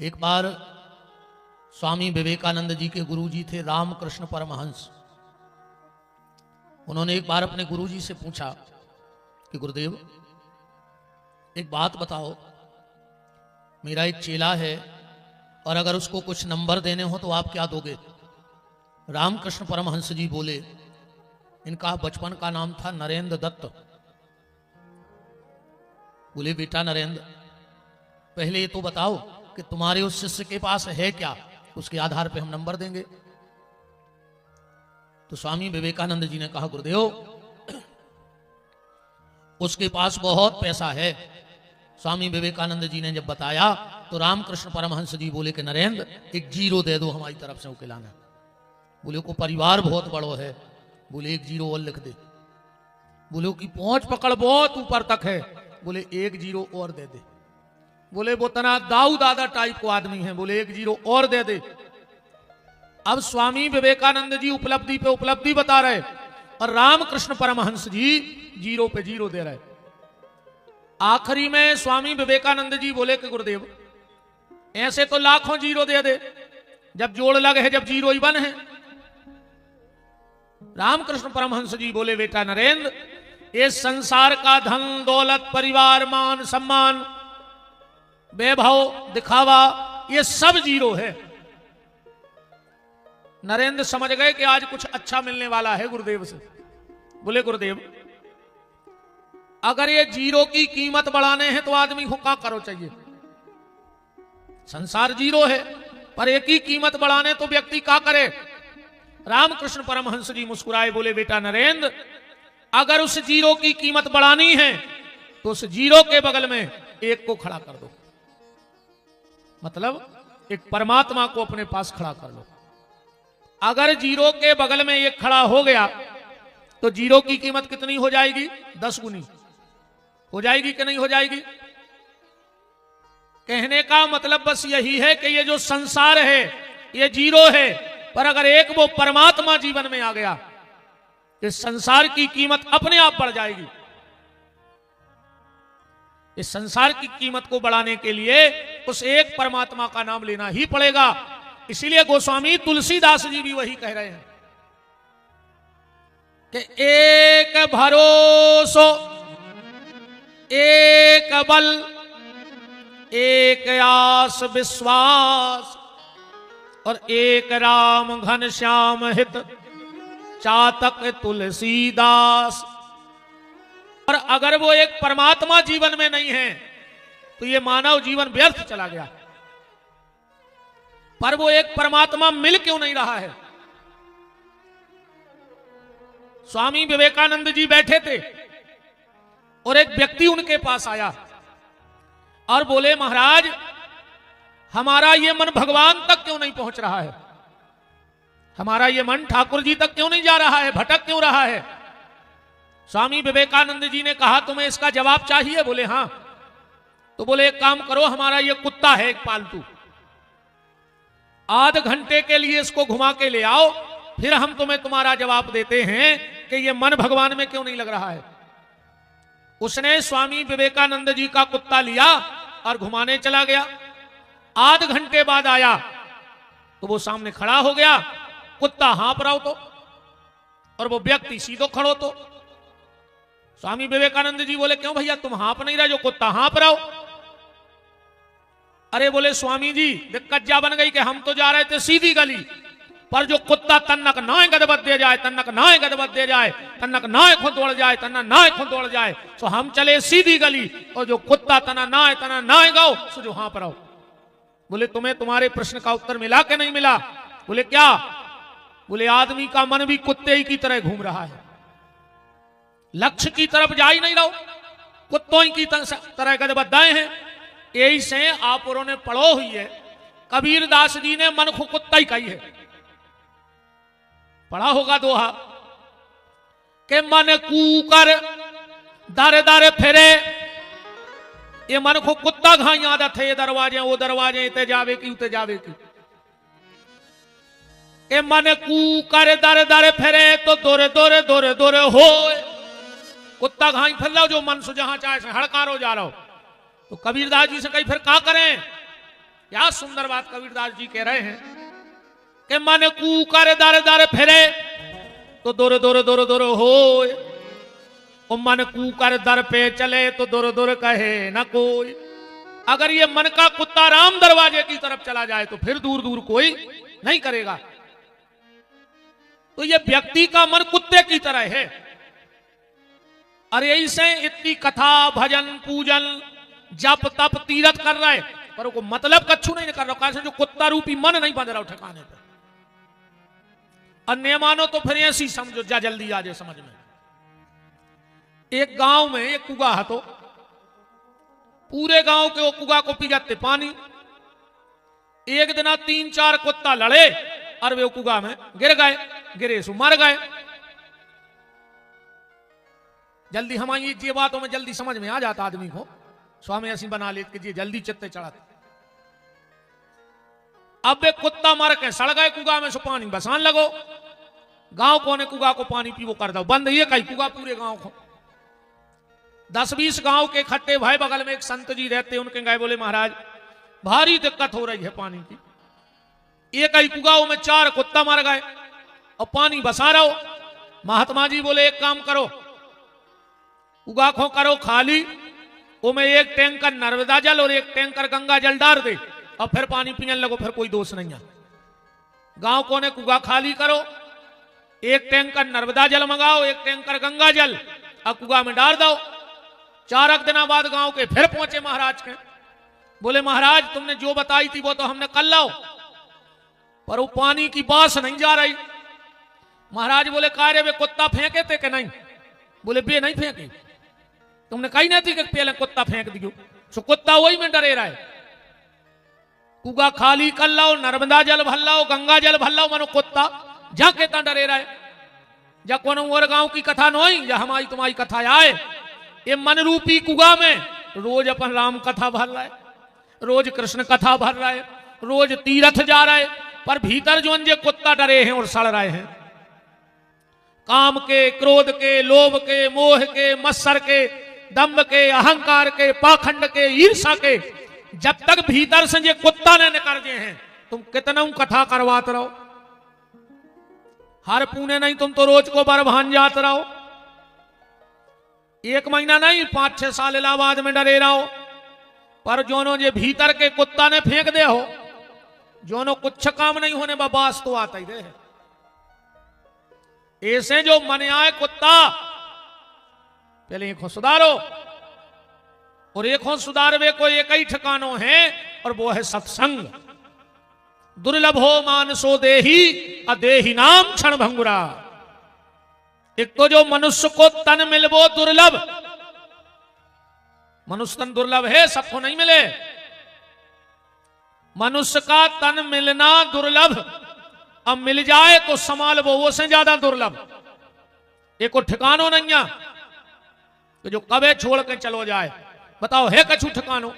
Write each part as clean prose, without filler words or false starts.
एक बार स्वामी विवेकानंद जी के गुरु जी थे रामकृष्ण परमहंस। उन्होंने एक बार अपने गुरु जी से पूछा कि गुरुदेव एक बात बताओ, मेरा एक चेला है और अगर उसको कुछ नंबर देने हो तो आप क्या दोगे? रामकृष्ण परमहंस जी बोले, इनका बचपन का नाम था नरेंद्र दत्त। बोले बेटा नरेंद्र, पहले ये तो बताओ कि तुम्हारे उस शिष्य के पास है क्या, उसके आधार पे हम नंबर देंगे। तो स्वामी विवेकानंद जी ने कहा गुरुदेव उसके पास बहुत पैसा है। स्वामी विवेकानंद जी ने जब बताया तो रामकृष्ण परमहंस जी बोले कि नरेंद्र एक 0 दे दो हमारी तरफ से उकेलाना। बोले को परिवार बहुत बड़ो है। बोले एक 0 और लिख दे। बोले की पहुंच पकड़ बहुत ऊपर तक है। बोले एक 0 और दे दे। बोले वो तना दाऊ दादा टाइप को आदमी है। बोले एक 0 और दे दे। अब स्वामी विवेकानंद जी उपलब्धि पे उपलब्धि बता रहे और रामकृष्ण परमहंस जी 0 पे 0 दे रहे। आखिरी में स्वामी विवेकानंद जी बोले कि गुरुदेव ऐसे तो लाखों 0 दे दे, जब जोड़ लगे है, जब 0 ही बन है। रामकृष्ण परमहंस जी बोले बेटा नरेंद्र, ये संसार का धन दौलत परिवार मान सम्मान वैभव दिखावा ये सब 0 है। नरेंद्र समझ गए कि आज कुछ अच्छा मिलने वाला है गुरुदेव से। बोले गुरुदेव अगर ये 0 की कीमत बढ़ाने हैं तो आदमी को क्या करो चाहिए? संसार 0 है पर एक ही कीमत बढ़ाने तो व्यक्ति क्या करे? रामकृष्ण परमहंस जी मुस्कुराए बोले बेटा नरेंद्र, अगर उस 0 की कीमत बढ़ानी है तो उस 0 के बगल में 1 को खड़ा कर दो। मतलब एक परमात्मा को अपने पास खड़ा कर लो। अगर 0 के बगल में 1 खड़ा हो गया तो 0 की कीमत कितनी हो जाएगी? 10 गुनी हो जाएगी कि नहीं हो जाएगी? कहने का मतलब बस यही है कि ये जो संसार है ये 0 है, पर अगर एक वो परमात्मा जीवन में आ गया तो संसार की कीमत अपने आप बढ़ जाएगी। इस संसार की कीमत को बढ़ाने के लिए उस एक परमात्मा का नाम लेना ही पड़ेगा। इसीलिए गोस्वामी तुलसीदास जी भी वही कह रहे हैं कि एक भरोसो एक बल एक आस विश्वास और एक राम घन श्याम हित चातक तुलसीदास। और अगर वो एक परमात्मा जीवन में नहीं है तो ये मानव जीवन व्यर्थ चला गया। पर वो एक परमात्मा मिल क्यों नहीं रहा है? स्वामी विवेकानंद जी बैठे थे और एक व्यक्ति उनके पास आया और बोले महाराज हमारा ये मन भगवान तक क्यों नहीं पहुंच रहा है? हमारा ये मन ठाकुर जी तक क्यों नहीं जा रहा है? भटक क्यों रहा है? स्वामी विवेकानंद जी ने कहा तुम्हें इसका जवाब चाहिए? बोले हां। तो बोले एक काम करो, हमारा ये कुत्ता है एक पालतू, आध घंटे के लिए इसको घुमा के ले आओ, फिर हम तुम्हें तुम्हारा जवाब देते हैं कि ये मन भगवान में क्यों नहीं लग रहा है। उसने स्वामी विवेकानंद जी का कुत्ता लिया और घुमाने चला गया। आध घंटे बाद आया तो वो सामने खड़ा हो गया, कुत्ता हाँप रहा हो तो और वो व्यक्ति सीधो खड़ो तो। स्वामी विवेकानंद जी बोले क्यों भैया तुम हाँप नहीं रहे, जो कुत्ता हाँप रहा हो? अरे बोले स्वामी जी दिक्कत जा बन गई कि हम तो जा रहे थे सीधी गली, पर जो कुत्ता तन्नक नाए गदबद दे जाए, तन्नक नाए गदबद दे जाए, तन्नक नाए खुद दौड़ जाए, तना नाए खुद दौड़ जाए, तो हम चले सीधी गली और जो कुत्ता तना नाए गाओ सो जो हाँप रहो। बोले तुम्हें तुम्हारे प्रश्न का उत्तर मिला कि नहीं मिला? बोले क्या? बोले आदमी का मन भी कुत्ते ही की तरह घूम रहा है, लक्ष्य की तरफ जा ही नहीं रहो, कुत्तों ही की तरह गदबद्दाए हैं। यही से आप और ने पढ़ो हुई है, कबीर दास जी ने मन को कुत्ता ही कही है, पढ़ा होगा दोहा के मन कूकर दर दर फिरे, ये मन को कुत्ता घाई आदत है, ये दरवाजे वो दरवाजे इते जावे की उते जावे की। ए मन कूकर दर दर फिरे तो दोरे दोरे दोरे दोरे हो, कुत्ता घाई फिर रहा जो मन से जहां चाहे हड़कारो जा रहा हो। तो कबीरदास जी से कही फिर क्या करें? क्या सुंदर बात कबीरदास जी कह रहे हैं कि मन कूकर दर दर फिरे तो दुर दुर दुर दुर होए, और मन कूकर दर पे चले तो दुर दुर कहे न कोई। अगर ये मन का कुत्ता राम दरवाजे की तरफ चला जाए तो फिर दूर दूर कोई नहीं करेगा। तो ये व्यक्ति का मन कुत्ते की तरह है। अरे ऐसे इतनी कथा भजन पूजन जप तप तीरथ कर रहा है, पर वो मतलब कच्छू नहीं कर रहा, जो कुत्ता रूपी मन नहीं बंध रहा ठिकाने पर। अन्य मानो तो फिर ऐसी समझो, जा जल्दी आ जाए समझ में। एक गांव में एक कुआ है, तो पूरे गांव के वो कुआ को पी जाते पानी। एक दिन 3-4 कुत्ता लड़े और वे कुआ में गिर गए, गिरे सो मर गए। जल्दी हमारी ये बातों में जल्दी समझ में आ जाता आदमी को, स्वामी ऐसी बना लेते कि जल्दी चित्ते चढ़ाते। अब वे कुत्ता मर के सड़ गए कुआ में, सो पानी बसान लगो। गांव कोने कुआ को पानी पीवो कर दो बंद, ये कहीं कुआ पूरे गांव को। 10-20 गांव के इकट्ठे भाई, बगल में एक संत जी रहते, उनके गए बोले महाराज भारी दिक्कत हो रही है पानी की। एक ही कुआओं में 4 कुत्ता मर गए और पानी बसा रहो। महात्मा जी बोले एक काम करो, कुआ खो करो खाली, उमें एक टैंकर नर्मदा जल और एक टैंकर गंगा जल डाल दे और फिर पानी पीने लगो, फिर कोई दोष नहीं है। गांव कोने कुआ खाली करो, एक टैंकर नर्मदा जल मंगाओ, एक टैंकर गंगा जल और कुआ में डाल दो। 4 दिन बाद गांव के फिर पहुंचे महाराज के, बोले महाराज तुमने जो बताई थी वो तो हमने कर लाओ, पर वो पानी की बास नहीं जा रही। महाराज बोले कार्य वे कुत्ता फेंके थे कि नहीं? बोले बे नहीं फेंके, तुमने कही नहीं थी कि पहले कुत्ता फेंक दियो। सो कुत्ता वही में डरे रहा है। कुआ खाली कर लाओ, नर्मदा जल भर लाओ, गंगा जल भर लाओ, मनो कुत्ता जा के डरे रहा है। जा कोनो और गांव की कथा नहीं, या हमारी तुम्हारी कथा आए। ये मन रूपी कुआ में रोज अपन राम कथा भर रहा है, रोज कृष्ण कथा भर रहा है, रोज तीरथ जा रहा है, पर भीतर जो अंजे कुत्ता डरे हैं और सड़ रहे हैं। काम के, क्रोध के, लोभ के, मोह के, मत्सर के, दम्भ के, अहंकार के, पाखंड के, ईर्षा के, जब तक भीतर से ये कुत्ता ने निकल गए हैं, तुम कितना कथा करवाते रहो, हर पुणे नहीं तुम तो रोज को बार भान जाते रहो। 1 महीना नहीं 5-6 साल इलाहाबाद में डरे रहो, पर जोनो ये भीतर के कुत्ता ने फेंक दे हो, जोनो कुछ काम नहीं होने बास तो आता ही दे। ऐसे जो मन आए कुत्ता, पहले एक सुधारो, और एक सुधारवे को एक ही ठिकानो है, और वो है सत्संग। दुर्लभ हो मानसो देही अदेही नाम क्षण भंगुरा। एक तो जो मनुष्य को तन मिलबो दुर्लभ, मनुष्य तन दुर्लभ है, सबको नहीं मिले। मनुष्य का तन मिलना दुर्लभ, अब मिल जाए तो संभाल वो से ज्यादा दुर्लभ। एक ठिकानो नहीं है कि जो कबे छोड़ के चलो जाए। बताओ है कछु ठिकानो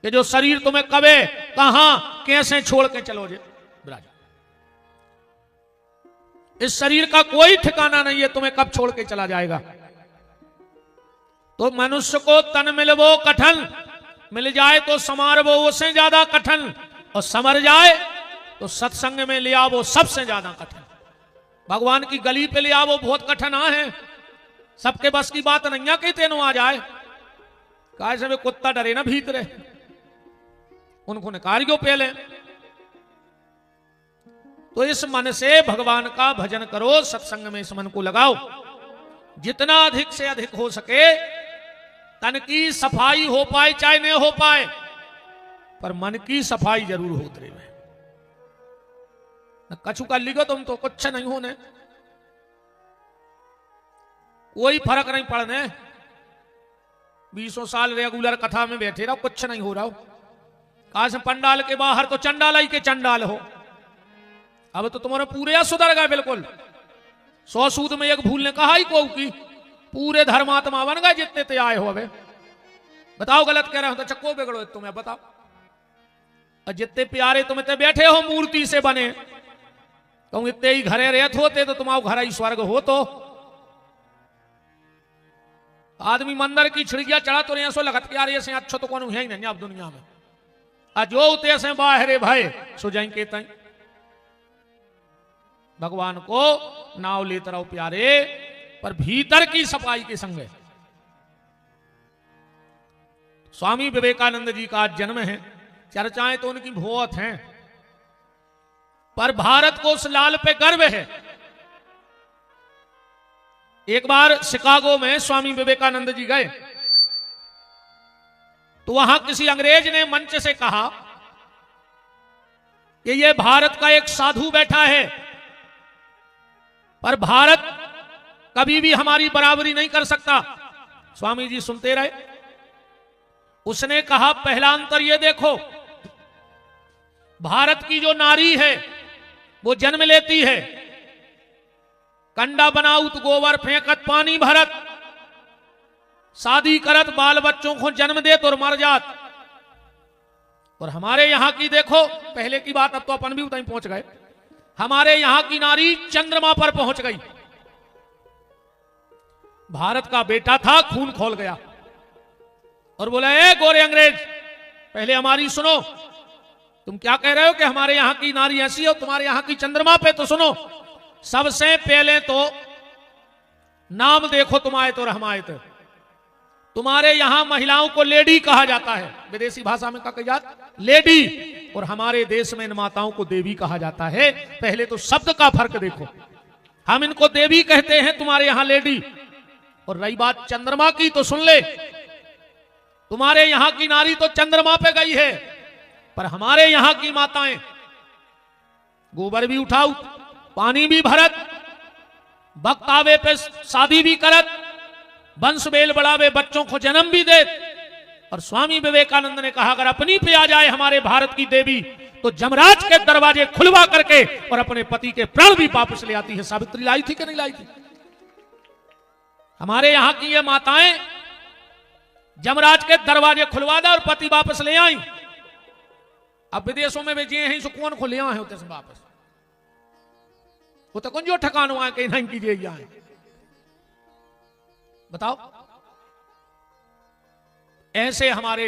कि जो शरीर तुम्हें कबे कहां कैसे छोड़ के चलो जाए? इस शरीर का कोई ठिकाना नहीं है तुम्हें कब छोड़ के चला जाएगा। तो मनुष्य को तन मिलवो कठन, मिल जाए तो समारवो उससे ज्यादा कठन, और समर जाए तो सत्संग में ले आवो सबसे ज्यादा कठिन। भगवान की गली पे ले आवो बहुत कठिन है, सबके बस की बात नहीं है कि तेनो आ जाए। काय से वे कुत्ता डरे ना भीतरे, उनको ने कार्यों पहले। तो इस मन से भगवान का भजन करो, सत्संग में इस मन को लगाओ, जितना अधिक से अधिक हो सके। तन की सफाई हो पाए चाहे नहीं हो पाए, पर मन की सफाई जरूर होती रहे। कछु कर लिगो तुम तो कुछ नहीं होने, कोई फर्क नहीं पड़ने। 20 साल रेगुलर कथा में बैठे रहो, कुछ नहीं हो रहा हो। कहा से पंडाल के बाहर तो चंडाल ही के चंडाल हो। अब तो तुम्हारे पूरे सुधर गए बिल्कुल। 100 सूद में एक भूल ने कहा ही को की पूरे धर्मात्मा बन गए जितने ते आए हो। अबे बताओ गलत कह रहे हो तो चक्को बिगड़ो तुम्हें बताओ। और जितने प्यारे तुम्हें ते बैठे हो मूर्ति से बने, तुम इतने ही घरे रहते होते तो तुम्हारा घर ही स्वर्ग हो। तो आदमी मंदिर की छिड़िया चढ़ा तो सो लगत के यार ऐसे अच्छा तो कौन है ही नहीं अब दुनिया में। अजो उते से बाहरे भय सो जाई के ताई भगवान को नाव लेते रहो प्यारे, पर भीतर की सफाई के संग है। स्वामी विवेकानंद जी का आज जन्म है, चर्चाएं तो उनकी बहुत हैं, पर भारत को उस लाल पे गर्व है। एक बार शिकागो में स्वामी विवेकानंद जी गए, तो वहां किसी अंग्रेज ने मंच से कहा कि यह भारत का एक साधु बैठा है, पर भारत कभी भी हमारी बराबरी नहीं कर सकता। स्वामी जी सुनते रहे। उसने कहा, पहला अंतर यह देखो, भारत की जो नारी है वो जन्म लेती है, कंडा बनाउत गोबर फेंकत पानी भरत, शादी करत बाल बच्चों को जन्म देत और मर जात। और हमारे यहां की देखो, पहले की बात, अब तो अपन भी उतनी पहुंच गए, हमारे यहां की नारी चंद्रमा पर पहुंच गई। भारत का बेटा था, खून खोल गया और बोला, ए गोरे अंग्रेज, पहले हमारी सुनो, तुम क्या कह रहे हो कि हमारे यहां की नारी ऐसी हो, तुम्हारे यहां की चंद्रमा पे, तो सुनो, सबसे पहले तो नाम देखो, तुम आए तो हम आए तो। तुम्हारे यहां महिलाओं को लेडी कहा जाता है, विदेशी भाषा में क्या कहा जाता, लेडी, और हमारे देश में इन माताओं को देवी कहा जाता है। पहले तो शब्द का फर्क देखो, हम इनको देवी कहते हैं, तुम्हारे यहां लेडी। और रही बात चंद्रमा की, तो सुन ले, तुम्हारे यहां की नारी तो चंद्रमा पे गई है, पर हमारे यहां की माताएं गोबर भी उठाऊ, पानी भी भरत, वक्त आवे पे शादी भी करत, वंश बेल बढ़ावे, बच्चों को जन्म भी दे। और स्वामी विवेकानंद ने कहा, अगर अपनी पे आ जाए हमारे भारत की देवी, तो जमराज के दरवाजे खुलवा करके और अपने पति के प्राण भी वापस ले आती है। सावित्री लाई थी कि नहीं लाई थी? हमारे यहां की ये माताएं जमराज के दरवाजे खुलवा दे और पति वापस ले आई। अब विदेशों में वे जिए हैं, सुकून को ले आए होते से वापस, वो तो कौन जो ठिकानों आए कहीं नहीं कीजिए आए, बताओ। ऐसे हमारे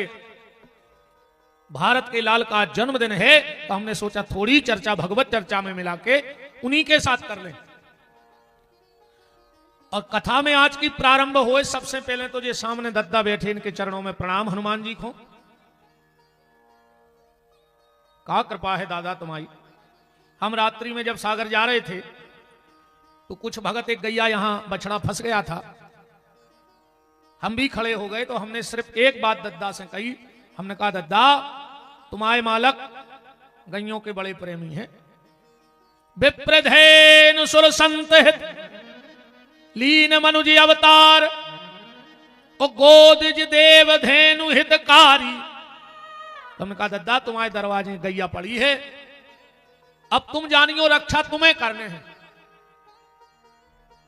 भारत के लाल का जन्मदिन है, तो हमने सोचा थोड़ी चर्चा भगवत चर्चा में मिला के उन्हीं के साथ कर लें। और कथा में आज की प्रारंभ हुए, सबसे पहले तो ये सामने दद्दा बैठे, इनके चरणों में प्रणाम हनुमान जी को। का कृपा है दादा तुम्हारी। हम रात्रि में जब सागर जा रहे थे, तो कुछ भगत, एक गैया यहां बछड़ा फंस गया था, हम भी खड़े हो गए, तो हमने सिर्फ एक बात दद्दा से कही, हमने कहा, दद्दा तुम्हारे मालक गैयों के बड़े प्रेमी हैं। विप्रधेनु सुर संत हित लीन मनुज अवतार, ओ गोदिज देव धेनु हितकारी। हमने कहा, दद्दा तुम्हारे दरवाजे गैया पड़ी है, अब तुम जानियो रक्षा तुम्हें करने हैं।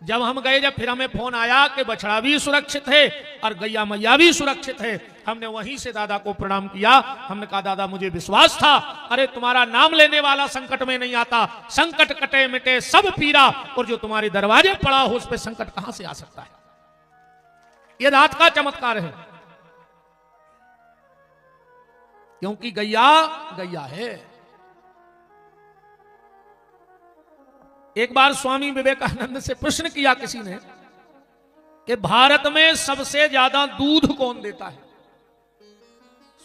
जब हम गए, जब फिर हमें फोन आया कि बछड़ा भी सुरक्षित है और गैया मैया भी सुरक्षित है, हमने वहीं से दादा को प्रणाम किया। हमने कहा, दादा मुझे विश्वास था, अरे तुम्हारा नाम लेने वाला संकट में नहीं आता, संकट कटे मिटे सब पीरा, और जो तुम्हारे दरवाजे पड़ा हो उस पर संकट कहां से आ सकता है। यह रात का चमत्कार है, क्योंकि गैया गैया है। एक बार स्वामी विवेकानंद से प्रश्न किया किसी ने कि भारत में सबसे ज्यादा दूध कौन देता है?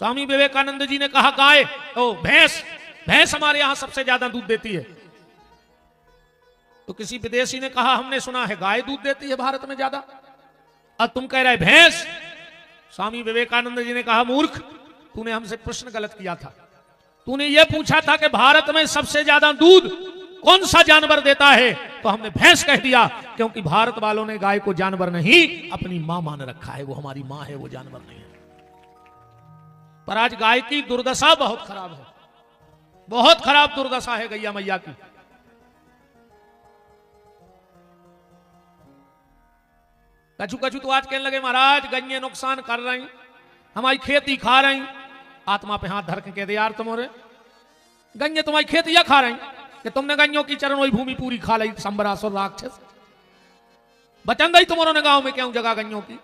स्वामी विवेकानंद जी ने कहा, गाय, ओ भैंस, भैंस हमारे यहां सबसे ज्यादा दूध देती है। तो किसी विदेशी ने कहा, हमने सुना है गाय दूध देती है भारत में ज्यादा, अब तुम कह रहे भैंस। स्वामी विवेकानंद जी ने कहा, मूर्ख, तूने हमसे प्रश्न गलत किया था। तूने यह पूछा था कि भारत में सबसे ज्यादा दूध कौन सा जानवर देता है, तो हमने भैंस कह दिया, क्योंकि भारत वालों ने गाय को जानवर नहीं अपनी मां मान रखा है। वो हमारी मां है, वो जानवर नहीं है। पर आज गाय की दुर्दशा बहुत खराब है, बहुत खराब दुर्दशा है गैया मैया की। कछु कछु तो आज कहने लगे, महाराज गैये नुकसान कर रही, हमारी खेती खा रही। आत्मा पे हाथ धर के कह दे, यार तुम्हारे गैये तुम्हारी खेती या खा रही कि तुमने गैयों की चरण वही भूमि पूरी खा ली, संबरासुर राक्षस। बचन गई तुम्हारों ने गांव में क्यों जगह गैयों की।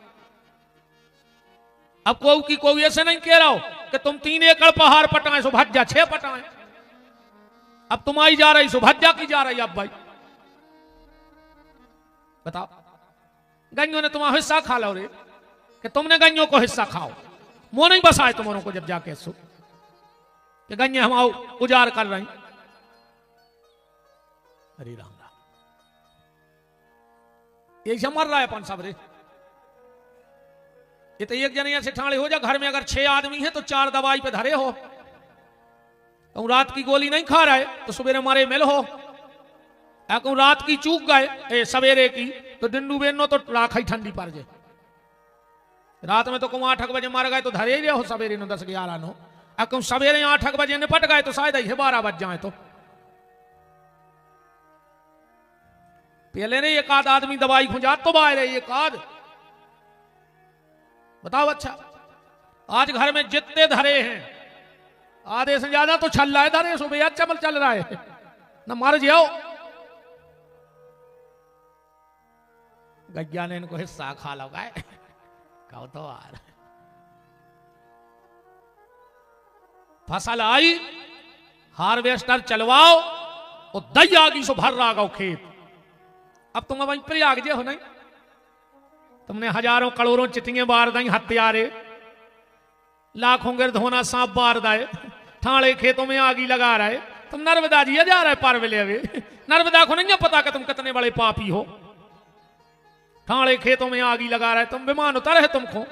अब कोई की कोई ऐसे नहीं कह रहा हो कि तुम 3 एकड़ पहाड़ पटाए सो भज्जा 6 पटाए। अब तुम आई जा रही सो भज्जा की जा रही। अब भाई बताओ, गंजों ने तुम्हारा हिस्सा खा लो रे कि तुमने गंजों को हिस्सा खाओ। मुंह नहीं बसाए तुम्हारों को जब जाके सो कि गंजे हम आओ उजाड़ कर रही। हरी राम राम, यही मर रहा है अपन सब रे। ये तो एक जने से ठाणे हो जा, घर में अगर 6 आदमी हैं तो 4 दवाई पे धरे हो। तो रात की गोली नहीं खा रहा है तो सवेरे मारे मिल हो। कहूं रात की चूक गए सवेरे की तो डिंडू बेनो तो राख ही ठंडी पड़ जाए। रात में तो कहूं 8 बजे मार गए तो धरे ही रहे हो सवेरे नो 10 11 नो। कहूं सवेरे 8 बजे निपट गए तो शायद ही 12 बज जाए। तो पहले ने एक आध आदमी दवाई खुंजा तो बाहर है एक आध। बताओ अच्छा, आज घर में जितने धरे हैं आधे से ज्यादा तो छल रहा है धरे सुबह चमल चल रहा है न मर जाओ। गज्जा ने इनको हिस्सा खा लगा है कहो तो यार। फसल आई हार्वेस्टर चलवाओ और दई आ गई सो भर रहा गो खेत। अब तुम वहीं पर आग जे हो नहीं, तुमने हजारों करोड़ों चिट्ठियां बार दी हत्यारे लाखों गिरधोना सांप बार दाए ठाणे खेतों में आगी लगा रहा है। तुम नर्मदा जी जा रहा है पार वेले अवे नर्मदा को नहीं पता कि तुम कितने बड़े पापी हो। ठाणे खेतों में आगी लगा रहा है, तुम विमान उतर है तुमको।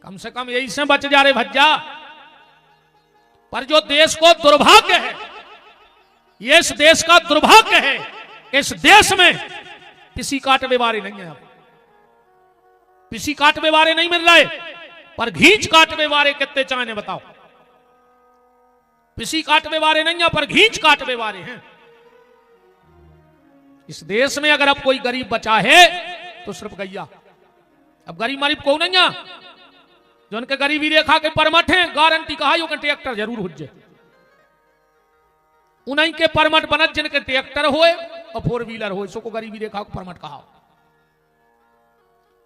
कम से कम यही से बच जा रहे भज्जा। पर जो देश को दुर्भाग्य है, ये इस देश का दुर्भाग्य है, इस देश में किसी काटवे वारे नहीं है। किसी काटवे वारे नहीं मिल रहे, पर घींच काटवे वारे कितने चाहे बताओ। किसी काटवे वारे नहीं है पर घींच काटवे वारे हैं। इस देश में अगर अब कोई गरीब बचा है तो सिर्फ गैया। अब गरीब मरीब को नहीं है, जो उनके गरीबी रेखा के परमठ हैं गारंटी कहा ट्रैक्टर जरूर हो जाए। उन्हीं के परमठ बनत जिनके ट्रैक्टर होए और 4 व्हीलर हो, इसको गरीबी रेखा को परमठ कहा।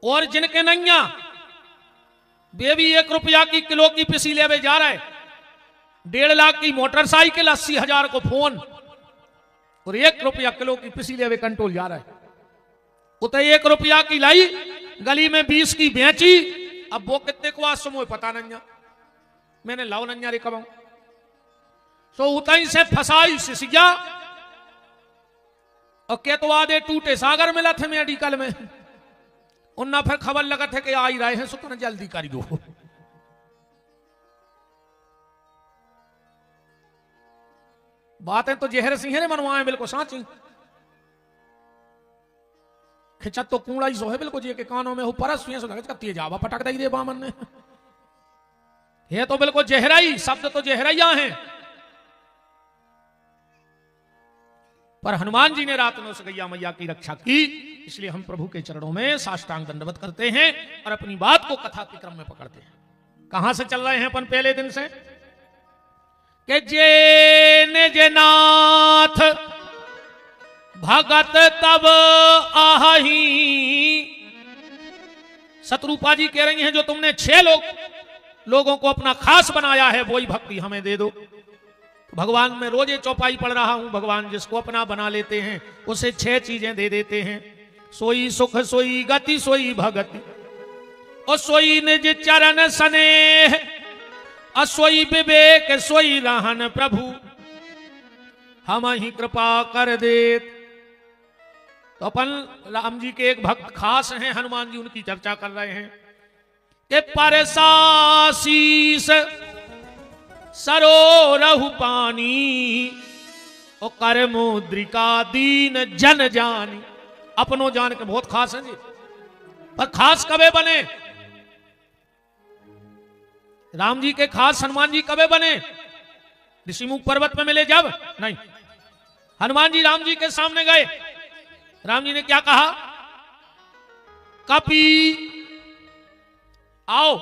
और जिनके नैया बेबी 1 रुपया की किलो की पिसी लेवे जा रहा है, 1.5 लाख की मोटरसाइकिल, 80,000 को फोन और 1 रुपया किलो की पिसी लेवे कंट्रोल जा रहा है। उतने 1 रुपया की लाई गली में 20 की बेची। अब वो कितने को आज समोह पता नहीं, मैंने लाओ नैया रे कमाऊं सो उतई से फसाई सिसिया और के तो आधे टूटे सागर मिला थे मेडिकल में। उन्ना फिर खबर लगा थे कि आ ही रहे हैं सो तुम जल्दी कर दो। बातें तो जहर सिंह ने मनवाए बिल्कुल साची। खिंचत तो कूड़ा ही सो है बिल्कुल जी के कानों में हो परस सुई सो तेजावा पटक दई रे बामन ने। ये तो बिल्कुल जहराई शब्द तो जहराइया हैं। पर हनुमान जी ने रात में उस गैया मैया की रक्षा की, इसलिए हम प्रभु के चरणों में साष्टांग दंडवत करते हैं और अपनी बात को कथा के क्रम में पकड़ते हैं। कहां से चल रहे हैं अपन पहले दिन से कि जे नाथ भगत तब आही। शत्रुपा जी कह रही हैं जो तुमने 6 लोगों को अपना खास बनाया है वही भक्ति हमें दे दो। भगवान में रोजे चौपाई पढ़ रहा हूं, भगवान जिसको अपना बना लेते हैं उसे 6 चीजें दे देते हैं। सोई सुख सोई गति सोई भगति और सोई निज चरण स्नेह और सोई विवेक सोई रहन प्रभु हम ही कृपा कर दे। तो अपन राम जी के एक भक्त खास हैं हनुमान जी, उनकी चर्चा कर रहे हैं कि परसासीस सरो रहु पानी और कर मुद्रिका दीन जन जानी। अपनों जान के बहुत खास हैं जी, पर खास कबे बने? राम जी के खास हनुमान जी कबे बने? ऋषिमुख पर्वत में मिले जब नहीं। हनुमान जी राम जी के सामने गए, राम जी ने क्या कहा? कपि आओ,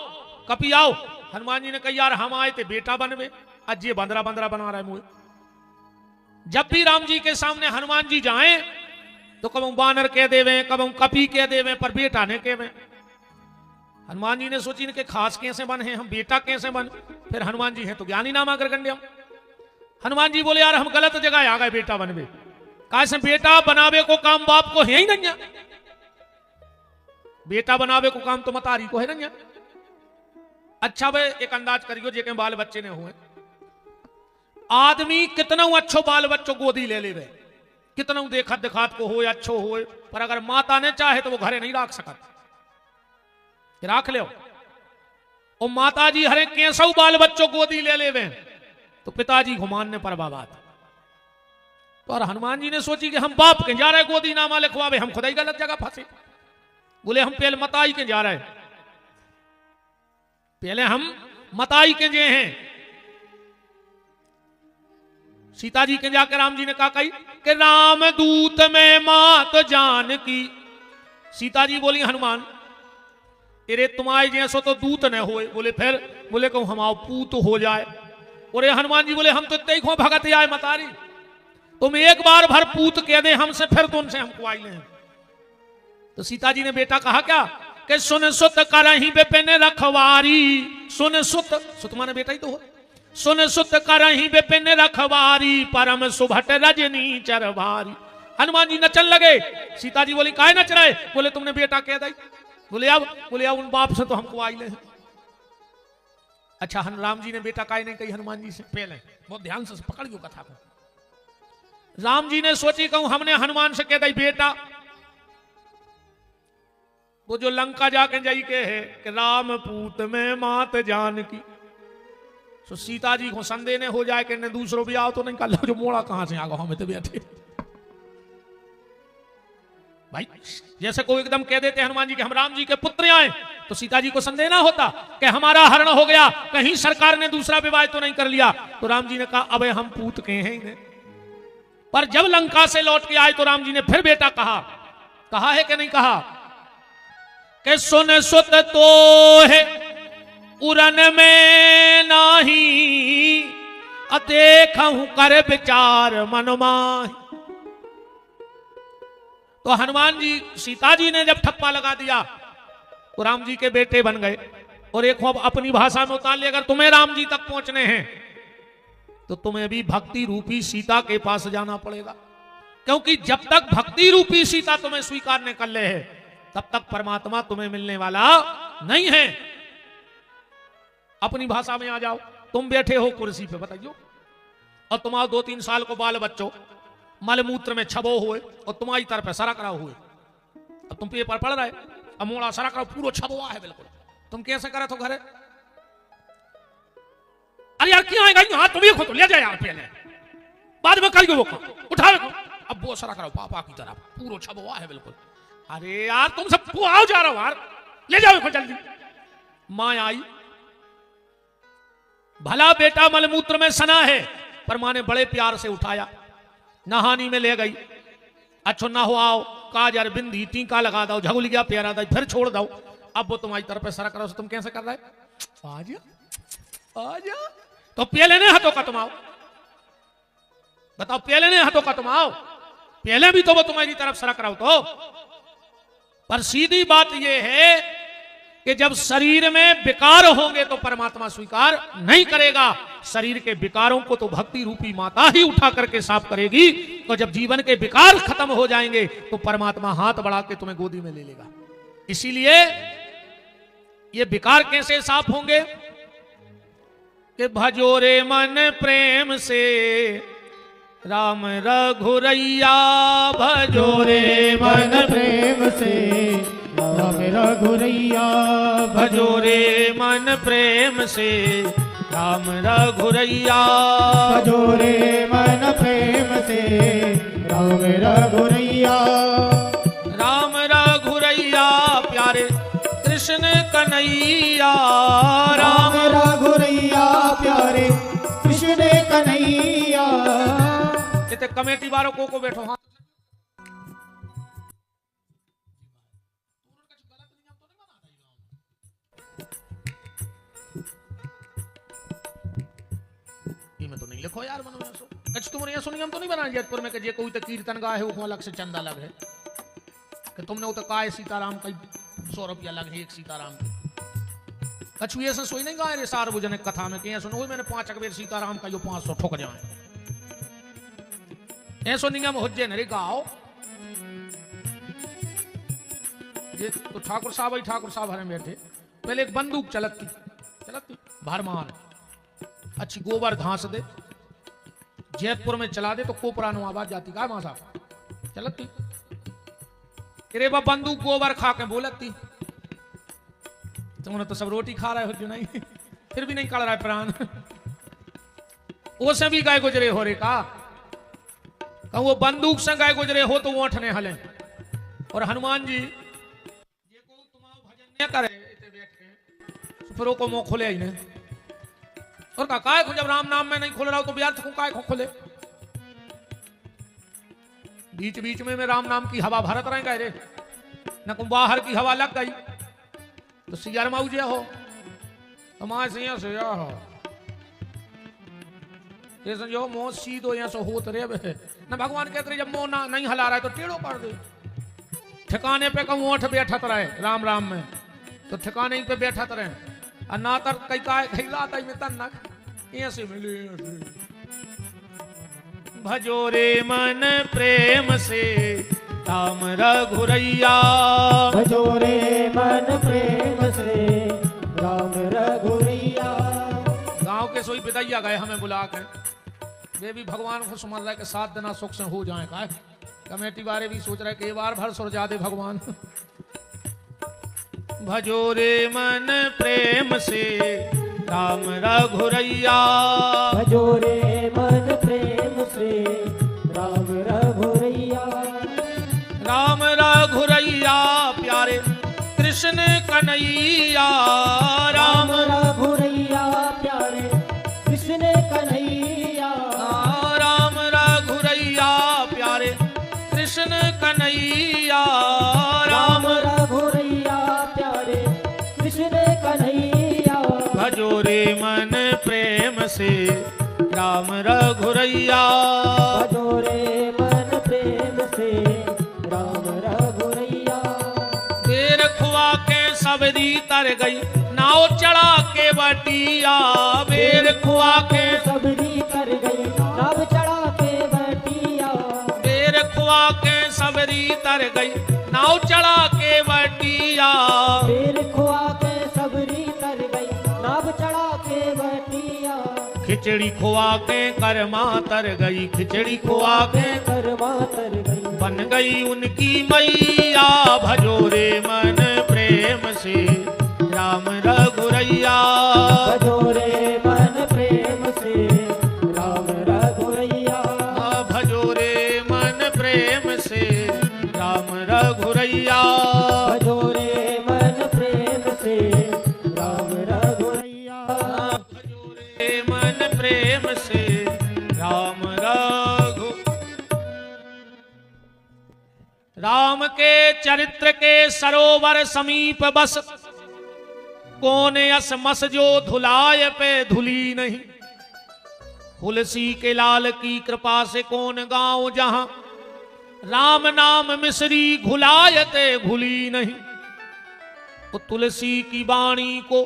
कपि आओ। हनुमान जी ने कहा यार हम आए थे बेटा बनवे, आज ये बंदरा बंदरा बना रहा है मुझे। जब भी राम जी के सामने हनुमान जी जाएं तो कबू बानर कह देवे, कबू कपि कह देवे, पर बेटा ने कहवे। हनुमान जी ने सोची कि खास कैसे बन है, हम बेटा कैसे बन। फिर हनुमान जी हैं तो ज्ञानी नाम आकर गंडे हम। हनुमान जी बोले यार हम गलत जगह आ गए बेटा बनवे। कैसे बेटा बनावे को काम बाप को है ही नहीं, बेटा बनावे को काम तो मतारी को है नहीं। अच्छा भाई एक अंदाज करियो जे के बाल बच्चे ने हुए, आदमी कितना अच्छो बाल बच्चों गोदी ले ले, कितना देखत दिखात को हो अच्छो हो, पर अगर माता ने चाहे तो वो घरे नहीं रख सकत, राख ले। और माता जी हरे कैसौ बाल बच्चों गोदी ले ले तो पिताजी घुमाने पर बात। तो और हनुमान जी ने सोची कि हम बाप के जा रहे गोदी नामा लिखवावे, हम खुदा ही गलत जगह फंसे। बोले हम पहले मताई के जा रहे, पहले हम मताई के जे हैं। सीता जी के जाकर राम जी ने कहा कही कि राम दूत में मात जान की। सीता जी बोली हनुमान अरे तुम्हारे जैसो तो दूत न होए। बोले फिर, बोले कहूं हमारा पूत हो जाए। और हनुमान जी बोले हम तो देखो भगत आए मतारी, तुम एक बार भर पूत कह दे हमसे, फिर तो उनसे हमको आई ले। तो सीता जी ने बेटा कहा क्या कि सुन सुत करही बिपिन रखवारी। सुन सुत, सुत माने बेटा ही तो हो। सुन सुत करही बिपिन रखवारी, परम सुभट रजनी चरभारी। हनुमान जी नचन लगे। सीता जी बोली काहे नच रहे। बोले तुमने बेटा कह दी। बोले अब उन बाप से तो हमको आई ले। अच्छा राम जी ने बेटा काहे नहीं कही हनुमान जी से, पहले बहुत ध्यान से पकड़ियो कथा को। राम जी ने सोची कहूं हमने हनुमान से कह दी बेटा, वो जो लंका जाके जाई के है कि राम पूत में मात जान की। तो सीता जी को संदेह ने हो जाए कि ने दूसरों भी आओ तो नहीं कर, जो मोड़ा कहां से आ गो हमें तो बैठे। भाई जैसे कोई एकदम कह देते हनुमान जी के हम राम जी के पुत्र आए, तो सीता जी को संदेह ना होता कि हमारा हरण हो गया, कहीं सरकार ने दूसरा विवाह तो नहीं कर लिया। तो राम जी ने कहा अबे हम पूत के हैं इन्हें। पर जब लंका से लौट के आए तो राम जी ने फिर बेटा कहा है कि नहीं कहा कि सुन सुत तो है उरन में नाही, देखूं कर विचार मन माही। तो हनुमान जी सीता जी ने जब ठप्पा लगा दिया तो राम जी के बेटे बन गए। और एक अपनी भाषा में उतार लिया, अगर तुम्हें राम जी तक पहुंचने हैं तो तुम्हें भी भक्ति रूपी सीता के पास जाना पड़ेगा, क्योंकि जब तक भक्ति रूपी सीता तुम्हें स्वीकार नहीं कर ले है तब तक परमात्मा तुम्हें मिलने वाला नहीं है। अपनी भाषा में आ जाओ, तुम बैठे हो कुर्सी पे बताइयो और तुम्हारा 2-3 साल को बाल बच्चों मलमूत्र में छबो हुए और तुम्हारी तरफ है सरा कराओ हुए। अब तुम पेपर पढ़ रहे, अमोड़ा सरा कराओ पूरा छबोआ है बिल्कुल, तुम कैसे करे तो घरे। अरे यार क्यों आएगा हाथ, तुम ये खुद ले जाए यार, पहले बाद में करियो वो उठाओ। अब वो सरा कराओ पापा की तरह पूरा छबोआ है बिल्कुल। अरे यार तुम सबको आओ जा रहा हो यार, ले जाओ जल्दी। माँ आई, भला बेटा मलमूत्र में सना है, पर माँ ने बड़े प्यार से उठाया, नहानी में ले गई। अच्छो ना हो आओ, काजर बिंदी टीका लगा दो, झगुल गया प्यारा दो, फिर छोड़ दो। अब वो तुम्हारी तरफ पे सरा करो, तुम कैसे कर रहे आजा तो पहले ने हाथों का तुम आओ, बताओ पहले ने हाथों का तुम आओ, पहले भी तो वो तुम्हारी तरफ सरा कराओ। तो पर सीधी बात यह है कि जब शरीर में विकार होंगे तो परमात्मा स्वीकार नहीं करेगा। शरीर के विकारों को तो भक्ति रूपी माता ही उठा करके साफ करेगी। तो जब जीवन के विकार खत्म हो जाएंगे तो परमात्मा हाथ बढ़ा के तुम्हें गोदी में ले लेगा। इसीलिए ये विकार कैसे साफ होंगे कि भजोरे मन प्रेम से राम रघुरैया, भजोरे मन प्रेम से राम रघुरैया, भजोरे मन प्रेम से राम रघुरैया, भजोरे मन प्रेम से राम रघुरैया। राम रघुरैया प्यारे कृष्ण कन्हैया, राम रघुरैया प्यारे कृष्ण कन्हैया। इतने कमेटी वालों को बैठो। हाँ तो नहीं लिखो यार मनो ऐसो कछ तुमने ऐसो नियम तो नहीं बना जयपुर में कि जे कोई तो कीर्तन गाए है वो अलग से चंदा लग है कि तुमने वो तो काय सीताराम का 100 रुपया लग है एक सीताराम के। कछु ऐसा सोई नहीं गाए रे सार्वजनिक कथा में कि सुनो मैंने 5 अकबेर सीताराम का जो 500 ठोक जाए ऐसो नियम होजे न रे गाओ ये तो ठाकुर साहब हरे बैठे पहले एक बंदूक चलती भरमान अच्छी गोबर घास दे जैतपुर में चला दे तो कोपरानो आवाज जाती का मां साहब चलती अरे बा बंदूक गोबर खा के बोलती तुमने तो सब रोटी खा रहे हो जो नहीं फिर भी नहीं कड़ रहा है प्राण ओसे भी गाय गुजरे हो रे का कहूं वो बंदूक से गाय गुजरे हो तो वो उठने हले और हनुमान जी ये को तुम्हारा भजन न करे इते बैठ के फिर को मुंह खोले ही नहीं और का काय को जब राम नाम में नहीं खोल रहा हो तो व्यर्थ को काय को खोले बीच बीच में राम नाम की हवा भरत रहेगा रे न को बाहर की हवा लग गई तो सियार माऊ जे हो हमारे से हो ये समझो मोह सीधो यहाँ से होत रे न भगवान कहते जब मोह ना नहीं हला रहा है तो टेढ़ो कर दे ठिकाने पे कहूँ ओठ बैठत रहे राम राम में तो ठिकाने पे बैठत रहे और ना तर कई काय खैला तई में तन नक ऐसे मिले भजो रे मन प्रेम से राम रघुरैया भजो रे मन प्रेम से राम रघुरैया। गांव के सोई पितैया गए हमें बुला के वे भी भगवान को समझ रहे कि 7 दिन सुख से हो जाए का कमेटी वाले भी सोच रहे कि एक बार भर सुर जा दे भगवान भजो रे मन प्रेम से राम रघुरैया भजो रे मन प्रेम से राम रघुरैया। राम रघुरैया प्यारे कृष्ण कन्हैया राम रघुरैया प्यारे कृष्ण कन्हैया। राम रघुरैया प्यारे कृष्ण कन्हैया राम रघुरैया प्यारे कृष्ण कन्हैया। भजो रे मन प्रेम से राम रघुरैया भजो रे मन प्रेम से राम रघुरैया। बेर खुआ के सबरी तर गई नाव चढ़ा के बटिया बेर खुआ के सबरी कर गई नाव चढ़ा के बटिया। बेर खुआ के सबरी तर गई नाव चढ़ा के बटिया बेर खुआ के सबरी कर गई नाव चढ़ा के बटिया। खिचड़ी खुआ के कर्मा तर गई खिचड़ी खुआ के करवा तर गई बन गई उनकी मैया भजो रे मन प्रेम से राम रघुरैया भजो रे मन प्रेम से राम रघुरैया। भजो रे मन प्रेम से राम रघुरैया भजो रे मन प्रेम से राम रघुरैया। भजो रे मन प्रेम से राम रघु राम के चरित्र के सरोवर समीप बस कौन यस मस जो धुलाय पे धुली नहीं तुलसी के लाल की कृपा से कौन गांव जहां राम नाम मिश्री घुलायते घुली नहीं तो तुलसी की वाणी को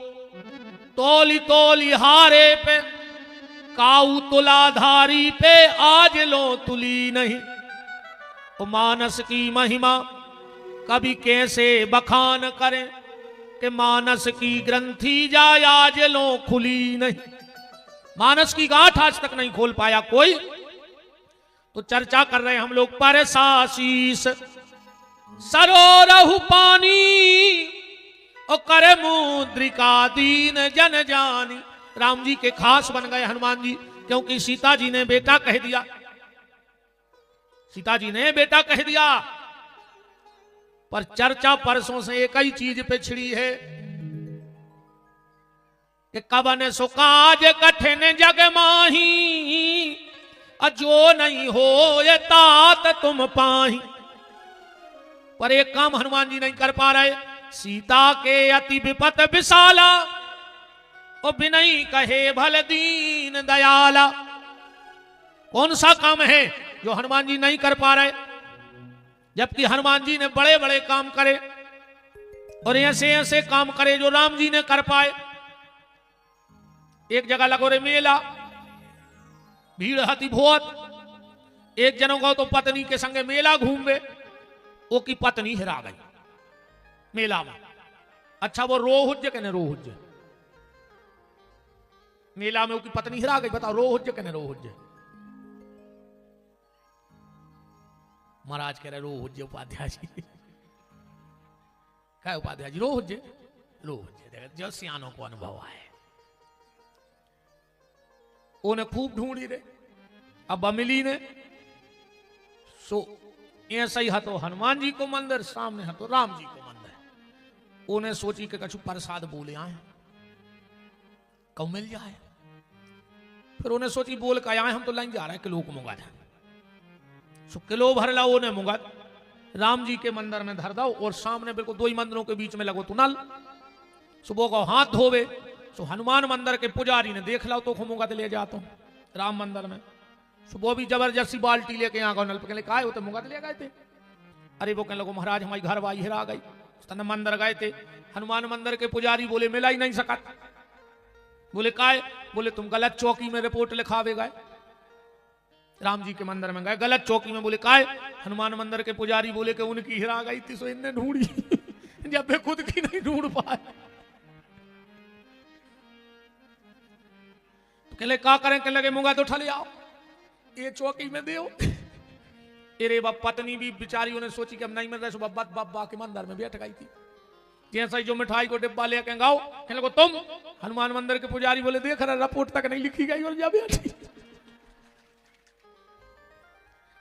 तोली तोली हारे पे काऊ तुलाधारी पे आज लो तुली नहीं तो मानस की महिमा कभी कैसे बखान करें कि मानस की ग्रंथि जाय आज लो खुली नहीं मानस की गांठ आज तक नहीं खोल पाया कोई तो चर्चा कर रहे हैं हम लोग परसाशीस सरोरहु पानी और कर मुद्रिका दीन जन जानी राम जी के खास बन गए हनुमान जी क्योंकि सीता जी ने बेटा कह दिया सीता जी ने बेटा कह दिया पर चर्चा परसों से एक ही चीज पे छिड़ी है कि कबन सुकाज कठिन जग माही अजो नहीं हो ये तात तुम पाही पर एक काम हनुमान जी नहीं कर पा रहे सीता के अति विपत विशाला और बिनई कहे भल दीन दयाला कौन सा काम है जो हनुमान जी नहीं कर पा रहे जबकि हनुमान जी ने बड़े बड़े काम करे और ऐसे ऐसे काम करे जो राम जी ने कर पाए एक जगह लगो रे मेला, भीड़ हती बहुत। एक जनों को तो पत्नी के संगे मेला घूमे, वो की पत्नी हिरा गई मेला में। अच्छा वो रो हुज्जे कहने रो हुज्जे, मेला में उसकी पत्नी हिरा गई, बताओ रो हुज्जे कहने रो हुज्जे। महाराज कह रहे रो हुज्जे उपाध्याय जी, क्या उपाध्याय जी रो हुज्जे, रो हुज्जे जो सियानों को अनुभव आए। उन्हें खूब ढूंढी रे, अब मिली ने सो ऐसा ही हतो हनुमान जी को मंदिर, सामने हतो राम जी को मंदिर। उन्हें सोची कि कछु प्रसाद बोले आए कब मिल जाए। फिर उन्हें सोची बोल का आए हम तो लाइन जा रहे किलो को मुंगा था, सो किलो भर लाओ ने मुंगा राम जी के मंदिर में धर दो, और सामने बिल्कुल दो ही मंदिरों के बीच में लगो तुनल। सुबह को हाथ धोवे, सो हनुमान मंदिर के पुजारी ने देख लो तो मुंगा ले जाता हूँ राम मंदिर में। सुबह भी जबरदस्ती बाल्टी लेके यहाँ गौ नल पे कहा होते मुंगा ले गए थे। अरे वो कहने लगो महाराज हमारी घर वाई हिरा गई, मंदिर गए थे। हनुमान मंदिर के पुजारी बोले मिला ही नहीं सका। बोले काय, बोले तुम गलत चौकी में रिपोर्ट लिखावे गए, राम जी के मंदिर में गए गलत चौकी में। बोले काय, हनुमान मंदिर के पुजारी बोले कि उनकी हिरा गई थी, सो इनने ढूंढी जब वे खुद की नहीं ढूंढ पाए। तो कहले का करें, कहने लगे मुंगा तो उठा ले आओ, ये चौकी में दो। अरे बाप पत्नी भी बेचारी उन्हें सोची कि अब नहीं मिल रहा, सुबह बाबा के मंदिर में बैठ गई थी। जैसा ही जो मिठाई को डिब्बा लेके गाओ, कहने लगे तुम हनुमान मंदिर के पुजारी बोले देख रहा रिपोर्ट तक नहीं लिखी गई और जा बैठी।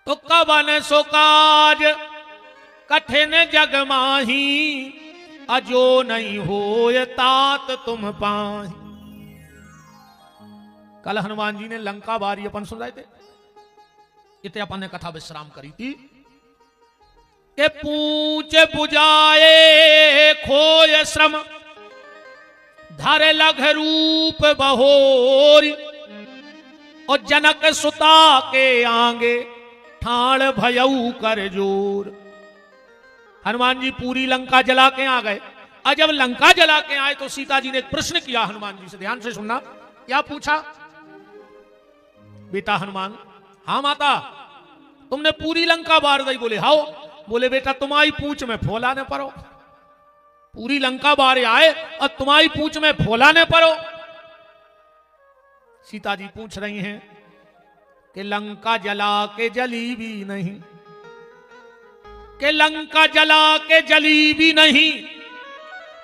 तो कवन सो काज कठिन जग माही, अजो नहीं होय तात तुम पाही। कल हनुमान जी ने लंका बारी अपन सुनाए थे, इतने अपन ने कथा विश्राम करी थी के पूछ बुझाए खोय श्रम, धर लघ रूप बहोरी, और जनक सुता के आगे ठाण भयऊ कर जोर। हनुमान जी पूरी लंका जला के आ गए। और जब लंका जला के आए तो सीता जी ने एक प्रश्न किया हनुमान जी से, ध्यान से सुनना। क्या पूछा? बेटा हनुमान, हाँ माता तुमने पूरी लंका बार दी। बोले हाओ। बोले बेटा तुम्हारी पूछ में फोला न पड़ो, पूरी लंका बारे आए और तुम्हारी पूछ में फोला न पड़ो। सीता जी पूछ रही हैं कि लंका जला के जली भी नहीं, कि लंका जला के जली भी नहीं,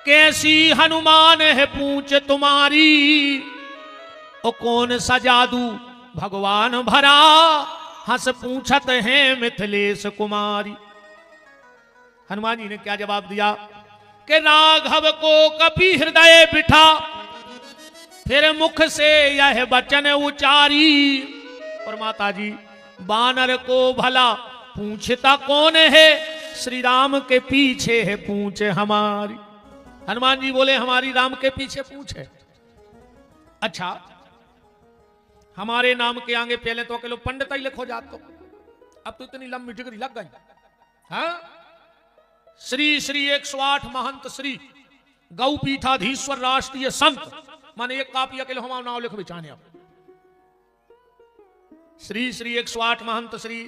कैसी हनुमान है पूछ तुम्हारी, ओ कौन सा जादू भगवान भरा, हंस पूछत हैं मिथिलेश कुमारी। हनुमान जी ने क्या जवाब दिया कि राघव को कपि हृदय बिठा, फिर मुख से यह वचन उचारी। और माता जी बानर को भला पूछता कौन है, श्री राम के पीछे है पूछ हमारी। हनुमान जी बोले हमारी राम के पीछे पूछ है। अच्छा हमारे नाम के आगे पहले तो अकेले पंडित ही लिखो जात, तो अब तो इतनी लंबी डिग्री लग गई। हाँ श्री श्री 108 महंत श्री गौपीठाधीश्वर राष्ट्रीय संत, माने एक कापी अकेले हमारा नाम लिख बिचाने। अब श्री श्री 108 महंत श्री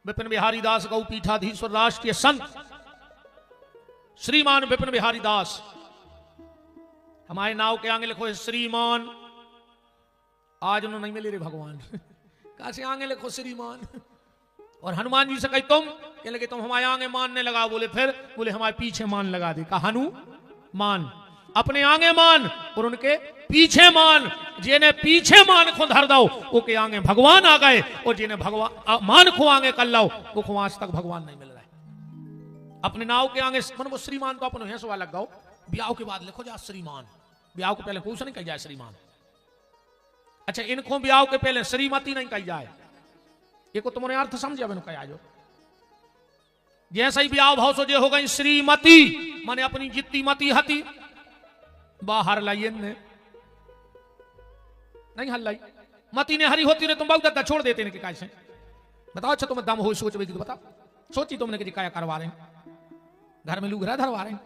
विपिन बिहारी दास गौपीठाधीश्वर राष्ट्रीय संत श्रीमान विपिन बिहारी दास, हमारे नाव के आगे लिखो श्रीमान। आज उन्होंने नहीं मिले रे भगवान, कहा से आगे लिखो श्रीमान। और हनुमान जी से कही तुम, कह लगे तुम हमारे आगे मानने लगा। बोले फिर, बोले हमारे पीछे मान लगा दे। कहा हनुमान अपने आगे मान और उनके पीछे मान। जिन्हें पीछे मान को धर दो उसके आगे भगवान आ गए, और जिन्हें भगवान मान को आगे कर लो वो आज तक भगवान नहीं मिल रहा है। अपने नाव के आगे वो श्रीमान तो अपने सवाल लग गो, ब्याह के बाद लिखो जा श्रीमान, ब्याह के पहले कुछ नहीं कही जाए श्रीमान। अच्छा इनको ब्याह के पहले श्रीमती नहीं कही जाए, ये को तुम्हारे अर्थ समझे मैंने कहा जो जैसा ही ब्याह भाव सो जे हो गई श्रीमती, माने अपनी जितनी मती हती बाहर लाइए ने नहीं हल लाई, मती ने हरी होती ने तुम बहुत छोड़ देते ने कैसे बताओ। अच्छा तुम दम हो सोच तो बताओ, सोची तुमने कि क्या करवा रहे हैं, घर में लूग रहा धरवा रहे हैं।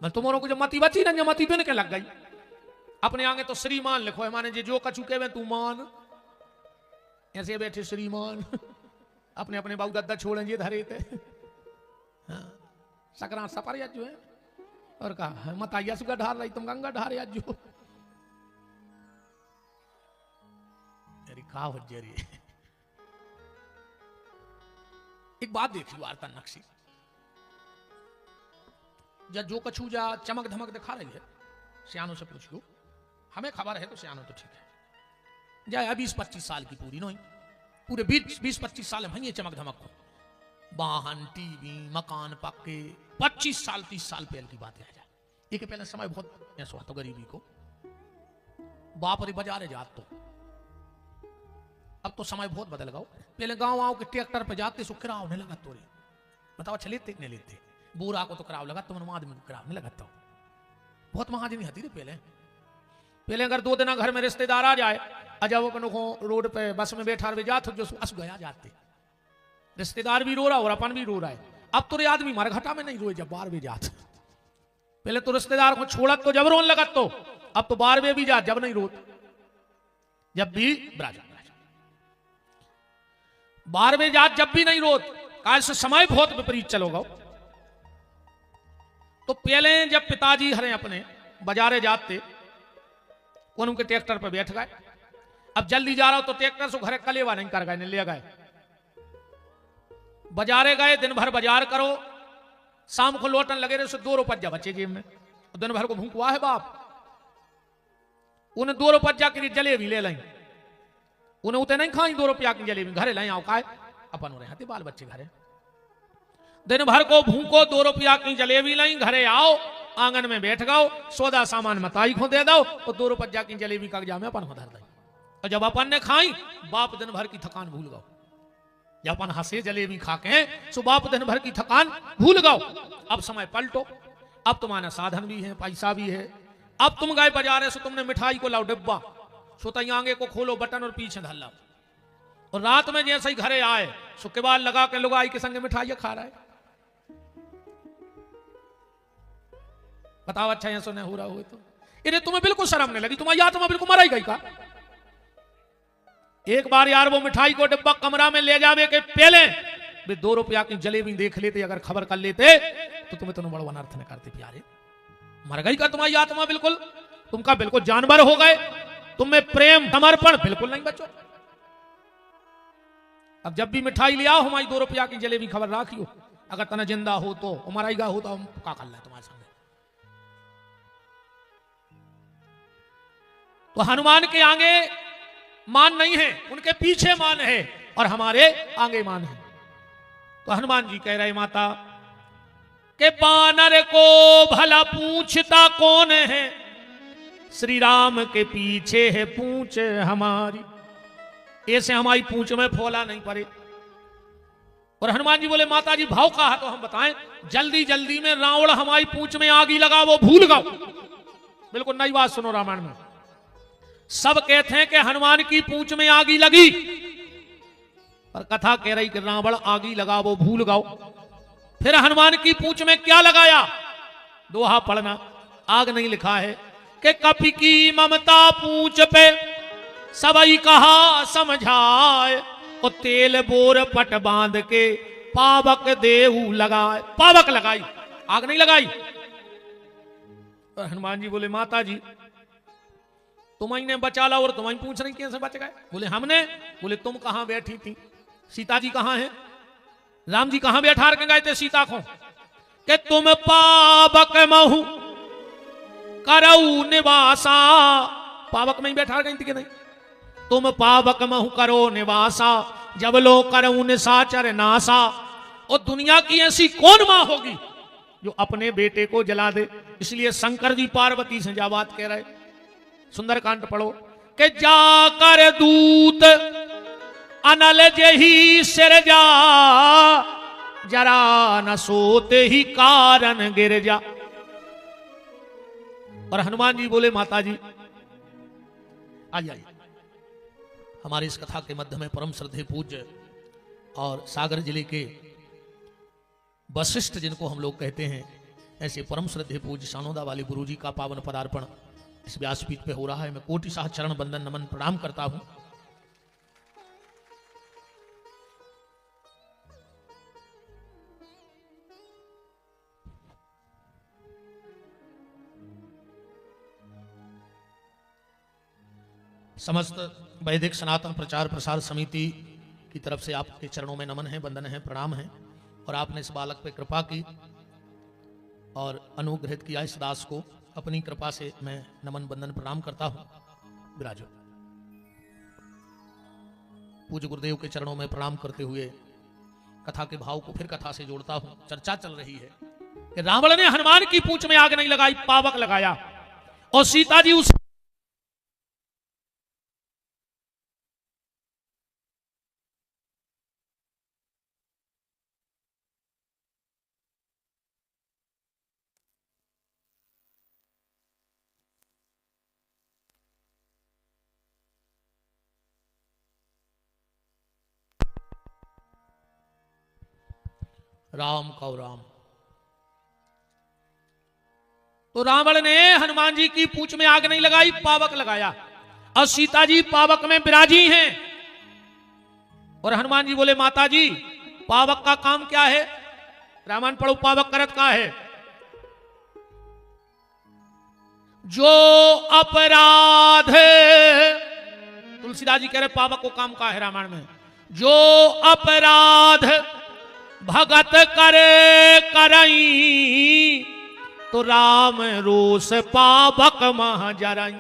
मैं तुम्हारों को जब मती बची ना, जब मती तो के लग गई। अपने आगे तो श्रीमान लिखो है, माने जो कछु कहे तू मान, ऐसे बैठे श्रीमान अपने अपने बाबू दद्दा छोड़ेंगे धरे थे। हाँ, सकरा सपर या जो है और कहा मत आइया सुगा ढार रही तुम गंगा ढार या जो खा हो जरी। एक बात देखी वार्ता नक्शी, जब जो कछु जा चमक धमक दिखा रही है, सियानों से पूछ लो, हमें खबर है तो सियानों तो ठीक है, जाए 20-25 साल की पूरी नहीं, पूरे 20-25 साल में ये चमक धमक हो, वाहन टीवी मकान पक्के, 25 साल 30 साल पहले की बात है। ये के पहले समय बहुत ऐसा तो गरीबी को बाप रे बाजारे जात, तो अब तो समय बहुत बदल गया। पहले गांव आओ के ट्रैक्टर पे जाते सो किराव नहीं लगा तोरे, बताओ अच्छा लेते नहीं लेते, बूढ़ा को तो किराव लगा, तुम आदमी को किराव नहीं लगाता। बहुत महाजनी हती रे पहले अगर 2 दिन घर में रिश्तेदार आ जाए, जब अपन को रोड पे बस में बैठा रहे जात जो अस गया जाते, रिश्तेदार भी रो रहा और अपन भी रो रहा है। अब तो रे आदमी मार घटा में नहीं रोए जब 12 बजे जात, पहले तो रिश्तेदार को छोड़त तो जब रोन लगत, तो अब तो 12 बजे भी जात जब नहीं रोत, जब भी ब्राजा 12 बजे जात जब भी नहीं रोत, काल से समय बहुत विपरीत चलोगा। तो पहले जब पिताजी हरे अपने बाजारे जाते, उनके ट्रैक्टर पर बैठ गए, अब जल्दी जा रहा हो तो ट्रैक्टर से घर कलेवा नहीं कर गए, नहीं ले गए, बाजारे गए, दिन भर बाजार करो, शाम को लौटन लगे रहे, 2 रुपया बचे जेब में, दिन भर को भूखवा है बाप, उन्हें 2 रुपया की जलेबी ले लें, उन्हें उतने नहीं खाई 2 रुपया की जलेबी, घरे लाए आओ खाए, अपन उन्हें हाथी बाल बच्चे घरे, दिन भर को भूखो 2 रुपया की जलेबी लाई, घरे आओ आंगन में बैठ गओ, सौदा सामान मताई को दे दो, और 2 रुपया की जलेबी कागजा में अपन को धर दई, और जब अपन ने खाई बाप दिन भर की थकान भूल गओ, जब अपन हंसे जलेबी खा के सो बाप दिन भर की थकान भूल गओ। अब समय पलटो, अब तुम्हारा साधन भी है, पैसा भी है, अब तुम गए बाजार से तुमने मिठाई को लाओ डिब्बा, सोता आगे को खोलो बटन और पीछे धर लाओ, और रात में जैसे ही घरे आए सो केबाल लगा के लोग आई के संग मिठाई खा रहा है। बताओ अच्छा ऐसा नहीं हो रहा हुए तो इन्हें तुम्हें बिल्कुल शर्म नहीं लगी, तुम्हारी आत्मा बिल्कुल मरा ही गई का। एक बार यार वो मिठाई को डिब्बा कमरा में ले जावे के पहले वे 2 रुपया की जलेबी देख लेते, अगर खबर कर लेते तो तुम्हें तो बड़ा अनर्थ न करते प्यारे, मर गई का तुम्हारी आत्मा बिल्कुल, तुमका बिल्कुल जानवर हो गए, तुम में प्रेम समर्पण बिल्कुल नहीं बचो। अब जब भी मिठाई ले आओ हमारी 2 रुपया की जलेबी खबर राखियो, अगर तना जिंदा हो तो मराईगा हो तो हम का कर ले तुम्हारे सामने। तो हनुमान के आगे मान नहीं है, उनके पीछे मान है, और हमारे आगे मान है। तो हनुमान जी कह रहे माता के बानर को भला पूछता कौन है, श्री राम के पीछे है पूंछ हमारी, ऐसे हमारी पूंछ में फोला नहीं पड़े। और हनुमान जी बोले माता जी भाव कहा तो हम बताएं, जल्दी जल्दी में रावण हमारी पूंछ में आग ही लगा वो भूल गओ। बिल्कुल नई बात सुनो, रामायण में सब कहते हैं कि हनुमान की पूंछ में आगी लगी, पर कथा कह रही कि रावण आगी लगा वो भूल गओ। फिर हनुमान की पूंछ में क्या लगाया, दोहा पढ़ना, आग नहीं लिखा है कि कपि की ममता पूंछ पे सबई कहा समझाए, और तेल बोर पट बांध के पावक देहू लगाए, पावक लगाई, आग नहीं लगाई। और हनुमान जी बोले माता जी तुम्हें बचा ला, और तुम्हें पूछ रही कैसे बच गए। बोले हमने, बोले तुम कहां बैठी थी, सीता जी कहां है, राम जी कहां बैठा के गए थे सीता को, कि तुम पावक महु करऊ निवासा, पावक में ही बैठा गई थी कि नहीं, तुम पावक महु करो निवासा, जब लो करऊ निशाचर नासा। और दुनिया की ऐसी कौन मां होगी जो अपने बेटे को जला दे। इसलिए शंकर जी पार्वती से जा बात कह रहे, सुंदरकांड पढ़ो कि जाकर दूत अनल जही सिर जा, जरा न सोते ही कारण गिर जा। और हनुमान जी बोले माता जी आइए, हमारी इस कथा के मध्य में परम श्रद्धेय पूज्य और सागर जिले के वशिष्ठ जिनको हम लोग कहते हैं, ऐसे परम श्रद्धेय पूज्य सानोदा वाले गुरुजी का पावन पदार्पण इस व्यासपीठ पे हो रहा है। मैं कोटि साह चरण बंदन नमन प्रणाम करता हूं। समस्त वैदिक सनातन प्रचार प्रसार समिति की तरफ से आपके चरणों में नमन है, वंदन है, प्रणाम है। और आपने इस बालक पे कृपा की और अनुग्रहित किया इस दास को, अपनी कृपा से मैं नमन वंदन प्रणाम करता हूं। विराजो। पूज्य गुरुदेव के चरणों में प्रणाम करते हुए कथा के भाव को फिर कथा से जोड़ता हूं। चर्चा चल रही है कि रावण ने हनुमान की पूंछ में आग नहीं लगाई, पावक लगाया, और सीता जी उस राम कौ राम। तो रावण ने हनुमान जी की पूंछ में आग नहीं लगाई, पावक लगाया, और सीता जी पावक में विराजी हैं। और हनुमान जी बोले माता जी पावक का काम क्या है? रामायण पढ़ो, पावक करत का है? जो अपराध, तुलसीदास जी कह रहे पावक को काम का है रामायण में, जो अपराध भगत करे करई, तो राम रोष पावक मह जरई।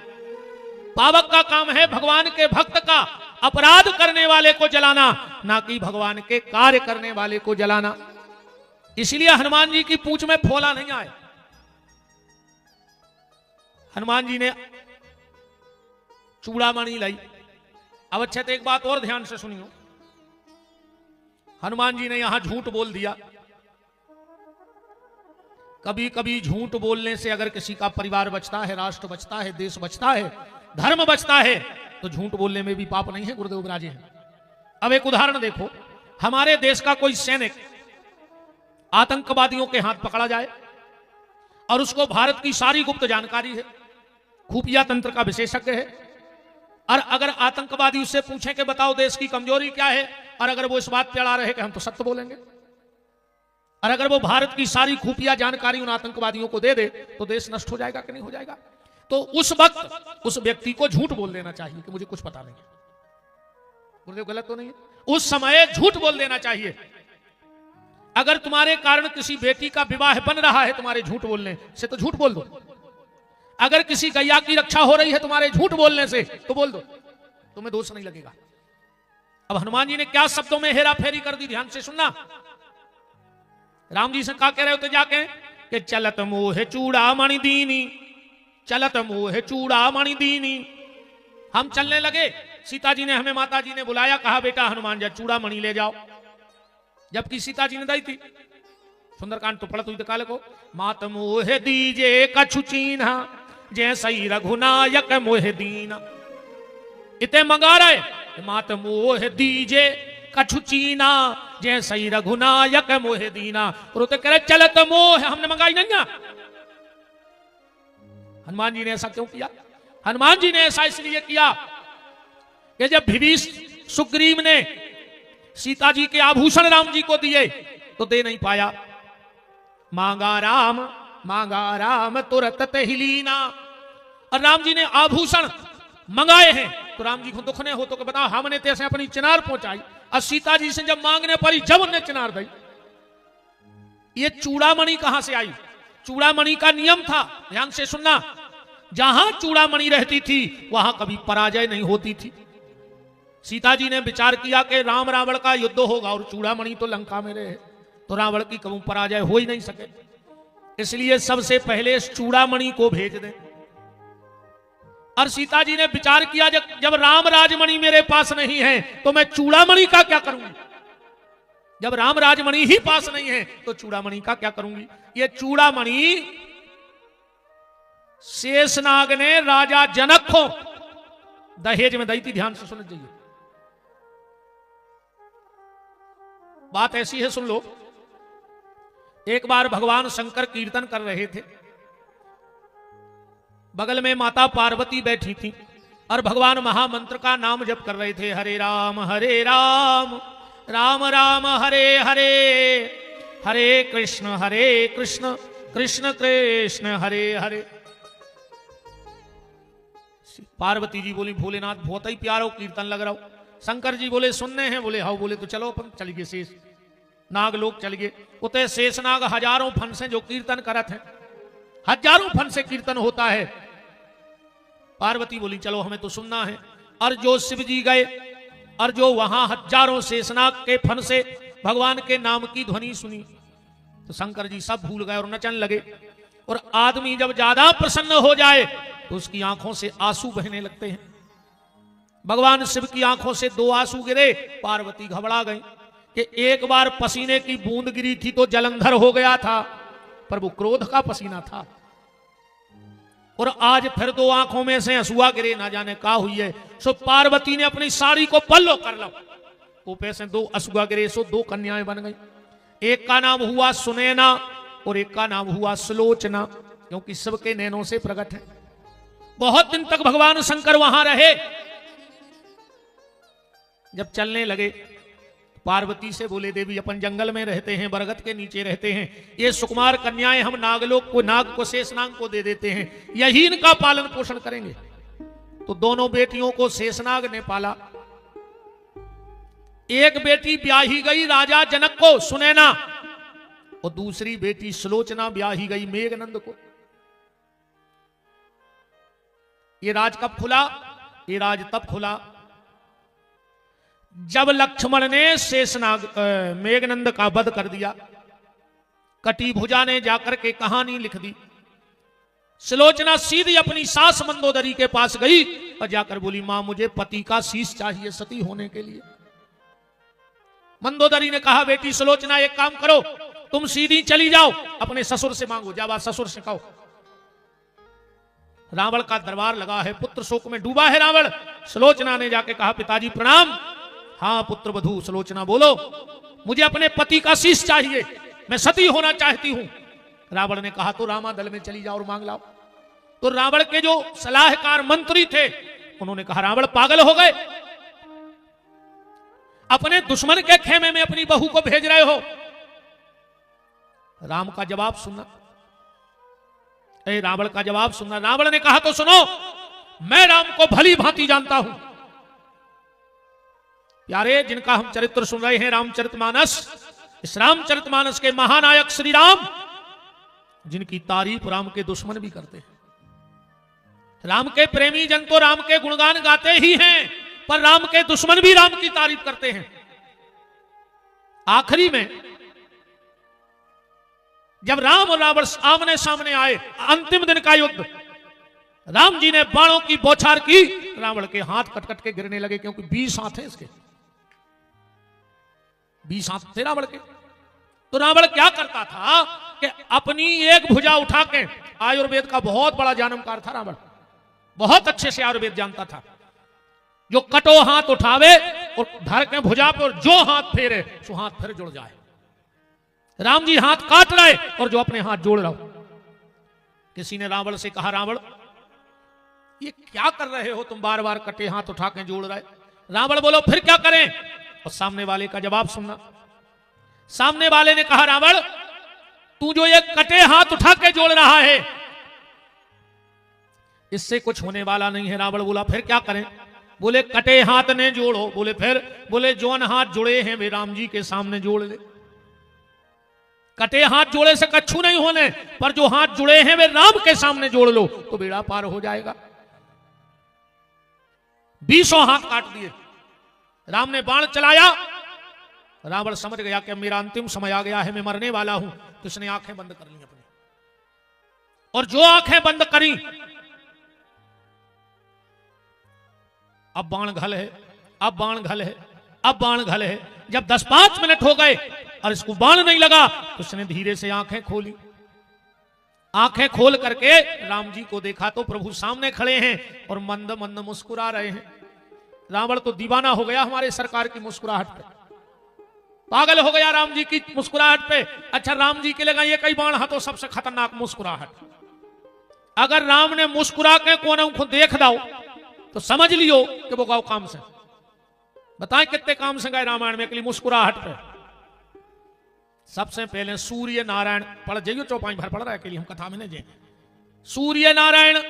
पावक का काम है भगवान के भक्त का अपराध करने वाले को जलाना, ना कि भगवान के कार्य करने वाले को जलाना। इसलिए हनुमान जी की पूंछ में फोला नहीं आए। हनुमान जी ने चूड़ामणि लाई। अब अच्छे तो एक बात और ध्यान से सुनियो, हनुमान जी ने यहां झूठ बोल दिया। कभी कभी झूठ बोलने से अगर किसी का परिवार बचता है, राष्ट्र बचता है, देश बचता है, धर्म बचता है, तो झूठ बोलने में भी पाप नहीं है। गुरुदेव विराजे हैं। अब एक उदाहरण देखो, हमारे देश का कोई सैनिक आतंकवादियों के हाथ पकड़ा जाए और उसको भारत की सारी गुप्त जानकारी है, खुफिया तंत्र का विशेषज्ञ है, और अगर आतंकवादी उससे पूछे कि बताओ देश की कमजोरी क्या है, और अगर वो इस बात पे अड़ा रहे कि हम तो सत्य बोलेंगे, और अगर वो भारत की सारी खुफिया जानकारी उन आतंकवादियों को दे दे, तो देश नष्ट हो जाएगा कि नहीं हो जाएगा? तो उस वक्त उस व्यक्ति को झूठ बोल देना चाहिए कि मुझे कुछ पता नहीं है। गुरुदेव गलत तो नहीं है? उस समय झूठ बोल देना चाहिए। अगर तुम्हारे कारण किसी बेटी का विवाह बन रहा है तुम्हारे झूठ बोलने से, तो झूठ बोल दो। अगर किसी गैया की रक्षा हो रही है तुम्हारे झूठ बोलने से, तो बोल दो, तुम्हें दोष नहीं लगेगा। अब हनुमान जी ने क्या शब्दों में हेरा फेरी कर दी, ध्यान से सुनना। राम जी से क्या कह रहे होते जाके कि चलत मोह चूड़ामणि दीनी, चलत मोह चूड़ामणि दीनी। हम चलने लगे, सीता जी ने हमें, माता जी ने बुलाया, कहा बेटा हनुमान जी चूड़ामणि ले जाओ, जबकि सीता जी ने दी थी। सुंदरकांड तो पढ़त हुई तो काले को, मात मोह दीजे कछु चीन्हा, जैसा ही रघुनायक मोह दीना। इतने मंगा रहे, मात मोह दीजे कछु चीना, जैसा ही रघुनायक मोह दीना। और कह रहे चलत मोह, हमने मंगाई नहीं ना। हनुमान जी ने ऐसा क्यों किया? हनुमान जी ने ऐसा इसलिए किया कि जब भीष्म सुग्रीव ने सीता जी के आभूषण राम जी को दिए तो दे नहीं पाया। मांगा राम तुरत तहिलीना। और राम जी ने आभूषण मंगाए हैं तो राम जी को दुख ने हो तो बताओ, हमने तैसे अपनी चिनार पहुंचाई, और सीता जी से जब मांगने पड़ी जब उन्हें चिनार दी। ये चूड़ामणि कहां से आई? चूड़ामणि का नियम था, ध्यान से सुनना, जहां चूड़ामणि रहती थी वहां कभी पराजय नहीं होती थी। सीता जी ने विचार किया कि राम रावण का युद्ध होगा और चूड़ामणि तो लंका में रहे, तो रावण की कभी पराजय हो ही नहीं सके। इसलिए सबसे पहले इस चूड़ामणि को भेज दें। और सीता जी ने विचार किया जब राम राजमणि मेरे पास नहीं है तो मैं चूड़ामणि का क्या करूंगी? जब राम राजमणि ही पास नहीं है तो चूड़ामणि का क्या करूंगी? ये चूड़ामणि शेषनाग ने राजा जनक को दहेज में दी थी। ध्यान से सुन जाइए, बात ऐसी है, सुन लो। एक बार भगवान शंकर कीर्तन कर रहे थे बगल में माता पार्वती बैठी थी और भगवान महामंत्र का नाम जप कर रहे थे, हरे राम राम राम हरे हरे, हरे कृष्ण कृष्ण कृष्ण हरे हरे। पार्वती जी बोली भोलेनाथ बहुत ही प्यारो कीर्तन लग रहा हो। शंकर जी बोले सुनने हैं, बोले हाँ, बोले तो चलो अपन चल गए शेष नाग लोग चल गए। उते शेष नाग हजारों फन से जो कीर्तन करत हैं, हजारों फन से कीर्तन होता है। पार्वती बोली चलो हमें तो सुनना है। और जो शिव जी गए और जो वहां हजारों शेषनाग के फन से भगवान के नाम की ध्वनि सुनी तो शंकर जी सब भूल गए और नचन लगे। और आदमी जब ज्यादा प्रसन्न हो जाए तो उसकी आंखों से आंसू बहने लगते हैं। भगवान शिव की आंखों से 2 आंसू गिरे। पार्वती घबरा गई कि एक बार पसीने की बूंद गिरी थी तो जलंधर हो गया था, पर वो क्रोध का पसीना था। और आज फिर 2 आंखों में से हंसुआ गिरे, ना जाने क्या हुई है। सो पार्वती ने अपनी साड़ी को पल्लो कर लो, ऊपर से 2 हंसुआ गिरे, सो 2 कन्याएं बन गई। एक का नाम हुआ सुनैना और एक का नाम हुआ सुलोचना, क्योंकि शिव के नैनों से प्रकट है। बहुत दिन तक भगवान शंकर वहां रहे। जब चलने लगे पार्वती से बोले देवी अपन जंगल में रहते हैं, बरगद के नीचे रहते हैं, ये सुकुमार कन्याएं हम नागलोक को, नाग को, शेषनाग को दे देते हैं, यही इनका पालन पोषण करेंगे। तो दोनों बेटियों को शेषनाग ने पाला। एक बेटी ब्याही गई राजा जनक को, सुनैना, और दूसरी बेटी सुलोचना ब्याही गई मेघनंद को। ये राज कब खुला? ये राज तब खुला जब लक्ष्मण ने शेषनाग मेघनंद का वध कर दिया। कटिभुजा ने जाकर के कहानी लिख दी। सुलोचना सीधी अपनी सास मंदोदरी के पास गई और जाकर बोली मां मुझे पति का शीश चाहिए सती होने के लिए। मंदोदरी ने कहा बेटी सुलोचना एक काम करो, तुम सीधी चली जाओ अपने ससुर से मांगो, जाओ ससुर से कहो। रावण का दरबार लगा है, पुत्र शोक में डूबा है रावण। सुलोचना ने जाके कहा पिताजी प्रणाम। हाँ पुत्र वधू सुलोचना बोलो, मुझे अपने पति का शीश चाहिए, मैं सती होना चाहती हूं। रावण ने कहा तो रामादल में चली जाओ और मांग लाओ। तो रावण के जो सलाहकार मंत्री थे उन्होंने कहा रावण पागल हो गए, अपने दुश्मन के खेमे में अपनी बहू को भेज रहे हो। राम का जवाब सुनना, रावण का जवाब सुनना। रावण ने कहा तो सुनो, मैं राम को भली भांति जानता हूं। प्यारे जिनका हम चरित्र सुन रहे हैं रामचरितमानस, इस रामचरितमानस के महानायक श्री राम, जिनकी तारीफ राम के दुश्मन भी करते हैं। राम के प्रेमी जन तो राम के गुणगान गाते ही हैं, पर राम के दुश्मन भी राम की तारीफ करते हैं। आखिरी में जब राम और रावण आमने सामने आए, अंतिम दिन का युद्ध, राम जी ने बाणों की बौछार की, रावण के हाथ कट कट के गिरने लगे, क्योंकि 20 हाथ हैं इसके, 20 हाथ थे रावण के। तो रावण क्या करता था कि अपनी एक भुजा उठा के, आयुर्वेद का बहुत बड़ा जानकार था रावण, बहुत अच्छे से आयुर्वेद जानता था। जो कटो हाथ उठावे और धर के भुजा पे, और जो हाथ फेरे सो हाथ फिर जुड़ जाए। राम जी हाथ काट रहे और जो अपने हाथ जोड़ रहा हो। किसी ने रावण से कहा रावण ये क्या कर रहे हो तुम, बार बार कटे हाथ उठा के जोड़ रहे। रावण बोलो फिर क्या करें, और सामने वाले का जवाब सुनना। सामने वाले ने कहा रावण तू जो ये कटे हाथ उठा के जोड़ रहा है इससे कुछ होने वाला नहीं है। रावण बोला फिर क्या करें? बोले कटे हाथ ने जोड़ो। बोले फिर? बोले जोन हाथ जुड़े हैं वे राम जी के सामने जोड़ ले। कटे हाथ जोड़े से कच्छू नहीं होने, पर जो हाथ जुड़े हैं वे राम के सामने जोड़ लो तो बेड़ा पार हो जाएगा। 20 हाथ काट दिए। राम ने बाण चलाया। रावण समझ गया कि मेरा अंतिम समय आ गया है, मैं मरने वाला हूं, तो उसने आंखें बंद कर ली अपनी। और जो आंखें बंद करी, अब बाण घल है, अब बाण घल है, अब बाण घल है। जब 10-5 मिनट हो गए और इसको बाण नहीं लगा तो उसने धीरे से आंखें खोली। आंखें खोल करके राम जी को देखा तो प्रभु सामने खड़े हैं और मंद मंद मुस्कुरा रहे हैं। रावण तो दीवाना हो गया हमारे सरकार की मुस्कुराहट पे, पागल हो गया राम जी की मुस्कुराहट पे। अच्छा राम जी के लगा ये कई बाण हाथों सबसे खतरनाक मुस्कुराहट। अगर राम ने मुस्कुरा के कोने को देख दाओ तो समझ लियो कि वो गाँव काम से। बताएं कितने काम से गए रामायण में के लिए मुस्कुराहट पे। सबसे पहले सूर्य नारायण पढ़ जाइयो, चौपाई भर पढ़ रहा है के लिए हम कथा में नहीं जाए। सूर्य नारायण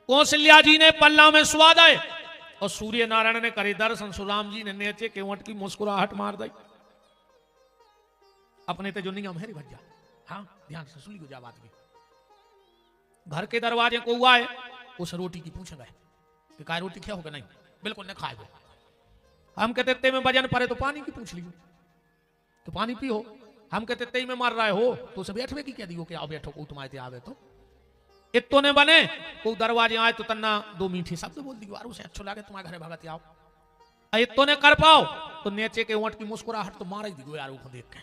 कौशल्या जी ने पल्ला में स्वाद आए और सूर्य नारायण ने करे दर्शन, सुराम जी ने नेचे केवट की मुस्कुराहट मार दी। अपने ते जो नियम है भज्जा, हाँ ध्यान से सुन लो जा बात की। घर के दरवाजे को हुआ है उस रोटी की पूछ गए कि काय रोटी क्या होगा, नहीं बिल्कुल नहीं खाए। हम कहते ते में वजन पड़े तो पानी की पूछ लीजिए, तो पानी पियो। हम कहते ते में मार रहे हो तो उसे बैठवे की कह दियो कि आओ बैठो, को तुम्हारे आवे तो इतो ने बने को दरवाजे आए तो तन्ना दो मीठी शब्द बोल दियो, उसे अच्छो लगे तुम्हारे घरे भगत आओ। इतो ने कर पाओ तो नेचे के ऊंट की मुस्कुराहट तो मार ही दियो यार को देख के।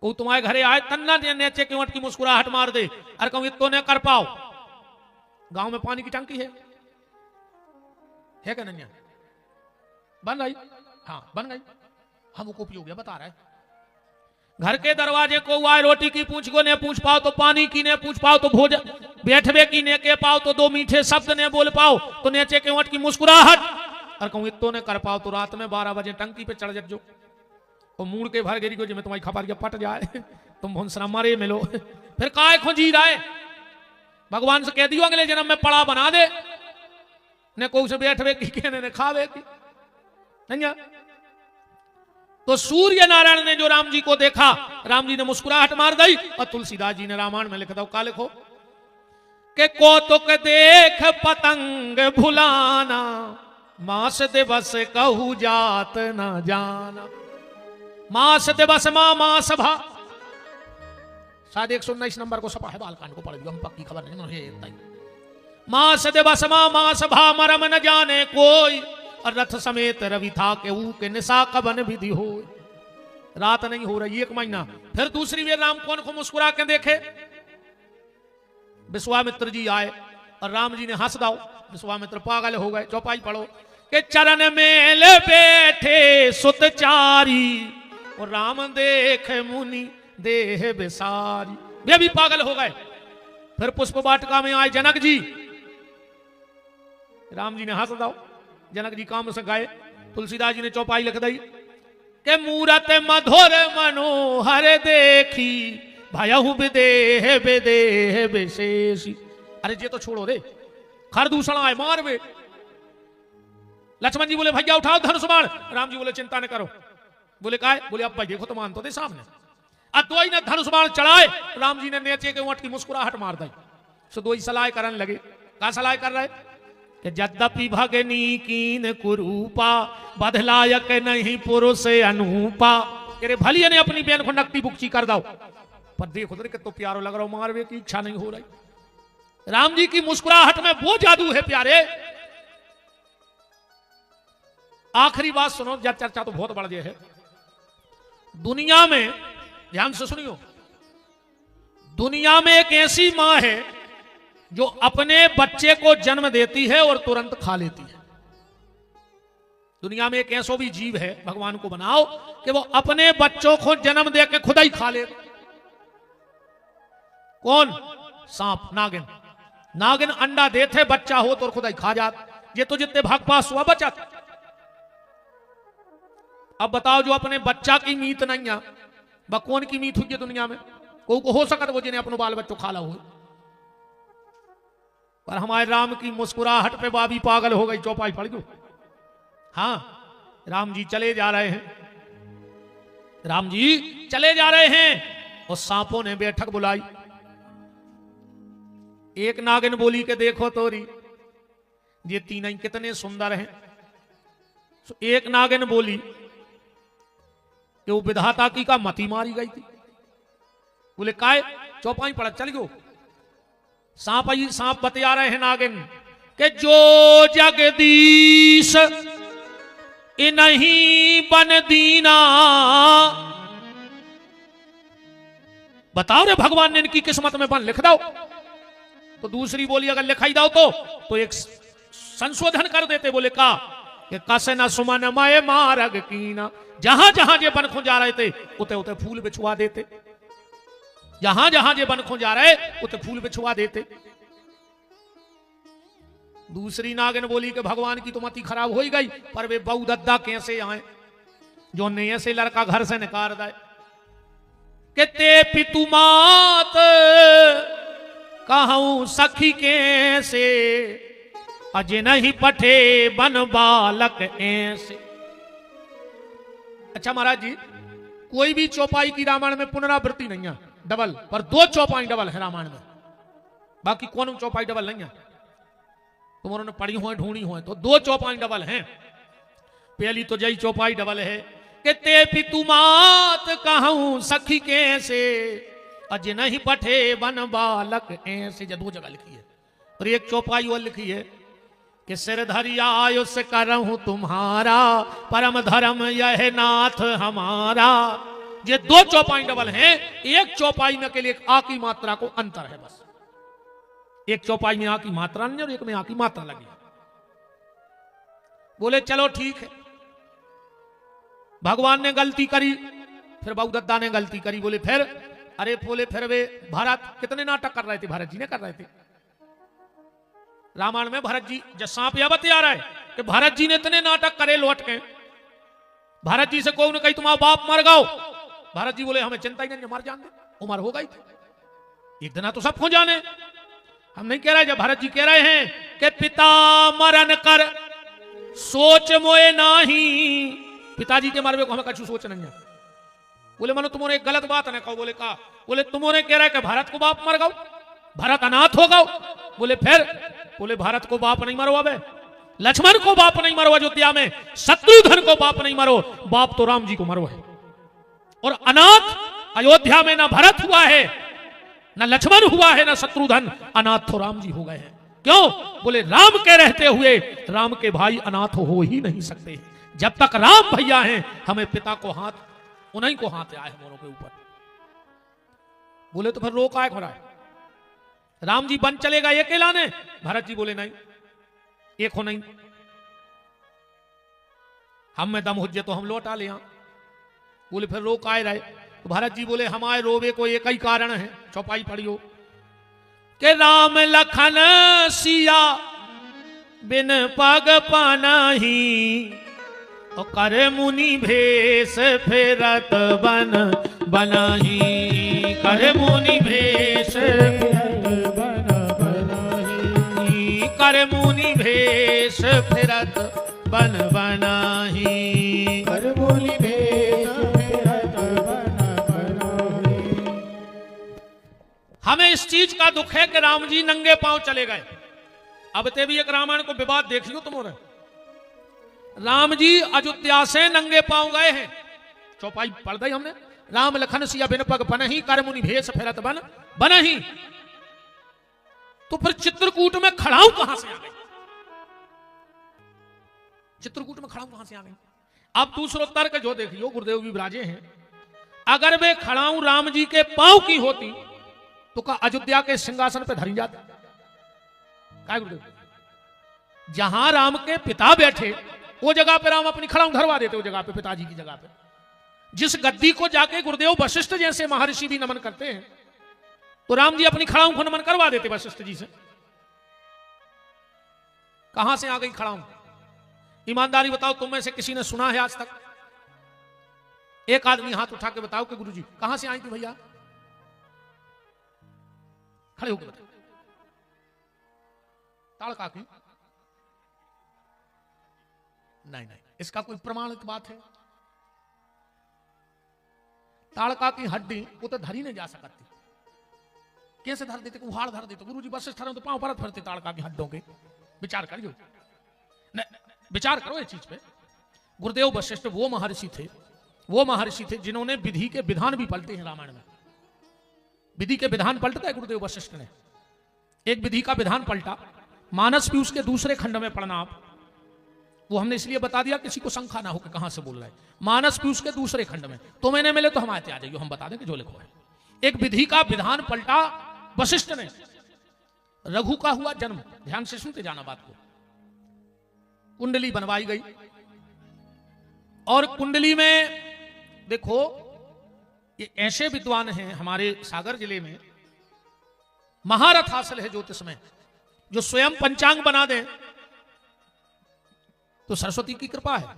वो तुम्हारे घरे आए तन्ना नेचे के ऊंट की मुस्कुराहट मार दे। अरे कहूं इतो ने कर पाओ। गांव में पानी की टंकी है क्या नहीं? बन गई, हाँ बन गई, हम को उपयोग है बता रहे। घर के दरवाजे को आए रोटी की पूछ को ने पूछ पाओ तो पानी की ने पूछ पाओ तो भोजन बैठवे की ने के पाओ तो दो मीठे शब्द ने बोल पाओ तो नेचे के ऊंट की मुस्कुराहट। और कहूं इतो ने कर पाओ तो रात में 12 बजे टंकी पे चढ़ जो और मूड के भर गिरी को जिम्मे तुम्हारी खबर पट जाए तुम भुंसरा मारे मिलो फिर काय खो जी रहा है। भगवान से कह दियो अगले जन्म में पड़ा बना दे ने को उसे बैठवे की कहने ने खावे की नहीं। तो सूर्य नारायण ने जो राम जी को देखा, राम जी ने मुस्कुराहट मार दी। और तुलसीदास जी ने रामायण में लिख दो का लिखो के कौतुक देख पतंग भुलाना, मास दिवस कहू जात न जाना। मास दिवस मास भा शायद 119 नंबर को सपा है बालकांड को पढ़ दियो, हम पक्की खबर नहीं। मास दिवस मास भा मरम न जाने कोई, और रथ समेत रवि था के निशा कबन विधि हो। रात नहीं हो रही 1 महीना। फिर दूसरी बार राम कौन को मुस्कुरा के देखे? विश्वामित्र जी आए और राम जी ने हंस दाओ। विश्वामित्र पागल हो गए। चौपाई पढ़ो के चरण मेल बैठे सुतचारी, और राम देख मुनि देह बेसारी। वे भी पागल हो गए। फिर पुष्प वाटिका में आए जनक जी, राम जी ने हंस दाओ। जनक जी काम से गए। तुलसीदास जी ने चौपाई लिख दी के मूरत मधुर मनोहर देखी, भयहु विदेह विदेह विशेषी। अरे ये तो छोड़ो रे, खरदूषण आए मार वे। लक्ष्मण जी बोले भैया उठाओ धनुष बाण। राम जी बोले चिंता न करो। बोले काय? बोले अब भाई देखो तो मान तो दे सामने। अद्वई ने धनुष बाण चढ़ाए। राम जी ने नेचे के ऊंट की मुस्कुराहट मार दी। सो दो सलाह करने लगे। क्या सलाह कर रहे कि यद्यपि भगनी कीन कुरूपा, बदलायक नहीं पुरुष अनूपा। तेरे भलिया ने अपनी बहन को नकटी बुक्ची कर दो, पर देखो तो कितना प्यारो लग रहा हो, मारवे की इच्छा नहीं हो रही। राम जी की मुस्कुराहट में वो जादू है प्यारे। आखिरी बात सुनो, जब चर्चा तो बहुत बढ़ गई है। दुनिया में ध्यान से सुनियो, दुनिया में एक ऐसी मां है जो अपने बच्चे को जन्म देती है और तुरंत खा लेती है। दुनिया में एक ऐसा भी जीव है, भगवान को बनाओ कि वो अपने बच्चों को जन्म दे के खुदा ही खा ले। कौन? सांप, नागिन। नागिन अंडा देते बच्चा हो तो खुदा ही खा जात। ये तो जितने भाग पास हुआ बचत। अब बताओ जो अपने बच्चा की मीत नहीं है, वह कौन की मीत हुई है दुनिया में? को हो सकता वो जिन्हें अपने बाल बच्चों खाला हो। पर हमारे राम की मुस्कुराहट पे बाबी पागल हो गई। चौपाई पड़ गई। हाँ, राम जी चले जा रहे हैं। राम जी चले जा रहे हैं और सांपों ने बैठक बुलाई। एक नागिन बोली के देखो तोरी, ये तीन ही कितने सुंदर हैं। एक नागिन बोली कि वो विधाता की का मती मारी गई थी। बोले काय? चौपाई पड़ा चल गयो। सांप बतिया रहे हैं नागिन के जो जगदीश इन्हीं बन दीना। बताओ रे भगवान ने इनकी किस्मत में बन लिख दो। तो दूसरी बोली अगर लिखाई दो तो एक संशोधन कर देते। बोले का कि कस न सुमन मय मारग कीना। जहां जहां जे बन खो जा रहे थे उते उते फूल बिछुआ देते। जहां जहां जे बन खो जा रहे उते फूल बिछुआ देते। दूसरी नागिन बोली कि भगवान की तो मति खराब हो ही गई, पर वे बहु दद्दा कैसे आए जो ने ऐसे लड़का घर से निकाल दे के ते पितु मात कहूं सखी कैसे अजय नहीं पठे बन बालक ऐसे। अच्छा महाराज जी, कोई भी चौपाई की रामायण में पुनरावृत्ति नहीं है डबल, पर 2 चौपाई डबल है रामायण में, बाकी कौन चौपाई डबल नहीं है। तुम पढ़ी हो ढूंढी हो तो 2 चौपाई डबल हैं। पहली तो जई चौपाई डबल है कि ते पितु मात कहूं सखी कैसे अज नहीं पठे बन बालक ऐसे, 2 जगह लिखी है। और एक चौपाई और लिखी है कि सिर धरिया आयुष करहूं तुम्हारा परम धर्म यह नाथ हमारा। ये 2 चौपाई डबल हैं, एक चौपाई में के लिए आ की मात्रा को अंतर है बस। एक चौपाई में आ की मात्रा नहीं और एक में आ की मात्रा लगी। बोले चलो ठीक है, भगवान ने गलती करी, फिर बहुदत्ता ने गलती करी। बोले फिर, अरे बोले फिर वे भरत कितने नाटक कर रहे थे, भरत जी ने कर रहे थे रामायण में। भरत जी जब सांप या बतिया रहा है कि भरत जी ने इतने नाटक करे लौट के, भरत जी से कोई ने कही तुम्हारा बाप मर गओ, भरत जी बोले हमें चिंता ही नहीं, मर जान दे, उम्र हो गई थी, एक दिन तो सब हो जाने। हम नहीं कह रहे, जब भरत जी कह रहे हैं कि पिता मरण कर सोच मोए नाही, पिताजी के मरवे को हमें कछु सोच नहीं है। बोले मानो तुमने एक गलत बात ना कहो। बोले कहा, बोले तुमने कह रहे कि भरत को बाप मर गओ, भरत अनाथ हो गओ। बोले फिर, बोले भारत को बाप नहीं मरो, अब लक्ष्मण को बाप नहीं मरो अयोध्या में, शत्रुघ्न को बाप नहीं मरो, बाप तो राम जी को मरो है। और अनाथ अयोध्या में ना भरत हुआ है, ना लक्ष्मण हुआ है, ना शत्रुघ्न, अनाथ तो राम जी हो गए हैं। क्यों? बोले राम के रहते हुए राम के भाई अनाथ हो ही नहीं सकते। जब तक राम भैया हैं हमें पिता को हाथ, उन्हीं को हाथ आए मोरों के ऊपर। बोले तो फिर रोका है खड़ा है, राम जी बन चलेगा ये अकेला ने? भरत जी बोले नहीं, एक हो नहीं, हम में दम हुज्जे तो हम लौटा ले। बोले फिर रोक आए रहे तो भरत जी बोले हमारे रोवे को एक ही कारण है, चौपाई पढ़ियो कि राम लखन सिया बिन पग पानाही और करे मुनि भेष फेरत बन बनाही, करे मुनि भेष कर मुनि भेष फिरत बन बनाही, कर मुनि भेष फिरत बन बनाही। हमें इस चीज का दुख है कि राम जी नंगे पांव चले गए। अब ते भी एक रामायण को विवाद देखियो तुमने, राम जी अयोध्या से नंगे पांव गए हैं, चौपाई पढ़ दी हमने, राम लखन सिया बिन पग बनही कर मुनि भेष फिरत बन बनही। तो फिर चित्रकूट में खड़ाऊ कहां से आ गई? चित्रकूट में खड़ाऊ कहां से आ गई? अब दूसरा तर्क जो देखियो, गुरुदेव भी विराजे हैं, अगर वे खड़ाऊ राम जी के पांव की होती तो का अयोध्या के सिंहासन पे धरी जाती? क्या गुरुदेव? जहां राम के पिता बैठे वो जगह पे राम अपनी खड़ाऊ धरवा देते, वो जगह पे पिताजी की जगह पे। जिस गद्दी को जाके गुरुदेव वशिष्ठ जैसे महर्षि भी नमन करते हैं, तो राम जी अपनी खड़ाऊ को नमन करवा देते वशिष्ठ जी से। कहां से आ गई खड़ाऊ? ईमानदारी बताओ, तुम में से किसी ने सुना है आज तक? एक आदमी हाथ उठा के बताओ कि गुरुजी कहां से आई थी भैया? खड़े होकर बताओ। ताड़का की? नहीं नहीं, इसका कोई प्रमाणित बात है? ताड़का की हड्डी वो तो धरी नहीं जा सकती, कैसे धर देते? उहाड़ धर देते। गुरुजी वशिष्ठ तो पांव परत फरते ताड़का की हड्डों के। विचार करियो, विचार करो इस चीज पे। गुरुदेव वशिष्ठ वो महर्षि थे जिन्होंने विधि के विधान भी पलटे हैं रामायण में। विधि के विधान पलटता है गुरुदेव वशिष्ठ ने। एक विधि का विधान पलटा, मानस भी उसके दूसरे खंड में पढ़ना आप, वो हमने इसलिए बता दिया किसी को शंका ना हो कि कहां से बोल रहा है। मानस भी उसके दूसरे खंड में, तो मैंने मिले तो हमारे आ जाइए, हम बता दें कि जो लिखो है। एक विधि का विधान पलटा वशिष्ठ ने। रघु का हुआ जन्म, ध्यान से सुनते जाना बात को। कुंडली बनवाई गई और कुंडली में देखो, ये ऐसे विद्वान हैं हमारे सागर जिले में, महारथ हासिल है ज्योतिष में, जो स्वयं पंचांग बना दें तो सरस्वती की कृपा है।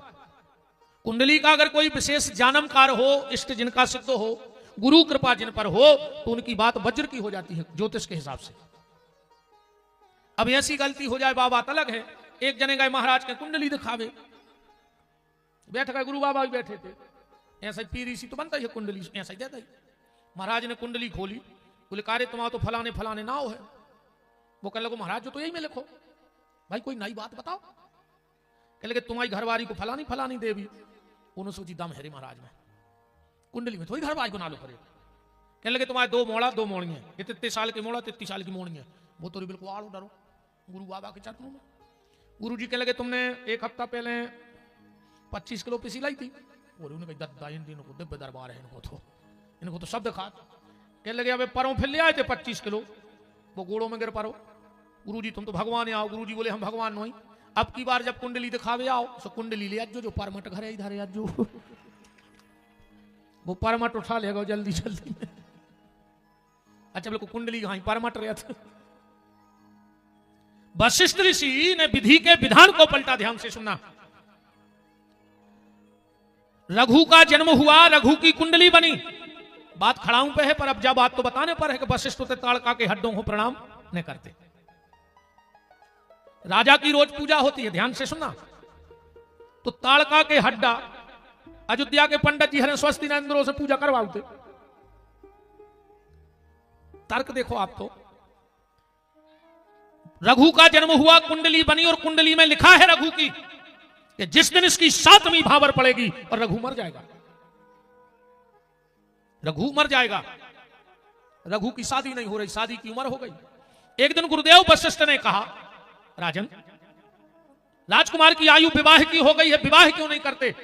कुंडली का अगर कोई विशेष जानमकार हो, इष्ट जिनका सिद्ध हो, गुरु कृपा जिन पर हो, तो उनकी बात वज्र की हो जाती है ज्योतिष के हिसाब से। अब ऐसी गलती हो जाए, बात अलग है। एक जने गए महाराज के कुंडली दिखावे, बैठ गए, गुरु बाबा भी बैठे थे, ऐसा ही पीरी सी तो बनता है कुंडली, ऐसा ही देता ही। महाराज ने कुंडली खोली, बोले कार्य तुम्हारा तो फलाने फलाने नाव है। वो कहने लगो महाराज जो तो यही में लिखो, भाई कोई नई बात बताओ। कहने लगे तुम्हारी घरवारी को फलानी फलानी देवी। उन्होंने सोची दम है रे महाराज में, कुंडली में थोड़ी घरवारी को ना लो करे। कहने लगे तुम्हारे 2 मोड़ा 2 मोड़ी है, ये 33 साल की मोड़ा 33 साल की मोड़ी है। वो तो बिल्कुल आड़ो डरो गुरु बाबा के चरणों में। गुरु जी कहने लगे तुमने 1 हफ्ता पहले 25 किलो पिसी लाई थी। और उन्होंने कहा दद्दा इन दिनों को दिव्य दरबार है, इनको तो शब्द खा। कहने लगे अब परों फिर ले आए थे 25 किलो, वो गोड़ों में गिर परो। गुरु जी तुम तो भगवान आओ। गुरु जी बोले हम भगवान नहीं, अब की बार जब कुंडली दिखावे आओ तो कुंडली ले आज जो परमट घर है इधर आज जो वो परमट उठा लेगा जल्दी जल्दी में। अच्छा बिल्कुल कुंडली कहां परमट रहे थे। वशिष्ठ ऋषि ने विधि के विधान को पलटा, ध्यान से सुनना। रघु का जन्म हुआ, रघु की कुंडली बनी। बात खड़ाऊं पे है, पर अब जब बात तो बताने पर है कि वशिष्ठ होते ताड़का के हड्डों को प्रणाम नहीं करते। राजा की रोज पूजा होती है, ध्यान से सुनना। तो ताड़का के हड्डा अयोध्या के पंडित जी हरे स्वस्ति नरेंद्रों से पूजा करवाते। तर्क देखो आप तो, रघु का जन्म हुआ, कुंडली बनी, और कुंडली में लिखा है रघु की कि जिस दिन इसकी 7वीं भावर पड़ेगी और रघु मर जाएगा, रघु मर जाएगा। रघु की शादी नहीं हो रही, शादी की उम्र हो गई। एक दिन गुरुदेव वशिष्ठ ने कहा राजन, राजकुमार की आयु विवाह की हो गई है, विवाह क्यों नहीं करते?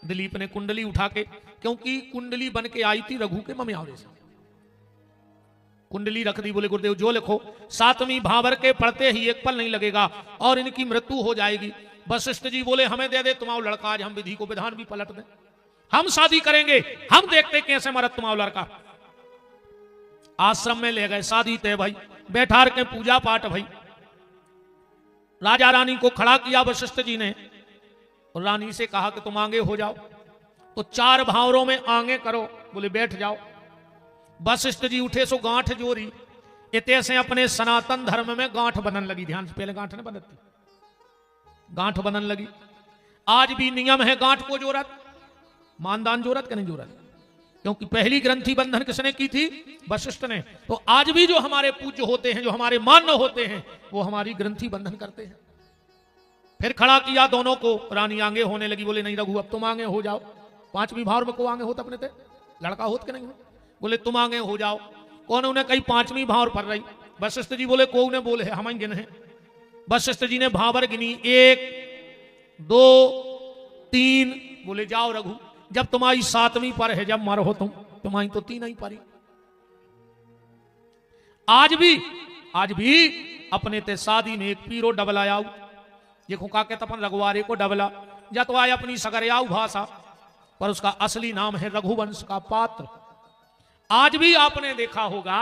दिलीप ने कुंडली उठा के, क्योंकि कुंडली बन के आई थी रघु के मम्यावरे से, कुंडली रख दी। बोले गुरुदेव जो लिखो, 7वीं भावर के पढ़ते ही 1 पल नहीं लगेगा और इनकी मृत्यु हो जाएगी। वशिष्ठ जी बोले हमें दे दे तुम्हारा लड़का, आज हम विधि को विधान भी पलट दें, हम शादी करेंगे, हम देखते कैसे मरत तुम्हारा लड़का। आश्रम में ले गए, शादी तय भाई, बैठार के पूजा पाठ भाई। राजा रानी को खड़ा किया वशिष्ठ जी ने और रानी से कहा कि तुम आगे हो जाओ। तो 4 भावरों में आगे करो, बोले बैठ जाओ। वशिष्ठ जी उठे सो गांठ जोरी, इतने से अपने सनातन धर्म में गांठ बनन लगी। ध्यान से, पहले गांठ ने बनती, गांठ बनन लगी। आज भी नियम है गांठ को जोरत, मानदान जोरत के नहीं जोरत, क्योंकि पहली ग्रंथि बंधन किसने की थी? वशिष्ठ ने। तो आज भी जो हमारे पूज्य होते हैं, जो हमारे मान्य होते हैं, वो हमारी ग्रंथि बंधन करते हैं। फिर खड़ा किया दोनों को, रानी आगे होने लगी। बोले नहीं रघु अब तुम आगे हो जाओ। 5वीं भावर में को आगे होता अपने थे, लड़का होत के नहीं हो? बोले तुम आगे हो जाओ। कौन उन्हें कहीं 5वीं भावर पड़ रही? वशिष्ठ जी बोले को उन्हें बोले हम गिन है। वशिष्ठ जी ने भावर गिनी, 1 2 3। बोले जाओ रघु, जब तुम्हारी 7वीं पर है, जब मर हो तुम, तुम्हारी तो 3 ही पारी। आज भी अपने ते शादी में 1 पीरो डबला आऊ, देखो काके तपन रघुवारे को डबला, या तो आए अपनी सगरियाऊ भाषा, पर उसका असली नाम है रघुवंश का पात्र। आज भी आपने देखा होगा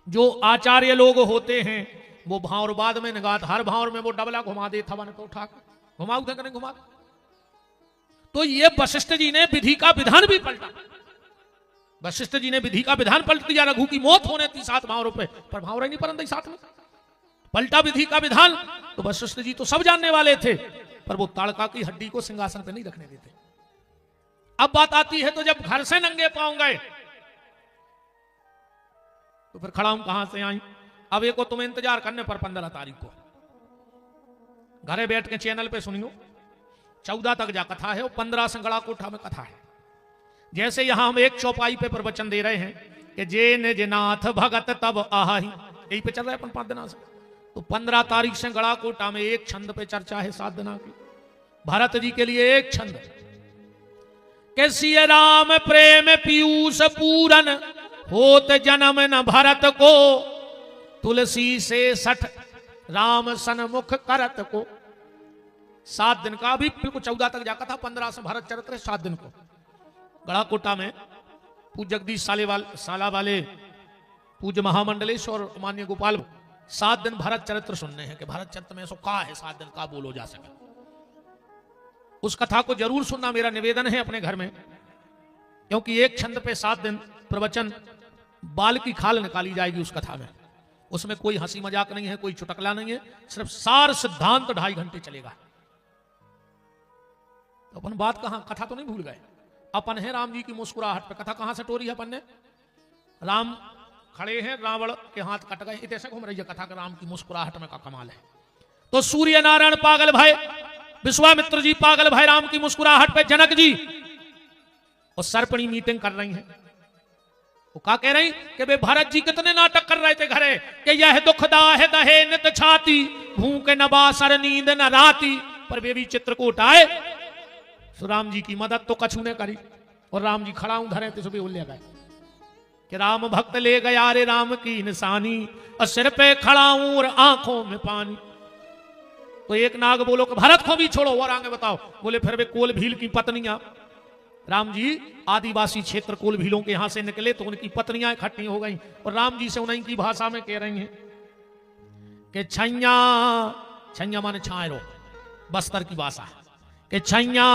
जो आचार्य लोग होते हैं वो भावर बाद में निगात, हर भावर में वो डबला घुमा दे था, तो उठा घुमाऊ थे नहीं घुमा। तो ये वशिष्ठ जी ने विधि का विधान भी पलटा। वशिष्ठ जी ने विधि का विधान पलट दिया। रघु की मौत होने थी 7 भावरों पे, पर भावर ही नहीं परंत 7 में पलटा विधि का विधान। तो वशिष्ठ जी तो सब जानने वाले थे, पर वो ताड़का की हड्डी को सिंहासन पे नहीं रखने देते। अब बात आती है तो जब घर से नंगे पांव गए तो फिर खड़ा हूं कहां से आई। अब एक को तुम्हें इंतजार करने पर 15 तारीख को घरे बैठ के चैनल पे सुनियो, 14 तक जा कथा है, 15 से गड़ा कोठा में कथा है। जैसे यहां हम एक चौपाई पे प्रवचन दे रहे हैं कि जे निज नाथ भगत तब आही, यही पे चल रहा है अपन 5 दिना से। तो 15 तारीख से गड़ा कोटा में एक छंद पे चर्चा है 7 दिना की। भरत जी के लिए एक छंद के सिय राम प्रेम पीयूष पूरन होत जन्म न भरत को, तुलसी से 60 राम सन्मुख करत को। 7 दिन का, अभी बिल्कुल 14 तक जाकर था, 15 से भरत चरित्र 7 दिन को गड़ा कोटा में पूज्य जगदीश साला वाले पूज्य महामंडलेश्वर मान्य गोपाल 7 दिन भरत चरित्र सुनने हैं कि भरत चरित्र में ऐसा का है 7 दिन का बोलो जा सके। उस कथा को जरूर सुनना मेरा निवेदन है अपने घर में, क्योंकि एक छंद पे 7 दिन प्रवचन बाल की खाल निकाली जाएगी उस कथा में। उसमें कोई हंसी मजाक नहीं है, कोई चुटकला नहीं है, सिर्फ सार सिद्धांत 2.5 घंटे चलेगा। तो अपन बात कहां, कथा तो नहीं भूल गए। अपन है राम जी की मुस्कुराहट पे, कथा कहां से टोरी है अपन ने? राम खड़े हैं, रावण के हाथ कट गए, इतने से घूम रही है कथा का राम की मुस्कुराहट में का कमाल है। तो सूर्य नारायण पागल भाई, विश्वामित्र जी पागल भाई राम की मुस्कुराहट पे, जनक जी और सर्पणी मीटिंग कर रही हैं। वो क्या कह रही कि बे भरत जी कितने नाटक कर रहे थे घरे कि यह दुखदा है दहे नित छाती, भूख न बासर नींद न राती, पर वे भी चित्रकूट आए। सो राम जी की मदद तो कछु ने करी, और राम जी खड़ा धरे थे सुबह उल्ले गए कि राम भक्त ले गया रे राम की निशानी, और सिर पे खड़ा हूं और आंखों में पानी। तो एक नाग बोलो कि भरत को भी छोड़ो और आगे बताओ। बोले फिर वे कोल भील की पत्नियां, राम जी आदिवासी क्षेत्र कोल भीलों के यहां से निकले तो उनकी पत्नियां इकट्ठी हो गई और राम जी से उन्हीं की भाषा में कह रही हैं कि छैया, छैया माने छायरो, बस्तर की भाषा, कि छैया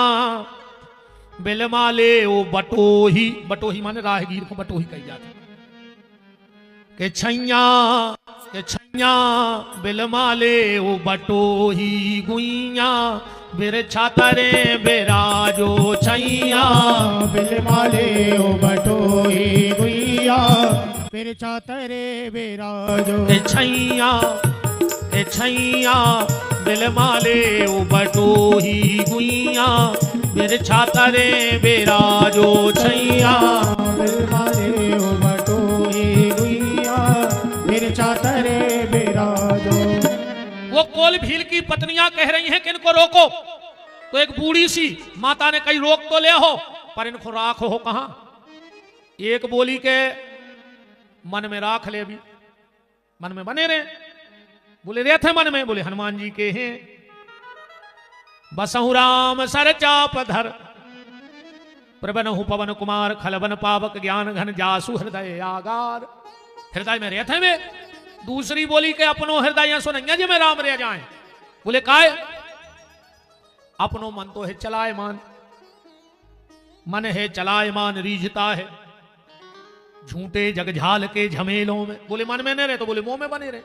बिलमाले ओ बटोही, बटोही माने राहगीर को बटोही कही जाती, कि छैया बिलमाले ओ बटोही गुइया, बिरछा तरे बिराजो छैया, बिलमाले ओ बटोही गुइया, बिरछा तरे बिराजो छैया बिलमाले ओ बटोही गुइया, बिरछा तरे बिराजो छैया, बिलमाले ओ बटोही गुइया, बिरछा तरे बिराजो। वो कोल भील की पत्नियां कह रही हैं कि इनको रोको। तो एक बूढ़ी सी माता ने कही रोक तो ले हो, पर इनको राख हो कहां। एक बोली के मन में राख ले, भी मन में बने रहे। बोले रे थे मन में, बोले हनुमान जी के हैं। बसहु राम सर चाप धर, प्रबनहु पवन कुमार, खलबन पावक ज्ञान घन जासु हृदय आगार। हृदय में रहते में। दूसरी बोली के अपनो हृदय सुनैया जी में राम रह जाए। बोले काय, अपनो मन तो है चलायमान, मन है चलायमान रीझता है झूठे जगझाल के झमेलों में। बोले मन में नहीं रहे, तो बोले मुंह में बने रहे।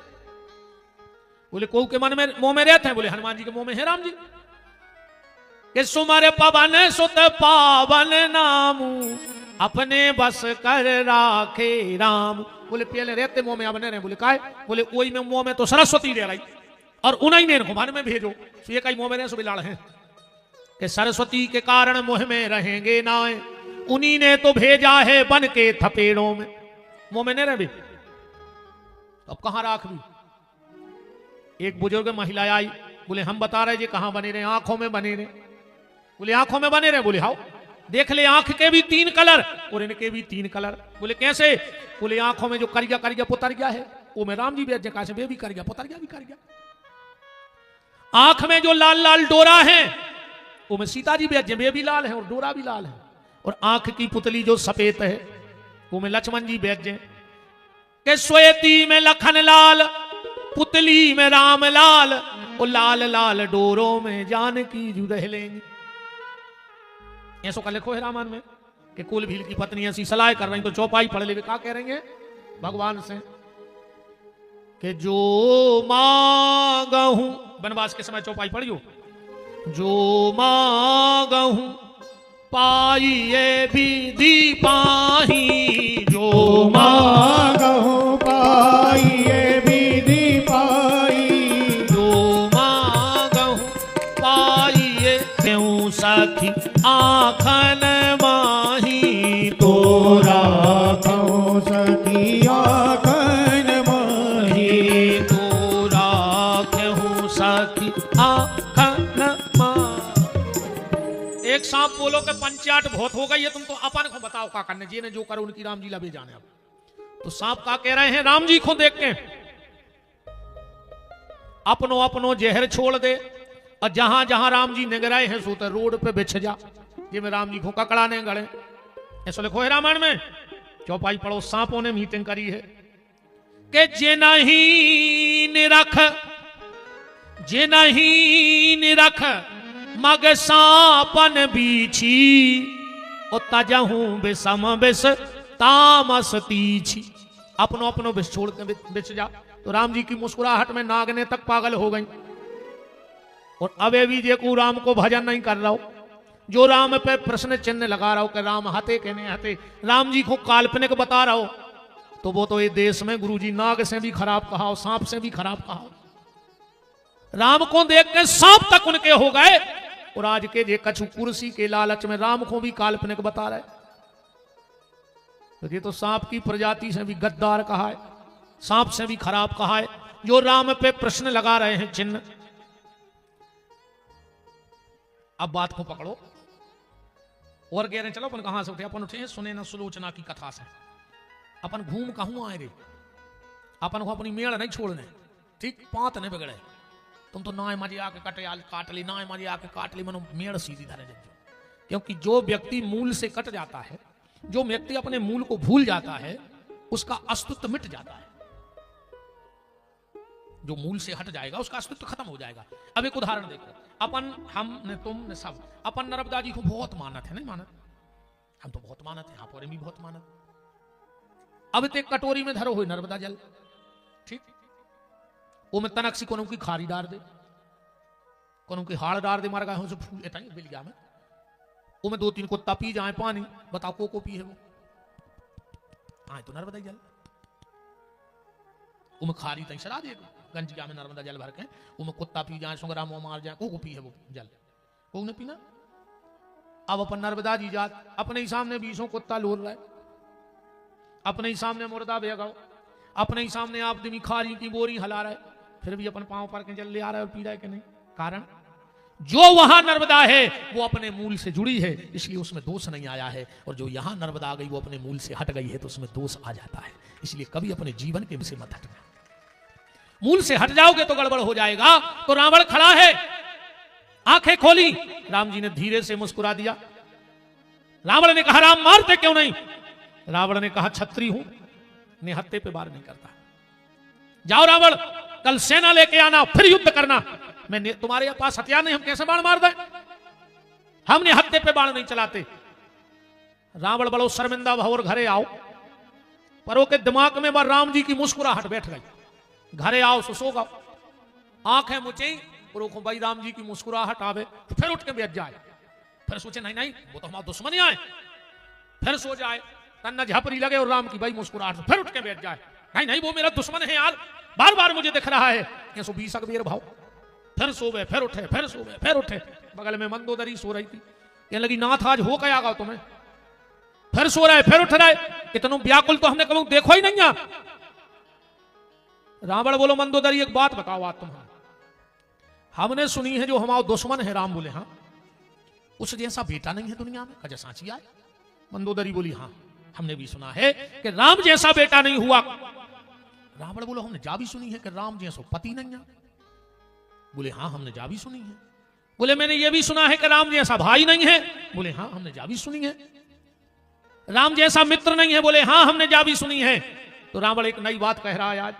बोले को के मन में मुंह में रहते हैं, बोले हनुमान जी के मुंह में है राम जी के। सुमर पवन सुत पावन नामू, अपने बस कर राखे राम। बोले पहले रहते मुंह में, अब नहीं रहे। बोले काय, बोले कोई में मुंह में तो सरस्वती रह रही, और उन्हीं ने इनको मन में भेजो। तो ये कई मुंह में रहे, सुबह लाड़ हैं कि सरस्वती के कारण मुंह में रहेंगे नाए, उन्हीं ने तो भेजा है बन के थपेड़ों में। मुंह में नहीं रहे भी, अब कहां राख भी। एक बुजुर्ग महिला आई, बोले हम बता रहे जी कहां बने रहे, आंखों में बने रहे। बोले आंखों में बने रहे। बोले हाउ, देख ले आंख के भी 3 कलर और इनके भी 3 कलर। बोले कैसे? बोले आंखों में जो करिया करिया पुतर गया है वो में राम जी भी जगह से भी कर गया, पुतर गया भी कर गया। आंख में जो लाल लाल डोरा है वो में सीता जी भी भी लाल है और डोरा भी लाल है। और आंख की पुतली जो सफेद है वो में लक्ष्मण जी बैठ जाए के श्वेती में लखन लाल, पुतली में राम लाल, और लाल लाल डोरों में जानकी जू रह लेंगे। ऐसो का लिखो है रामायण में कि कुल भील की पत्नी ऐसी सलाह कर रही, तो चौपाई पढ़ ले, क्या कह रही है भगवान से कि जो मांगहूं, वनवास के समय चौपाई पढ़ियो, जो मांगहूं पाइए विधि पाही, जो मांगहूं पाइए विधि पाई, जो मांगहूं पाइए क्यों सखी आखन माही, तोरा कहूं सखी आखन माही, तोरा कहूं सखी आखन माही। एक सांप बोलो के पंचाट बहुत हो गई है, तुम तो अपन को बताओ क्या करने, जी ने जो करो उनकी राम जी लबे जाने। अब तो सांप का कह रहे हैं राम जी को देख के अपनो अपनो जहर छोड़ दे, और जहां जहां राम जी निगराए हैं सो तो रोड पे बिछ जा, जिसमें राम जी को ककड़ाने गड़े। ऐसा लिखो है रामायण में। चौपाई पढ़ो। सांपों ने मीटिंग करी है कि जे नहीं निरख, जे नहीं निरख मग सांपन बीछी ओ तजहू बिसम बिस तामस तीछी। अपनो अपनो बिस छोड़ के बिछ जा। तो राम जी की मुस्कुराहट में नागने तक पागल हो गई। और अबे भी जे को राम को भजन नहीं कर रहा हो, जो राम पे प्रश्न चिन्ह लगा रहा हो कि राम हते के नहीं हते, राम जी को काल्पनिक बता रहा हो, तो वो तो ये देश में गुरुजी नाग से भी खराब कहा हो, सांप से भी खराब कहा हो। राम को देख के सांप तक उनके हो गए। और आज के जे कछु कुर्सी के लालच में राम को भी काल्पनिक बता रहे। तो ये तो सांप की प्रजाति से भी गद्दार कहा है, सांप से भी खराब कहा है, जो राम पे प्रश्न लगा रहे हैं चिन्ह। अब बात को पकड़ो और कह रहे चलो अपन कहां से उठे, अपन उठे सुने न सुलोचना की कथा से। अपन घूम कहूं आए रे, अपन को अपनी मेड़ नहीं छोड़ने, ठीक पांत नहीं बिगड़े। तुम तो नाय मजे आके काट ली, नाय मजे आके काट ली, मनो मेड़ सीधी धरे जब। क्योंकि जो व्यक्ति मूल से कट जाता है, जो व्यक्ति अपने मूल को भूल जाता है, उसका अस्तित्व मिट जाता है। जो मूल से हट जाएगा उसका अस्तित्व खत्म हो जाएगा। अब एक उदाहरण देखो, अपन हम ने तुम ने सब अपन नर्मदा जी को बहुत मानत है, नहीं मानत? हम तो बहुत मानत है, यहाँ भी बहुत मानत। अब तो एक कटोरी में धरो हुई नर्मदा जल, ठीक, वो में तनक सी कोनो की खारी डार दे, कोनो की हाड़ डार दे, मार गए हो फूल एता बिल गया में, वो में 2-3 कुत्ता पी जाए पानी, बताओ को पी है वो? आए तो नर्मदा जल। वो में खारी तई सरा दे गंजिया में नर्मदा जल भर के, वो में कुत्ता पी जाए, सुंगरा मुंह मार जाए, को पी है वो जल? को ने पीना। अब अपन नर्मदा जी जात अपने ही सामने 20 कुत्ता लोर रहा है, अपने ही सामने मुर्दा बेगाओ, अपने ही सामने आप दिमी खारी की बोरी हला रहा है, फिर भी अपन पांव पर के जल ले आ रहा है और पी रहा है कि नहीं? कारण जो वहां नर्मदा है वो अपने मूल से जुड़ी है, इसलिए उसमें दोष नहीं आया है। और जो यहां नर्मदा आ गई वो अपने मूल से हट गई है, तो उसमें दोष आ जाता है। इसलिए कभी अपने जीवन के विषय मत हटना। मूल से हट जाओगे तो गड़बड़ हो जाएगा। तो रावण खड़ा है, आंखें खोली, राम जी ने धीरे से मुस्कुरा दिया। रावण ने कहा राम मारते क्यों नहीं? रावण ने कहा छत्री हूं, निहत्थे पे वार नहीं करता। जाओ रावण, कल सेना लेके आना, फिर युद्ध करना। मैं तुम्हारे पास हथियार नहीं, हम कैसे बाण मार दें? हम निहत्थे पे बाण नहीं चलाते। रावण बड़ो शर्मिंदा भवर घरे आओ, पर वो के दिमाग में बार राम जी की मुस्कुराहट बैठ गई। घरे आओ सुसोगा, आंखें मुचे और भाई राम जी की मुस्कुराहट आवे तो फिर उठ के बैठ जाए। फिर सोचे नहीं नहीं वो तो हमारा दुश्मन ही आए, फिर सो जाए, तन्ना झपरी लगे और राम की भाई मुस्कुराहट, फिर उठ के बैठ जाए, नहीं नहीं वो मेरा दुश्मन है यार, बार बार मुझे दिख रहा है। ये सो 20 अकबीर भाव, फिर सोवे, फिर उठे, फिर सोवे, फिर उठे। बगल में मंदोदरी सो रही थी, कहने लगी नाथ आज हो गया गा तुम्हें, फिर सो रहा है, फिर उठ रहा है, इतना व्याकुल तो हमने कभी देखो ही नहीं। रावण बोलो मंदोदरी एक बात बताओ आज तुम्हें, हमने सुनी है जो हमारा दुश्मन है, राम बोले हाँ, उस जैसा बेटा नहीं है दुनिया में, कजा सांची आए? मंदोदरी बोली हाँ हमने भी सुना है कि राम जैसा बेटा नहीं हुआ। रावण बोलो हमने जा भी सुनी है कि राम जैसा पति नहीं है। बोले हाँ हमने जा भी सुनी है। बोले मैंने ये भी सुना है कि राम जैसा भाई नहीं है। बोले हाँ हमने जा भी सुनी है। राम जैसा मित्र नहीं है। बोले हाँ हमने जा भी सुनी है। तो रावण एक नई बात कह रहा है आज,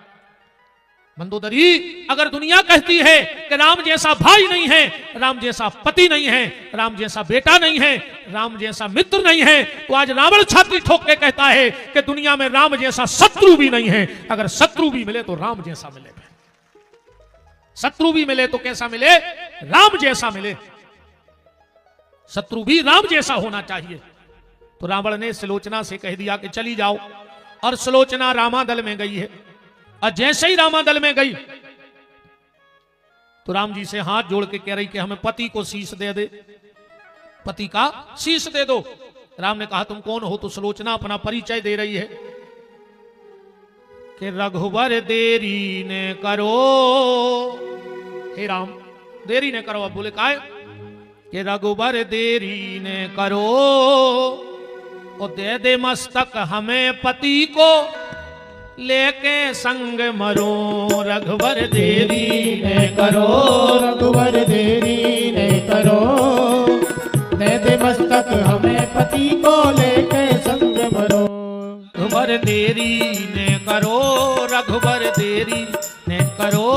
मंदोदरी अगर दुनिया कहती है कि राम जैसा भाई नहीं है, राम जैसा पति नहीं है, राम जैसा बेटा नहीं है, राम जैसा मित्र नहीं है, तो आज रावण छाती ठोक के कहता है कि दुनिया में राम जैसा शत्रु भी नहीं है। अगर शत्रु भी मिले तो राम जैसा मिले, शत्रु भी मिले तो कैसा मिले? राम जैसा मिले। शत्रु भी राम जैसा होना चाहिए। तो रावण ने सुलोचना से कह दिया कि चली जाओ, और सुलोचना रामादल में गई है। और जैसे ही रामादल में गई तो राम जी से हाथ जोड़ के कह रही कि हमें पति को शीश दे दे, पति का शीश दे दो। राम ने कहा तुम कौन हो? तो सुलोचना अपना परिचय दे रही है कि रघुवर देरी ने करो, हे राम देरी ने करो। अब बोले काहे? कि रघुवर देरी ने करो, और दे दे मस्तक हमें पति को, लेके संग मरो। रघुवर देरी ने करो, रघुवर देरी ने करो, दे दे मस्तक हमें पति को, लेके संग मरो। रघुवर देरी ने करो, रघुवर देरी ने करो,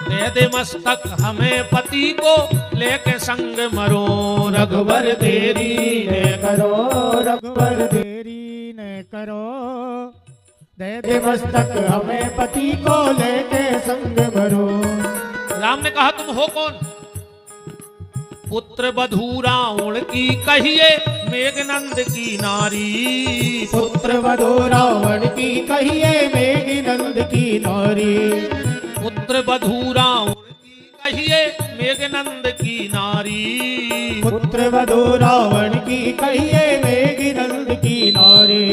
दे दे मस्तक हमें पति को लेके संग मरो, रघुवर देरी ने करो रघुवर देरी न करो, दे दे मस्तक हमें पति को लेके संग मरो। राम ने कहा तुम हो कौन? पुत्र बधू रावण की कहिए मेघनंद की नारी, पुत्र वधू रावण की कहिए मेघनंद की नारी, पुत्र बधू रावण की कहिए मेघनंद की नारी, पुत्र वधू रावण की कहिए मेघनंद की नारी।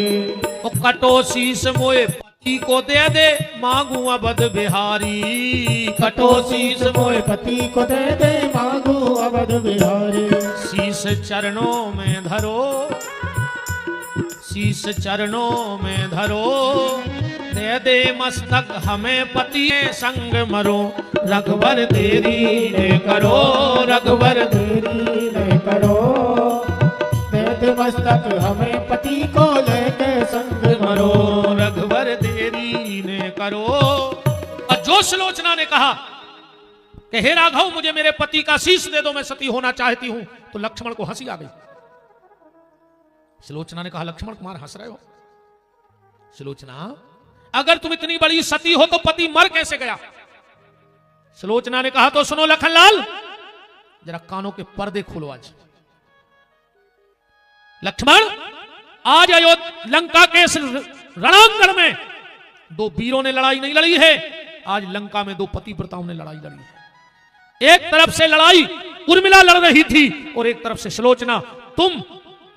ओ कटो शीस मोए पति को दे दे मांगू अवध बिहारी, कटो शीस मोए पति को दे दे मांगू अवध बिहारी। शीस चरणों में धरो, शीस चरणों में धरो, दे दे मस्तक हमें पति संग मरो, रघुवर देरी ने करो, रघुवर देरी न करो, दे दे मस्तक हमें पति को लेके संग मरो, मरो। रघुवर देरी ने करो। और जो सुलोचना ने कहा कि हे राघव मुझे मेरे पति का शीश दे दो, मैं सती होना चाहती हूं, तो लक्ष्मण को हंसी आ गई। सुलोचना ने कहा लक्ष्मण कुमार हंस रहे हो? सुलोचना अगर तुम इतनी बड़ी सती हो तो पति मर कैसे गया? सुलोचना ने कहा तो सुनो लखनलाल, जरा कानों के पर्दे खोलो। आज लक्ष्मण, आज अयोध्या लंका के इस रणांगण में दो वीरों ने लड़ाई नहीं लड़ी है, आज लंका में दो पतिव्रताओं ने लड़ाई लड़ी है। एक तरफ से लड़ाई उर्मिला लड़ रही थी और एक तरफ से सुलोचना, तुम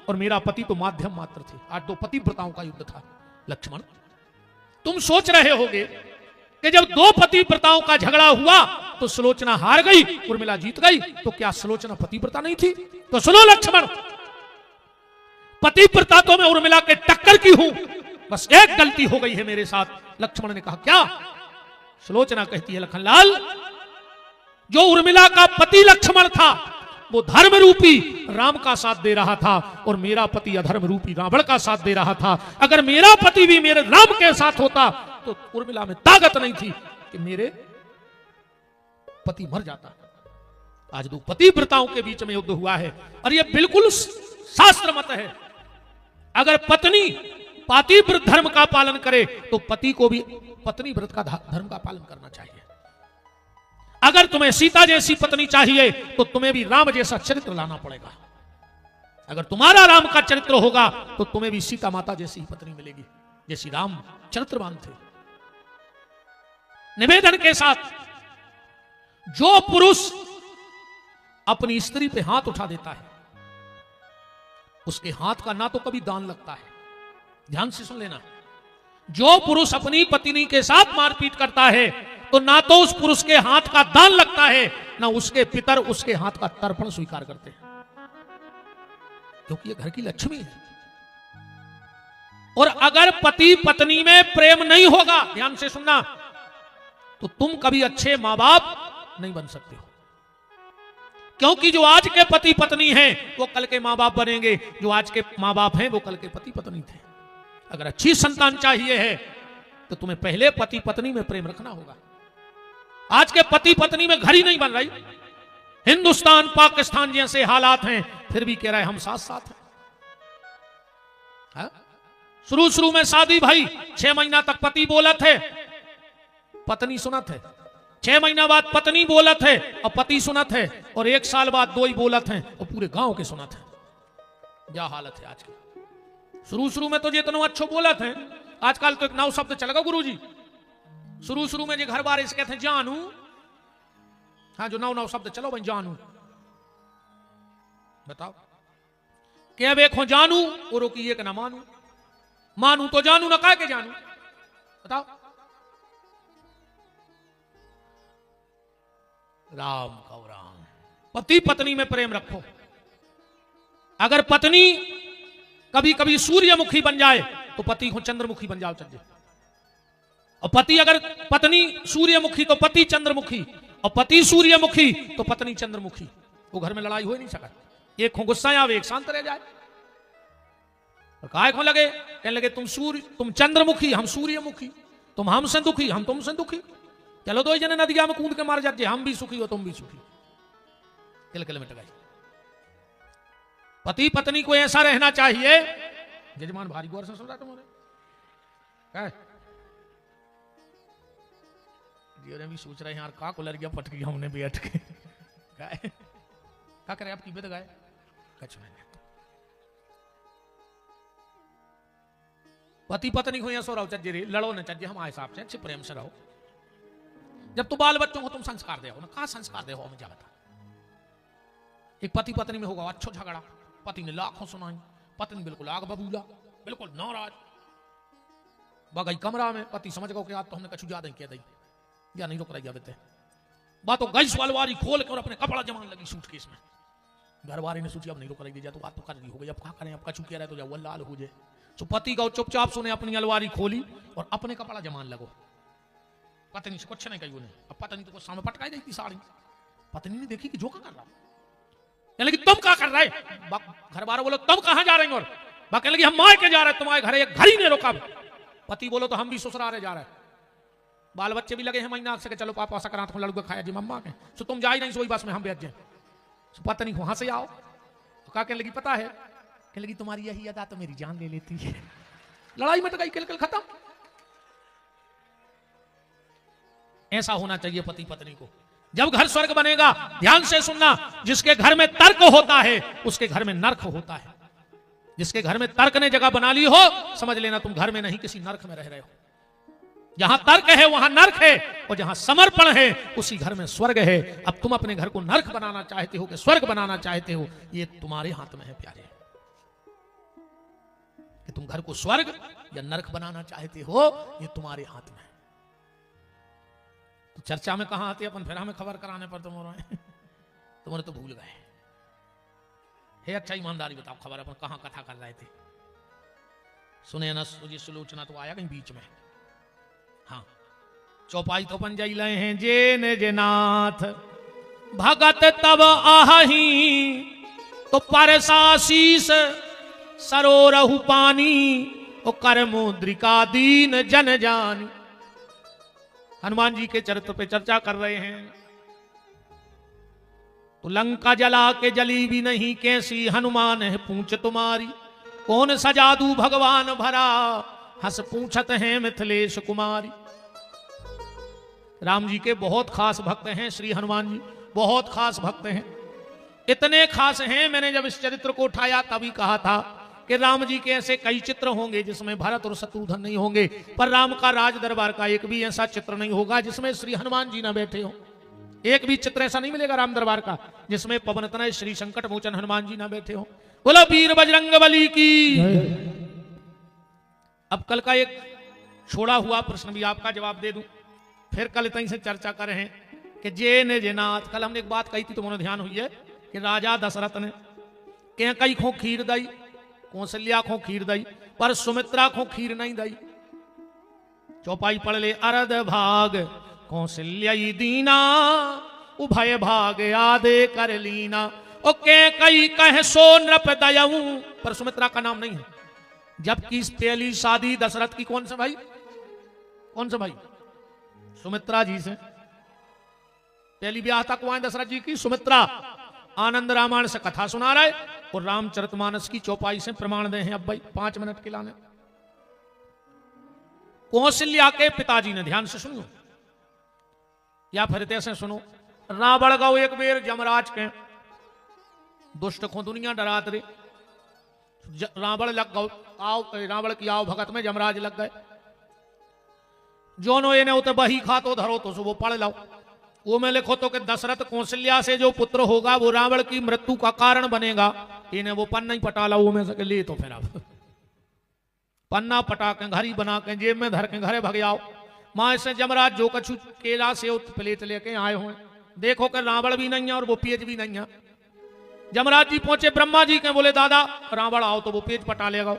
और मेरा पति तो माध्यम मात्र थे। आज दो पतिव्रताओं का युद्ध था। लक्ष्मण तुम सोच रहे होगे कि जब दो पतिव्रताओं का झगड़ा हुआ तो सुलोचना हार गई, उर्मिला जीत गई, तो क्या सुलोचना पतिव्रता नहीं थी? तो सुनो लक्ष्मण, पतिव्रता तो मैं उर्मिला के टक्कर की हूं, बस एक गलती हो गई है मेरे साथ। लक्ष्मण ने कहा क्या? सुलोचना कहती है लखनलाल, जो उर्मिला का पति लक्ष्मण था वो धर्म रूपी राम का साथ दे रहा था और मेरा पति अधर्म रूपी रावण का साथ दे रहा था। अगर मेरा पति भी मेरे राम के साथ होता तो उर्मिला में ताकत नहीं थी कि मेरे पति मर जाता। आज दो पतिव्रताओं के बीच में युद्ध हुआ है और यह बिल्कुल शास्त्र मत है। अगर पत्नी पातिव्रत धर्म का पालन करे तो पति को भी पत्नी व्रत का धर्म का पालन करना चाहिए। अगर तुम्हें सीता जैसी पत्नी चाहिए तो तुम्हें भी राम जैसा चरित्र लाना पड़ेगा। अगर तुम्हारा राम का चरित्र होगा तो तुम्हें भी सीता माता जैसी पत्नी मिलेगी, जैसी राम चरित्रवान थे। निवेदन के साथ, जो पुरुष अपनी स्त्री पे हाथ उठा देता है उसके हाथ का ना तो कभी दान लगता है, ध्यान से सुन लेना। जो पुरुष अपनी पत्नी के साथ मारपीट करता है तो ना तो उस पुरुष के हाथ का दान लगता है, ना उसके पितर उसके हाथ का तर्पण स्वीकार करते हैं, क्योंकि ये घर की लक्ष्मी है। और अगर पति पत्नी में प्रेम नहीं होगा, ध्यान से सुनना, तो तुम कभी अच्छे मां बाप नहीं बन सकते हो। क्योंकि जो आज के पति पत्नी हैं वो कल के मां बाप बनेंगे, जो आज के मां बाप हैं वो कल के पति पत्नी थे। अगर अच्छी संतान चाहिए है तो तुम्हें पहले पति पत्नी में प्रेम रखना होगा। आज के पति पत्नी में घर ही नहीं बन रही। हिंदुस्तान पाकिस्तान जैसे हालात हैं फिर भी कह रहे हम साथ साथ हैं। शुरू शुरू में शादी भाई 6 महीना तक पति बोला थे, पत्नी सुना थे। 6 महीना बाद पत्नी बोला थे और पति सुना थे, और 1 साल बाद 2 ही बोला थे और पूरे गांव के सुना थे। क्या हालत है आज की। शुरू शुरू में तो जितना अच्छो बोला थे, आजकल तो एक नव शब्द चलेगा गुरुजी। शुरू शुरू में जो घर बार इसे कहते हैं जानू, हाँ जो नव शब्द चलो भाई जानू, बताओ क्या देखो जानू और रोकी कि ना मानू, मानू तो जानू ना कह के जानू, बताओ। राम कहो राम। पति पत्नी में प्रेम रखो। अगर पत्नी कभी कभी सूर्यमुखी बन जाए तो पति को चंद्रमुखी बन जाओ चल। और पति अगर पत्नी सूर्यमुखी तो पति चंद्रमुखी, और पति सूर्यमुखी तो पत्नी चंद्रमुखी, वो घर में लड़ाई हो ही नहीं सका। एक को गुस्सा आवे एक शांत रह जाए। और काय को लगे कहने लगे तुम चंद्रमुखी हम सूर्यमुखी, तुम हमसे दुखी हम तुमसे दुखी, चलो दो जने नदिया में कूद के मार जाते, हम भी सुखी हो तुम भी सुखी, किलकिल मिट गई। पति पत्नी को ऐसा रहना चाहिए। जजमान भारी गौर से सुन रहा तुम्हारे क्या है? जी भी सोच रहे हैं यार का कुलर गया पटकी हमने बैठ के क्या करे आपकी बेद गाय कछ नहीं। पति पत्नी को ऐसा रहो चज्जे रे, लड़ो न चज्जे, हमारे हिसाब से अच्छे प्रेम से रहो। जब तो बाल बच्चों को तुम संस्कार दे हो ना, कहा संस्कार दे हो मुझे बता। एक पति पत्नी में होगा अच्छा झगड़ा, पति ने लाखों सुनाई, पत्नी बिल्कुल आग बबूला, बिल्कुल नाराज। बगई कमरा में पति समझ गो कि आज तो हमने कछु ज्यादा ही कह दी, या नहीं रुक रही है बात तो गई अलमारी खोल के और अपने कपड़ा जमान लगी सूटकेस में। घर वाले ने सोची अब नहीं रुक रही, तो बात तो कर दी हो गई, अब क्या करें, अब कछु कह रहे तो जाओ लाल हो जाए। तो पति का चुपचाप सुने अपनी अलमारी खोली और अपने कपड़ा जमान लगो। पत्नी से कुछ नहीं कही उन्हें, अब पत्नी तो सामने पटकाई देती साड़ी। पत्नी ने देखी कि जो क्या कर रहा, कहने लगी तुम क्या कर रहे? घर वाले बोलो तुम कहां जा रहे हो? और कहने लगी हम मार के जा रहे, तुम्हारे घर एक घर ही नहीं रोका। पति बोलो तो हम भी ससुराल जा रहे, बाल बच्चे भी लगे हैं महीना से, चलो पापा सकरात में लड़का खाया जी मम्मा के, सो तुम जा ही नहीं, सोई बस में हम बैठ जाए। पत्नी वहां से आओ तो क्या कहने लगी पता है, कहने लगी तुम्हारी यही अदा तो मेरी जान ले लेती है। लड़ाई मिट गई, किलकिल खत्म। ऐसा होना चाहिए पति पत्नी को। जब घर स्वर्ग बनेगा, ध्यान से सुनना, जिसके घर में तर्क होता है उसके घर में नर्क होता है। जिसके घर में तर्क ने जगह बना ली हो, समझ लेना तुम घर में नहीं किसी नर्क में रह रहे हो। जहां तर्क है वहां नर्क है, और जहां समर्पण है उसी घर में स्वर्ग है। अब तुम अपने घर को नर्क बनाना चाहते हो कि स्वर्ग बनाना चाहते हो, ये तुम्हारे हाथ में है प्यारे, कि तुम घर को स्वर्ग या नर्क बनाना चाहते हो, ये तुम्हारे हाथ में है। तो चर्चा में कहां आते अपन, फिर हमें खबर कराने पर तुम्हारे तो भूल गए। हे अच्छा ईमानदारी बताओ, खबर अपन कहां कथा कर रहे थे? सुने ना सुलोचना तो आया कहीं बीच में। हाँ, चौपाई तो अपन जाई लाए हैं। जेन जेनाथ भगत तब आही तो परसाशीस सरोरहु पानी, ओ कर मुद्रिका दीन जन जानी। हनुमान जी के चरित्र पे चर्चा कर रहे हैं। तो लंका जला के जली भी नहीं कैसी, हनुमान है पूंछ तुम्हारी, कौन सा जादू भगवान भरा, हंस पूछत हैं मिथिलेश कुमारी। राम जी के बहुत खास भक्त हैं श्री हनुमान जी, बहुत खास भक्त हैं। इतने खास हैं, मैंने जब इस चरित्र को उठाया तभी कहा था कि राम जी के ऐसे कई चित्र होंगे जिसमें भरत और शत्रुघ्न नहीं होंगे, पर राम का राज दरबार का एक भी ऐसा चित्र नहीं होगा जिसमें श्री हनुमान जी ना बैठे हो। एक भी चित्र ऐसा नहीं मिलेगा राम दरबार का जिसमें पवन तनय श्री संकट मोचन हनुमान जी ना बैठे हो। बोलो वीर बजरंग बली की। अब कल का एक छोड़ा हुआ प्रश्न भी आपका जवाब दे दूं, फिर कल तई से चर्चा कर रहे हैं कि जेन जेनाथ। कल हमने एक बात कही थी, तुम्हारे ध्यान हुई है कि राजा दशरथ ने कह कई खो खीर दई, कौशल्या खो खीर दई, पर सुमित्रा खो खीर नहीं दई। चौपाई पढ़ ले, अरद भाग कौशल्या दीना, उभय भाग आदे कर लीना। ओ के कई कह सो नृप दयऊ, पर सुमित्रा का नाम नहीं है, जबकि पहली शादी दशरथ की कौन से भाई, कौन से भाई? सुमित्रा जी से पहली ब्याह तक हुआ है दशरथ जी की सुमित्रा। आनंद रामायण से कथा सुना रहे और रामचरितमानस की चौपाई से प्रमाण दे हैं। अब भाई 5 मिनट के लाने। कौशल्या के पिताजी ने, ध्यान से सुनो या फिर तैसे सुनो, रावण गाओ एक बेर जमराज के दुष्ट को दुनिया डरात रे, रावण लग गौ आओ, रावण की आओ भगत में जमराज लग गए। जोनो ये उते बही खातो धरो तो वो पढ़ लो, वो में लिखो तो कि दशरथ कौशल्या से जो पुत्र होगा वो रावण की मृत्यु का कारण बनेगा। इन्हें वो पन्ना ही पटा लो, वो में से ले तो फिर अब पन्ना पटा के घड़ी बना के जेब में धर के घरे भग जाओ। माँ से जमराज जो कछु केला से प्लेट लेके आए हो, देखो कि रावण भी नहीं है और वो पेज भी नहीं है। जमराज जी पहुंचे ब्रह्मा जी के, बोले दादा रावण आओ, तो वो पेज पटा लेगा।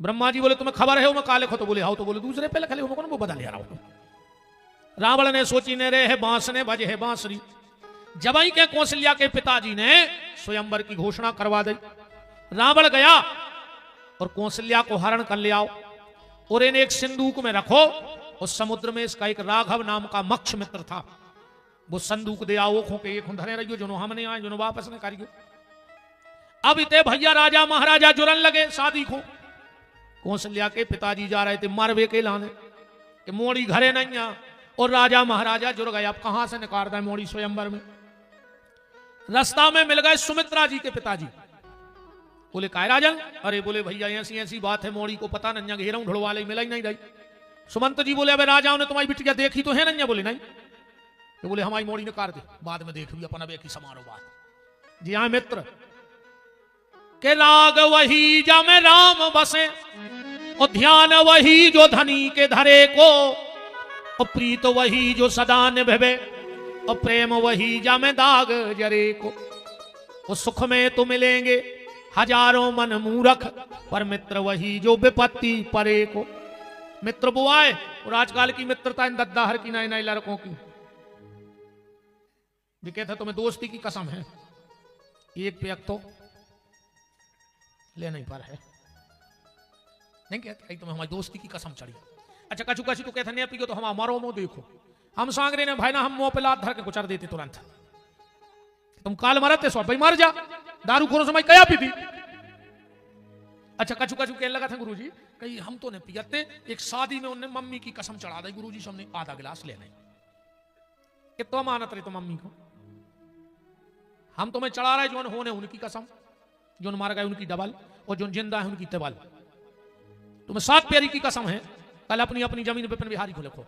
ब्रह्मा जी बोले तुम्हें खबर है वो मैं का लिखो, तो बोले आओ, तो बोले दूसरे पे लिख ले, वो बदल रहा हूं। रावण ने सोची ने रे है बांस ने बजे है बांसुरी। जबाई के कौशल्या के पिताजी ने स्वयंवर की घोषणा करवा दी। रावण गया और कौशल्या को हरण कर ले आओ और इन्हें एक सिंदूक में रखो उस समुद्र में इसका एक राघव नाम का मक्ष मित्र था। वो संदूक दे आओ खो के एक धरे रहियो जो हमने आए जो वापस न करियो। अब इतने भैया राजा महाराजा जुड़न लगे शादी को। कौशल्या के पिताजी जा रहे थे मरवे के लाने कि मोड़ी घरे नहीं आ, और राजा महाराजा जुड़ गए। अब कहां से निकालता है मोड़ी स्वयंवर में। रास्ता में मिल गए सुमित्रा जी के पिताजी। बोले काय राजन? अरे बोले भैया ऐसी ऐसी बात है, मोड़ी को पता नहीं, घेरा ढुड़वा ले मिला ही नहीं रही। सुमंत जी बोले अबे राजाओं ने तुम्हारी बिटिया देखी तो है नहीं? बोले नहीं। तो बोले हमारी मोड़ी ने कार दे, बाद में देख लिया अपन अब एक ही समारोह बात। जी हाँ मित्र के राग वही जा में राम बसे, और ध्यान वही जो धनी के धरे को, और प्रीत वही जो सदा निभे, और प्रेम वही जा में दाग जरे को। और सुख में तो मिलेंगे हजारों मन मूरख, पर मित्र वही जो विपत्ति परे को। मित्र वो आए, और आजकल की मित्रता इन दद्दा हर की नए नए लड़कों की। कहते तुम्हें दोस्ती की कसम है, एक पे तो ले नहीं पर है, नहीं कहते तुम्हें हमारी दोस्ती की कसम चढ़ी। अच्छा कछु कछु तो कहते नहीं पियो तो हम मरो मो देखो, हम सांगरे ने भाई ना हम मुंह पे लात धर के कुचर देते तुरंत। तुम काल मरते सो भाई मर जा, दारू खोरो समय कया पी थी। अच्छा कछु कछु कहने लगा था गुरुजी कहीं हम तो नहीं पियते, एक शादी में उन्हें मम्मी की कसम चढ़ा दी गुरुजी सामने आधा गिलास लेने। कितना मानत रहे तो मम्मी को, हम तुम्हें चढ़ा रहे जो होने उनकी कसम, जो मार गए उनकी डबल, और जो जिंदा है उनकी टेबल। तुम्हें 7 प्यारी की कसम है, कल अपनी अपनी जमीन पे बिहारी को लिखो।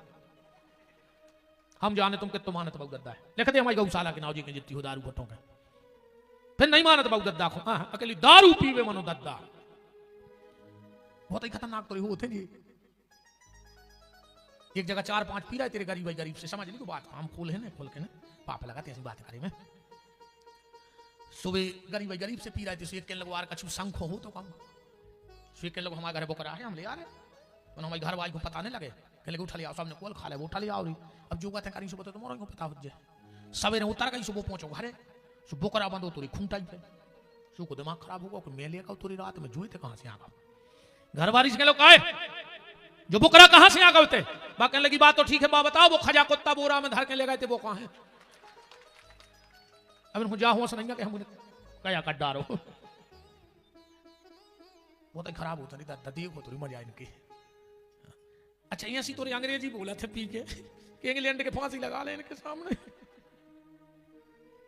हम जाने तुम कितना मानत बहु गद्दा है, लिख दे हमारी गौशाला के नाव जी के जितनी हो दारू भट्टों के। फिर नहीं मानत बहु गद्दा को, हाँ अकेली दारू पीवे मनो दद्दा। बहुत ही खतरनाक तो होते नहीं। एक जगह 4-5 पी रहे तेरे गरीब से, समझ ली बात। हम खोल है ना, खोल के ना पाप लगाते ऐसी बात करे में। सुबह गरीब से पी रहे थे, स्वेत के लगवार कछु संख हो तो कम स्वेत के लोग हमारे घर बोकरा है, हम ले आ रहे तो हमारे घर वाले को पता नहीं लगे, कहले उठा ले आओ, सामने कोल खा ले, उठा ले आओ। अब जो कहते करी सुबह तो मोरो को पता हो जाए। सवेरे उतर गई, सुबह पहुंचो घरे, सुबह बोकरा बंद हो तोरी खूंटा पे, सु को दिमाग खराब होगा कि मैं ले का तोरी रात में जुए थे कहां से आ गए। घर वारिस के लोग आए, जो बोकरा कहां से आ गए थे? बा कहने लगी बात तो ठीक है, बा बताओ वो खजा कुत्ता बोरा में धर के ले गए थे वो कहां है? अब इनको जा हुआ नहीं कि हम कया कट डारो। बहुत ही खराब होता नहीं दादा, देखो थोड़ी मजा इनकी। अच्छा ऐसी तो अंग्रेजी बोला थे पी के कि इंग्लैंड के फांसी लगा ले इनके सामने,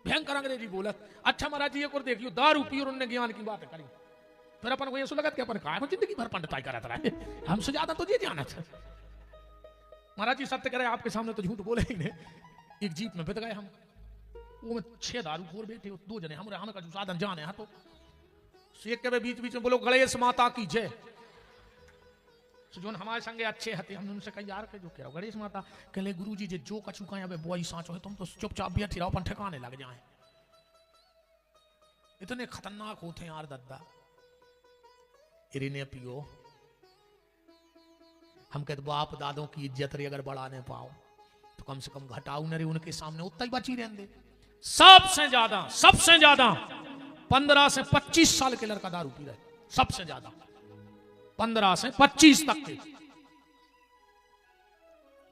भयंकर अंग्रेजी बोला। अच्छा महाराज जी एक और देखियो, दारू पी और उनने ज्ञान की बात करी, फिर अपन को ये लगा कि अपन कहा जिंदगी भर पंडिताई करता रहे, हमसे ज्यादा तो ये जाना था। महाराज जी सत्य करे आपके सामने तो झूठ बोले ही नहीं। एक जीप में बित गए हम, वो में 6 दारू खोर बैठे, 2 जने हम का जो साधन जाने हैं तो एक के बीच बीच में बोलो गणेश माता की जय। जो हमारे संगे अच्छे हते, हमने उनसे कही यार के जो कह रहा गणेश माता, कहले गुरुजी जे जो कछु कहे अबे बोई साचो है, तुम तो चुपचाप बैठे रहो, अपन ठिकाने लग जाए। इतने खतरनाक होते हैं यार दद्दा। इरिने पियो, हम कहते बाप दादों की इज्जत रे अगर बढ़ाने पाओ तो कम से कम घटाओ न रे, उनके सामने उतना ही बची रहने दे। सबसे ज्यादा 15 से 25 साल के लड़का दारू पी रहे, सबसे ज्यादा 15 से 25 तक के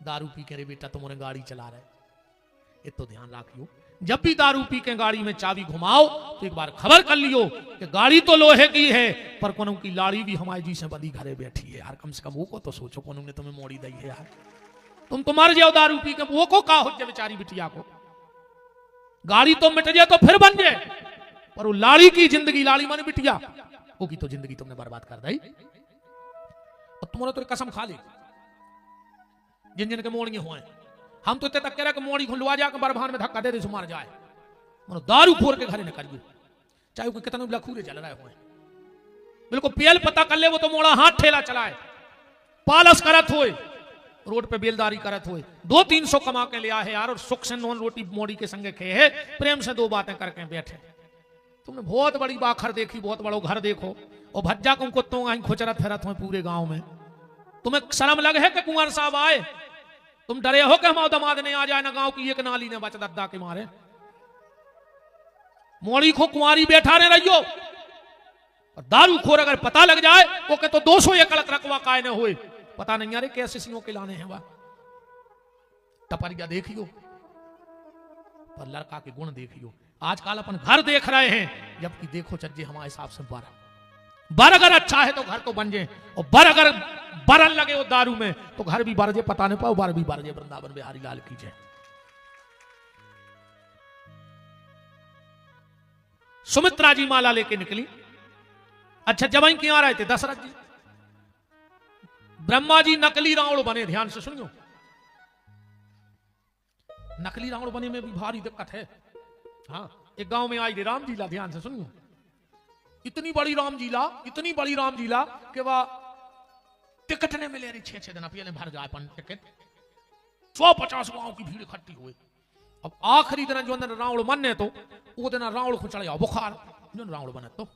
दारू पी के रे बेटा तुम्हारे गाड़ी चला रहे। ये तो ध्यान रखियो, जब भी दारू पी के गाड़ी में चाबी घुमाओ तो एक बार खबर कर लियो कि गाड़ी तो लोहे की है पर कोनो की लाड़ी भी हमारी जी से बदी घरे बैठी है यार। कम से कम वो को तो सोचो, कोनो ने तुम्हें मोड़ी दी है यार। तुम तो मर जाओ दारू पी के, वो को का हो जाए बेचारी बिटिया को। गाड़ी तो मिट जाए तो फिर बन जाए, पर वो लाड़ी की जिंदगी, लाड़ी माने बिटिया, वो की तो जिंदगी तुमने बर्बाद कर दी। और तुम्हारा तो कसम खा ले जिन जिन के मोड़ी हुए, हम तो इतने तक कह रहे कि मोड़ी खुलवा जाकर बरभान में धक्का दे दे मार जाए। मनो दारू खोर के घरे न करियो, चाहे वो कितने लखूरे चल रहे हुए, बिल्कुल पेल पता कर ले वो तो मोड़ा हाथ ठेला चलाए, पालस करत होए, रोड पे बेलदारी करत हुए, 200-300 कमा के लिया है यार, और सुख से नॉन रोटी मोड़ी के संगे खे है, प्रेम से 2 बातें करके बैठे। तुमने बहुत बड़ी बाखर देखी, बहुत बड़ो घर देखो, और भज्जा को कुत्तों का खुचरत फिरत हो पूरे गांव में। तुम्हें शर्म लगे है कि कुंवर साहब आए, तुम डरे हो कि हमारा दमाद नहीं आ जाए ना, गांव की एक नाली ने बच दद्दा के मारे। मोड़ी को कुंवारी बैठा रहे रहियो, और दारू खोर अगर पता लग जाए वो के तो 200 एकड़ रकवा काय न हुए, पता नहीं यार कैसे सिंहों के लाने हैं वह। टपरिया देखियो पर लड़का के गुण देखियो। आजकल अपन घर देख रहे हैं, जबकि देखो चज्जे हमारे हिसाब से बर अगर अच्छा है तो घर तो बन जाए, और बर अगर बरन लगे वो दारू में तो घर भी बरजे, पता नहीं पाओ बर भी बरजे। वृंदावन बिहारी लाल की जय। सुमित्रा जी माला लेके निकली। अच्छा जब क्यों आ रहे थे दशरथ जी, ब्रह्मा जी नकली रावण बने। ध्यान से सुनियो, नकली रावण बने में भी भारी दिक्कत है। हाँ, एक गांव में आई थे राम जीला। ध्यान से सुनियो, इतनी बड़ी राम जीला कि वह टिकट ने मिले रही 6-6 दिन पहले भर जाए अपन टिकट। 150 गांव की भीड़ इकट्ठी हुई। अब आखिरी दिन जो अंदर रावण बनने तो वो दिन रावण को चढ़ जाओ बुखार, जो रावण बने तो।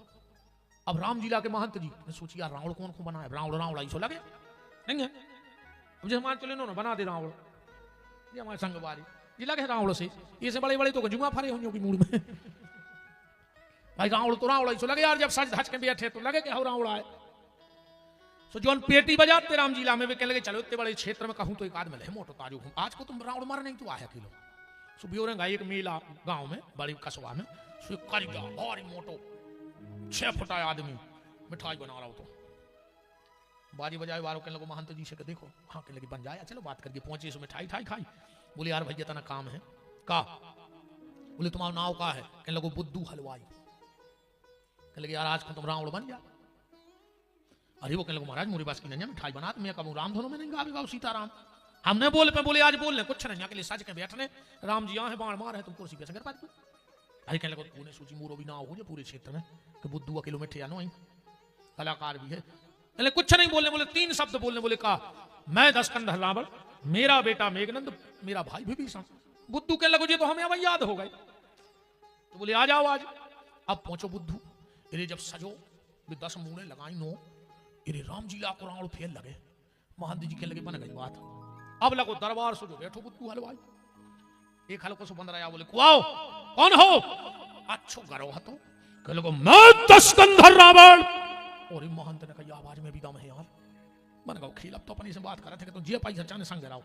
अब राम जीला के महंत जी ने सोची यार रावण कौन को बनाए, रावण ऐसा लगे नहीं है। अब जैसे मान चले ना बना दे रावण, ये हमारे संगवारी जी लगे रावण से, ये से बड़े बड़े तो जुआ फरे हो की मूड में। भाई रावण तो रावण ऐसा लगे यार, जब सच धच के बैठे तो लगे कि हो रावण आए। सो जो पेटी बजाते राम जिला में वे कहने लगे चलो इतने बड़े क्षेत्र में कहूं तो एक आदमी है मोटो ताजू, आज को तुम रावण मार नहीं तो आया किलो। सो बियोरेंगा एक मेला गांव में बड़ी कस्बा में, सो कर गया भारी मोटो 6 फुटा आदमी मिठाई बना रहा हो तो बाजी बजाए वालों कहने लगे महंत जी से कि देखो हाँ कहने लगे बन जाए, चलो बात करके पहुंचे। सो मिठाई खाई। बोले यार भैया तना काम है का? बोले तुम्हारा नाव का है? कहने लगे बुद्धू हलवाई। कहने लगे यार आज को तुम रावण बन जा। अरे वो कहने लगे महाराज मोरी बास की नहीं मिठाई बना, मैं कहूँ राम धोनो में नहीं गावे सीताराम। हमने बोले पे बोले आज बोल रहे कुछ नहीं के लिए सच के बैठने, राम जी यहाँ है बाण मार है तुम कुर्सी कैसे कर पाते? अरे कहने लगे तूने सोची मोरो भी ना हो जाए पूरे क्षेत्र में कि बुद्धू किलो मिठे या नो कलाकार भी है। कहले कुछ नहीं बोलने, बोले 3 शब्द बोलने। बोले कहा मैं दशकंधर रावण, मेरा बेटा मेघनंद, मेरा भाई विभीषण। बुद्धू कहने लगे तो हमें अब याद हो गए। तो बोले आ जाओ आज। अब पहुंचो बुद्धू, इरे जब सजो 10 मूने लगाई नो, इरे राम जी को रावण फेल लगे। महंत जी के लगे बन गई बात। अब लगो दरबार से जो बैठो बुद्धू हलवाई। एक हल्को से बंद रहा। बोले कुआओ कौन हो? अच्छो गरो हतो। कह लगो मैं दशकंधर रावण। और महंत ने कहा आवाज में भी दम है यार। मन गो खील अब तो अपनी से बात कर रहे थे कि तुम जे पाई सचाने संग रहो।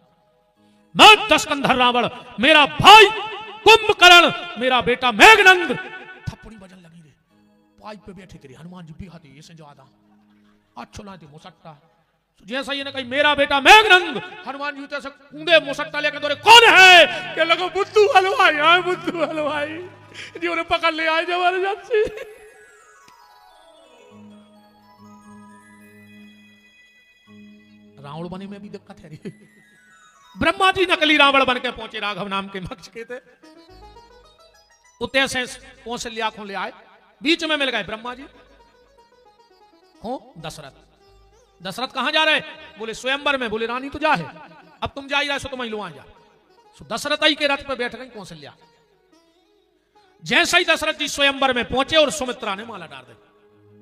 मैं दशकंधर रावण, मेरा भाई कुंभकर्ण, मेरा बेटा मेघनंद। थप्पड़ी बजन लगी रे पाइप पे बैठे तेरे हनुमान जी भी हाथे ऐसे ज्यादा अच्छो लाते मुसट्टा। जैसा ये ने कही मेरा बेटा मेघनंद, हनुमान जी से कूदे मुसट्टा लेकर दौड़े कौन है? के लगो बुद्धू हलवाई। हाँ बुद्धू हलवाई जी उन्हें पकड़ ले आए जबरदस्ती। रावण बने में भी दिक्कत है। ब्रह्मा जी नकली रावण बन के पहुंचे राघव नाम के मक्ष के थे। उते से कौशल्या को ले आए, बीच में मिल गए ब्रह्मा जी हो दशरथ। दशरथ कहां जा रहे? बोले स्वयंवर में। बोले रानी तो जा है, अब तुम जा ही रहे सो तुम लो आ जा। सो दशरथ आई के रथ पे बैठ गई कौशल्या। जैसे ही दशरथ जी स्वयंवर में पहुंचे और सुमित्रा ने माला डाल दी।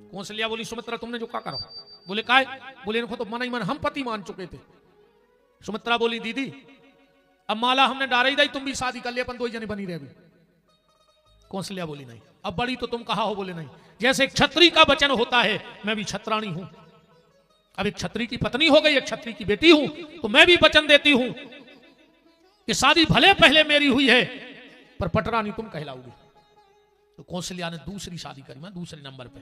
कौशल्या बोली सुमित्रा तुमने जो क्या करो? बोले काय? बोले इनको तो मन ही मन हम पति मान चुके थे। सुमित्रा बोली दीदी अब माला हमने डाल ही दी, तुम भी शादी कर ले, अपन 2 जने बनी रहे। कौशल्या बोली नहीं, अब बड़ी तो तुम कहा हो? बोले नहीं, जैसे क्षत्रिय का वचन होता है मैं भी क्षत्राणी हूं। अब एक क्षत्रिय की पत्नी हो गई, एक क्षत्रिय की बेटी हूं, तो मैं भी वचन देती हूं कि शादी भले पहले मेरी हुई है पर पटरानी तुम कहलाओगी। तो कौशल्या ने दूसरी शादी करी, मैं दूसरे नंबर पे।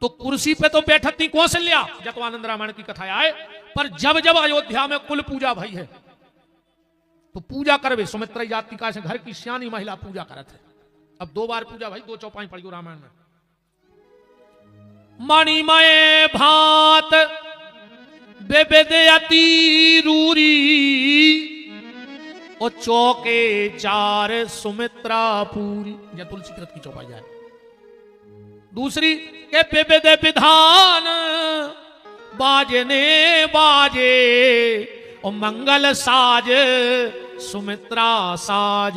तो कुर्सी पे तो बैठक थी कौशल्या, जतवानंद रामायण की कथा आए, पर जब जब अयोध्या में कुल पूजा भई है तो पूजा करवे सुमित्रा जाति का से घर की सियानी महिला पूजा करत है। अब 2 बार पूजा भाई, 2 चौपाई पड़ी हो रामायण में। मणिमय भात बेबेदयती रूरी और चौके 4 सुमित्रा पूरी। या तुलसी कृत की चौपाई जाए। दूसरी के बेबेद विधान बाजने बाजे और मंगल साज सुमित्रा साज।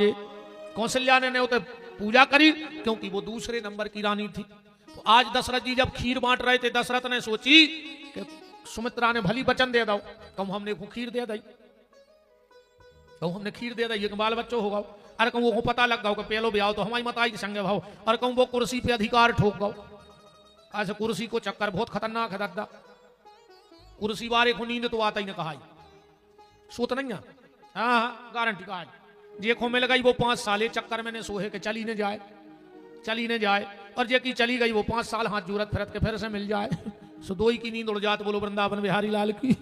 कौशल्या ने उते पूजा करी क्योंकि वो दूसरे नंबर की रानी थी। तो आज दशरथ जी जब खीर बांट रहे थे, दशरथ ने सोची कि सुमित्रा ने भली वचन दे दो, कम हमने खीर दे दी, तो हमने खीर दे दी, बाल बच्चों होगा। अरे कहूँ वो पता लग गया कि पहलो भी आओ तो हमारी मताई के संगे भाव। और कहूँ वो कुर्सी पे अधिकार ठोक गो। ऐसे कुर्सी को चक्कर बहुत खतरनाक है दादा। कुर्सी वाले को नींद तो आता ही ना कहा, सोत नहीं है हाँ गारंटी कार्ड। जे को मिल गई वो 5 साल चक्कर में सोहे के चली न जाए, और जे की चली गई वो 5 साल हाथ जूरत फिरत के फिर से मिल जाए। सो दोई की नींद उड़ जात, बोलो वृंदावन बिहारी लाल की।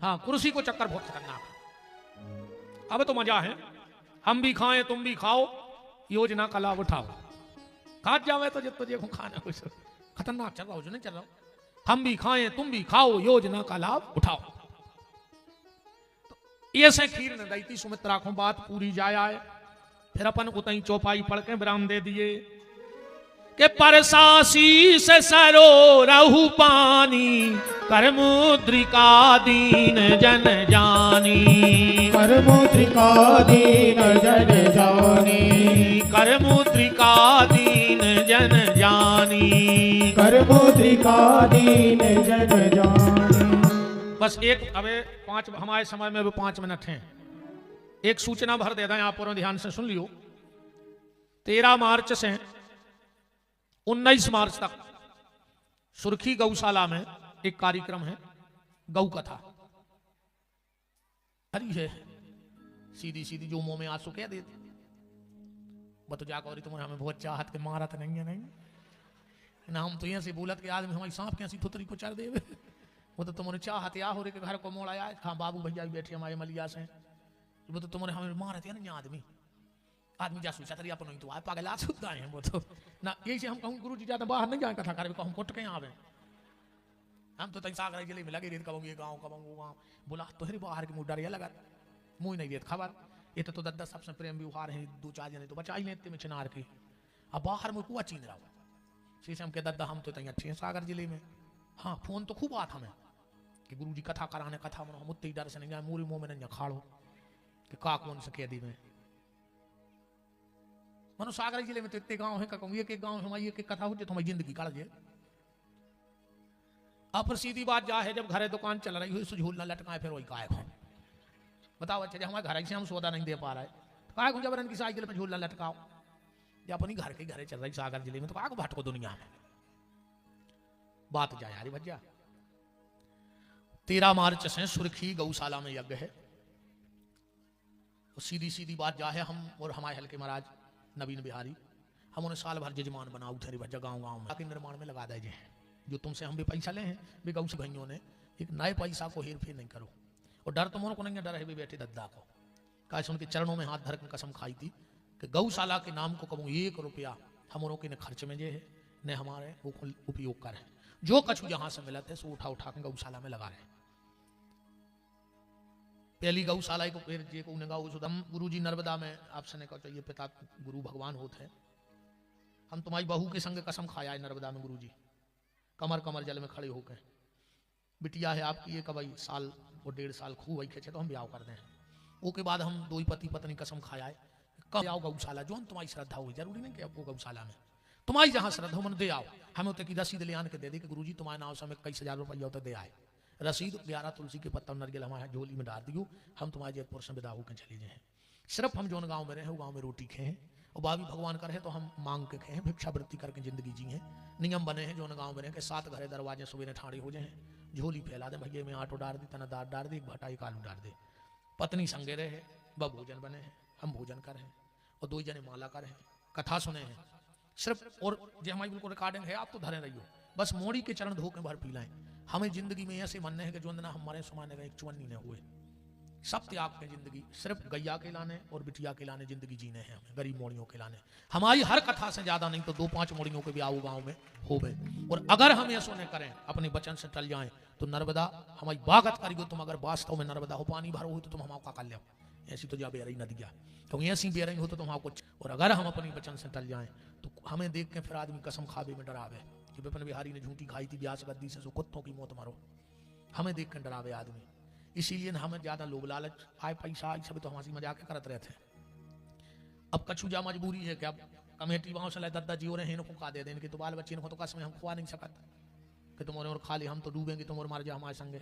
हाँ, कुर्सी को चक्कर बहुत खतरनाक। अब तो मजा है, हम भी खाएं तुम भी खाओ, योजना का लाभ उठाओ। खात जावे तो जितो देखो खाना कुछ खतरनाक चल रहा हो जो नहीं चल रहा। हम भी खाएं तुम भी खाओ, योजना का लाभ उठाओ। तो ये से खीर न दैती सुमित्रा को बात पूरी जाए आए। फिर अपन को तई चौपाई पढ़ के विराम दे दिए कि परसासी से सरो रहु पानी, कर मुद्रिका दीन जन जानी। कर मुद्रिका दीन जन जानी। कर मुद्रिका दीन जन जानी। कर मुद्रिका दीन जन जानी। बस एक अबे 5 हमारे समय में 5 मिनट हैं। एक सूचना भर दे दें, आप और ध्यान से सुन लियो। 13 मार्च से 19 मार्च तक सुर्खी गौशाला में एक कार्यक्रम है, गौ कथा। हरी है सीधी सीधी जो मुंह में आंसू कह देते। बतो जाकर और तुम्हें हमें बहुत चाहत के मारत नहीं है, नहीं ना हम तो यहाँ से बोलत के आदमी हमारी सांप कैसी थुतरी को चढ़ दे। वो तो तुम्हारे चाहत या हो रे के घर को मोड़ आया। हाँ बाबू भैया भी बैठे हमारे मलिया से। वो तो तुम्हारे हमें मारत है ना आदमी जासू छतरी अपन नहीं तो आए पागल आज सुनता है। वो तो ना यही से हम कहूँ गुरु जी ज्यादा बाहर नहीं जाए कथा करे, कहूँ कोट के आवे। हम तो सागर जिले में लगे रेत कहूँगी गाँव कहूँगा गाँव बोला तो हरी बाहर की मुँह डरिया लगा मुँह नहीं रेत खबर। ये तो 10 सबसे प्रेम व्यवहार है, 2-4 जने तो बचा ही लेते में चिनार के। अब बाहर में कुआ चीन रहा शीशे हम के दद्दा हम तो तैयार अच्छे हैं सागर जिले में। हाँ फोन तो खूब आत हमें कि गुरु जी कथा कराने कथा मनो हम उतने डर से नहीं जाए मूरी मुँह में नहीं खाड़ो कि का कौन से कह दी में। मनो सागर जिले में तो इतने गांव है कहूँ एक गांव हमारी एक कथा हो जाए तो हमारी जिंदगी काट जाए। अब सीधी बात जा है, जब घरे दुकान चल रही हुई सुझूल न लटकाए फिर वही काय हो। बताओ अच्छा हमारे घर से हम सौदा नहीं दे पा रहे काय को जबरन की साइकिल पर झूल न लटकाओ। या अपनी घर के घरे चल रही सागर जिले में तो का भटको दुनिया में। बात जाए यारी भैया। 13 मार्च से सुर्खी गौशाला में यज्ञ है। सीधी सीधी बात जा है, हम और हमारे हल्के महाराज नवीन बिहारी हम उन्हें साल भर जजमान बनाओ थे भज्जा गाँव गाँव में निर्माण में लगा दे। जो तुमसे हम भी पैसा ले हैं भी गौ से भाइयों ने एक नए पैसा को हेर फेर नहीं करो। और डर तुम को नहीं, डर है भी बैठे दद्दा को कैसे उनके चरणों में हाथ धर कर कसम खाई थी कि गौशाला के नाम को कहूँ 1 रुपया हम उनों के न खर्च में जे है न हमारे वो उपयोग करें। जो कछु जहां से मिलते सो उठा उठा के गौशाला में लगा रहे। पहली गौशाला को फिर जे को सुदम गुरु जी नर्मदा में आपसे ने कहा चाहिए पिता गुरु भगवान होते हैं। हम तुम्हारी बहू के संग कसम खाया है नर्मदा में गुरु जी कमर कमर जल में खड़े होकर। बिटिया है आपकी ये कभी साल और 1.5 साल खूब वही खेचे तो हम ब्याह कर दें। वो के बाद हम 2 पति पत्नी कसम खाया है कब आओ गौशाला जो तुम्हारी श्रद्धा हुई। जरूरी नहीं कि आपको गौशाला में तुम्हारी जहां श्रद्धा हो मन दे आओ। हमें उतने की रसीद ले आन के दे दी कि गुरु जी तुम्हारे नाम से हमें कई 1000 रुपया होता दे आए। रसीद 11 तुलसी के पत्ता नरगिल हमारे झोली में डाल दियो। हम तुम्हारे जयपुर से विदा होकर चले जाए। सिर्फ हम जो गाँव में रहे गाँव में रोटी खें और भाभी भगवान करे तो हम मांग के खें भिक्षावृत्ति करके जिंदगी जी हैं। नियम बने हैं जो गाँव में रहे के 7 घरे दरवाजे सुबह ठाड़ी हो जाए। झोली फैला दे भैया में आटो डाल दी तना दार डाल दे 1 भटा 1 आलू डाल दे। पत्नी संगे रहे ब भोजन बने हैं हम भोजन करें और 2 जने माला करें कथा सुने हैं सिर्फ। और जो हमारी बिल्कुल रिकॉर्डिंग है आप तो धरे रहियो बस मोड़ी के चरण धो के भर पी लाएं। हमें जिंदगी में ऐसे मानने हैं कि जो ना हमारे समाने का एक चुवन्नी न हुए। सब त्याग के जिंदगी सिर्फ गैया के लाने और बिटिया के लाने जिंदगी जीने हैं हमें गरीब मोड़ियों के लाने। हमारी हर कथा से ज्यादा नहीं तो 2-5 मोड़ियों के भी आओ गाँव में हो गए। और अगर हम ऐसा न करें अपने वचन से टल जाएं तो नर्मदा हमारी बागत करेगी। तुम अगर वास्तव में नर्मदा हो पानी भरो हो तो तुम हम कर लो। ऐसी तो जा बेरही नदिया तो ऐसी बेरही हो तो तुम कुछ। और अगर हम अपनी वचन से टल जाएं तो हमें देख के फिर आदमी कसम खावे में डरावे कि विपिन बिहारी ने झूठी खाई थी ब्यास गद्दी से सो कुत्तों की मौत मारो। हमें देख कर डरावे आदमी। इसीलिए हमें ज्यादा लोग लालच आए पैसा आए सब तो हमारी मजाक करते रहते। अब कछु जा मजबूरी है कि अब कमेटी वहां से दद्दा जी हो रहे हैं इनको का दे दें कि तो बाल बच्चे को तो कसम हम खुआ नहीं सकते कि तुम और खा ले हम तो डूबेंगे तुम और मार जा हमारे संगे।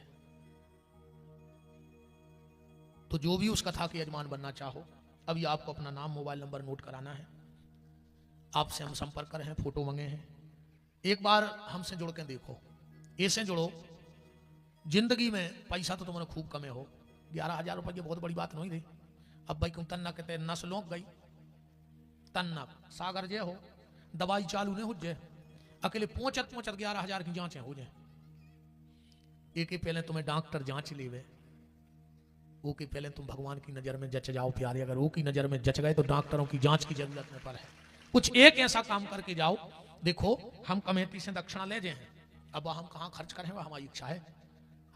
तो जो भी उस कथा के यजमान बनना चाहो अभी आपको अपना नाम मोबाइल नंबर नोट कराना है। आपसे हम संपर्क कर रहे हैं फोटो मंगे हैं। एक बार हमसे जुड़ के देखो ऐसे जुड़ो। जिंदगी में पैसा तो तुमने खूब कमे हो 11,000 रुपये बहुत बड़ी बात नहीं रही। अब भाई क्यों तन्ना कहते नस्लों गई तन्ना सागर जे हो दवाई चालू नहीं हो जाए अकेले पहुंचत 11,000 की जांचें हो जाए। एक ही पहले तुम्हें डॉक्टर जांच लेवे, वो की पहले तुम भगवान की नजर में जच जाओ प्यारे। अगर वो की नजर में जच गए तो डॉक्टरों की जांच की जरूरत नहीं पर है। कुछ एक ऐसा काम करके जाओ, देखो हम कमेटी से दक्षिणा ले जाए, अब हम कहाँ खर्च करें वह हमारी इच्छा है।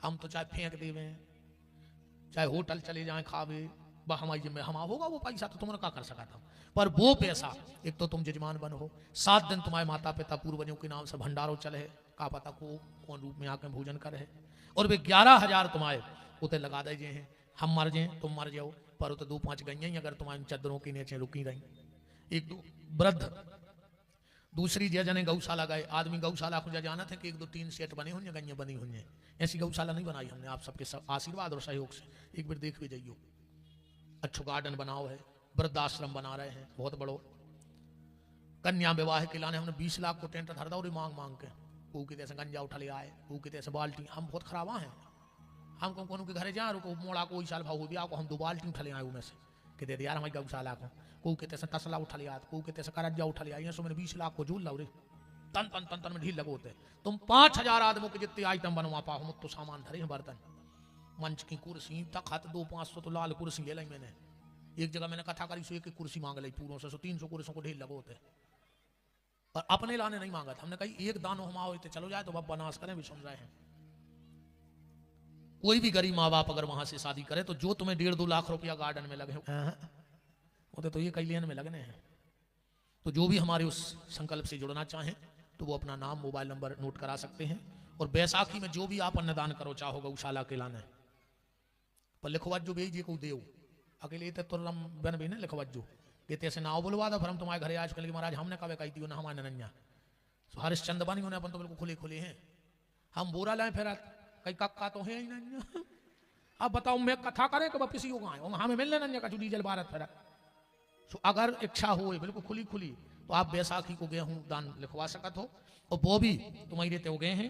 हम तो चाहे फेंक देवे, चाहे होटल चले जाएं खावे, वह हमारी जिम्मे हम होगा वो पैसा तो तुमने क्या कर सका था। पर वो पैसा एक तो तुम जजमान बन हो, 7 दिन तुम्हारे माता पिता पूर्वजों के नाम से भंडारो चले, का पता को कौन रूप में आके भोजन करे, और वे 11,000 तुम्हारे उते लगा दे हैं। हम मर जाए तुम मर जाओ, पर उते 2-5 गई अगर तुम्हारी चदरों की नीचे रुकी रही। एक दो वृद्ध दूसरी जने गौशाला गए, आदमी गौशाला को जाना था कि 1-2-3 सेट बने होंगे, गैया बनी होंगे। ऐसी गौशाला नहीं बनाई हमने, आप सबके सब आशीर्वाद और सहयोग से एक बार देख भी जाइयो। अच्छो गार्डन बनाओ है, वृद्धाश्रम बना रहे हैं बहुत बड़ो। कन्या विवाह के लाने हमने 20 लाख को टेंट धर दो मांग मांग के, वो की से गंजा उठा ले आए, वो की से बाल्टी। हम बहुत खराबा हैं, हम कौन के घरे जा रुको मोड़ा कोई साल भाव भी को हम 2 बाल्टी उठा ले आए उनमें से कि दे यार हमारी गौशाला को कहते से तसला उठा लिया, को कहते से करज्जा उठा लिया। सो मैंने 20 लाख को झूल लो रे, तन तन तन तन में ढील लगो होते। तुम 5,000 आदमियों के जितने आइटम बनवा पाओ, हम तो सामान धरे हैं, बर्तन मंच की कुर्सी तक 200-500 तो लाल कुर्सी ले ली मैंने। एक जगह मैंने कथा करी, सो एक कुर्सी मांग ली पूरों से, 300 कुर्सियों को ढील लगो होते। और अपने लाने नहीं मांगा था हमने, कही एक दानो हम आओ चलो जाए तो अब बनास करें भी सुन रहे हैं। कोई भी गरीब माँ बाप अगर वहां से शादी करे तो जो तुम्हें 1.5-2 लाख रुपया गार्डन में लगे होते तो ये कई लेन में लगने हैं। तो जो भी हमारे उस संकल्प से जुड़ना चाहें तो वो अपना नाम मोबाइल नंबर नोट करा सकते हैं। और बैसाखी में जो भी आप अन्नदान करो चाहो गौशाला के लाने पर लिखवा जो भेजिए को देव अकेले तुरम बन भी नहीं लिखवा जो कहते ऐसे नाव बुलवा दो, फिर हम तुम्हारे घरे आज कल महाराज हमने कभी कही थी ना हमारे नन्या हरिश्चंद बनी उन्हें अपन तो बिल्कुल खुले खुले हैं। हम बुरा लाए फिर कई कक्का तो है ही नहीं। अब बताओ मैं कथा करें कब किसी को गाए हमें मिलने नन्या का जो डीजल भारत फिर। तो अगर इच्छा हो बिल्कुल खुली खुली तो आप बैसाखी को गेहूं दान लिखवा सकत हो। और वो भी तुम्हारी रहते हो गए हैं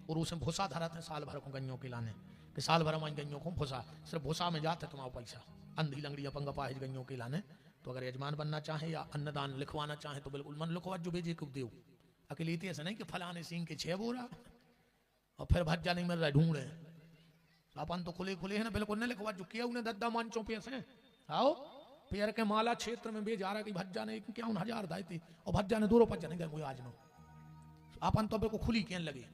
और उसमें भूसा धरत है साल भर को गइयों के लाने कि साल भर हमारी गइयों को भूसा, सिर्फ भूसा में जाते तुम्हारा पैसा। अंधी लंगड़ी अपंग पाहिज गइयों के लाने तो अगर यजमान बनना चाहे या अन्नदान लिखवाना चाहे तो बिल्कुल मन लिखवा जो भेजे को देव। अकेले इतने ऐसा नहीं कि फलाने सिंह के 6 बोरा और फिर भज्जा नहीं मिल रहा ढूंढे। अपन तो खुले खुले है ना, बिल्कुल नहीं लिखवा जो किया उन्हें दद्दा मांचों पे से आओ पैर के माला क्षेत्र में भेज आ रहा कि भज्जा ने क्या 1,000 दाई थी और भज्जा ने 2 रुपया नहीं गए आज नो। अपन तो बिल्कुल खुली कहने लगे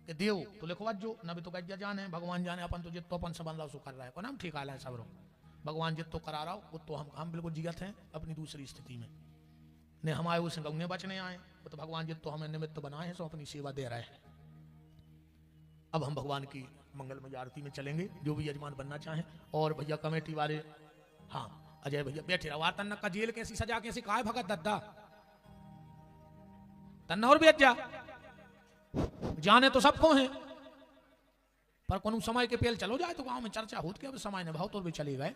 कि देव तो लिखवा जो न भी तो गज्जा जाने भगवान जाने। अपन तो जित तो अपन से बंदा सो कर रहा है नाम ठीक है सब भगवान जित तो करा रहा हो वो तो हम बिल्कुल जियत हैं अपनी दूसरी स्थिति में ने हम आए उसे गौने बचने आए वो तो भगवान जित तो हमें निमित्त बनाए हैं सो अपनी सेवा दे रहे हैं। अब हम भगवान की मंगलमय आरती में चलेंगे जो भी यजमान बनना चाहें। और भैया कमेटी वाले हाँ अजय भैया बैठे रहा तन्ना का जेल कैसी सजा कैसी काय भगत दद्दा तन्ना और बैठ जा जाने तो सबको हैं पर कोनो समय के पेल चलो जाए तो गांव में चर्चा होती के अब समय ने भाव तो भी चले गए।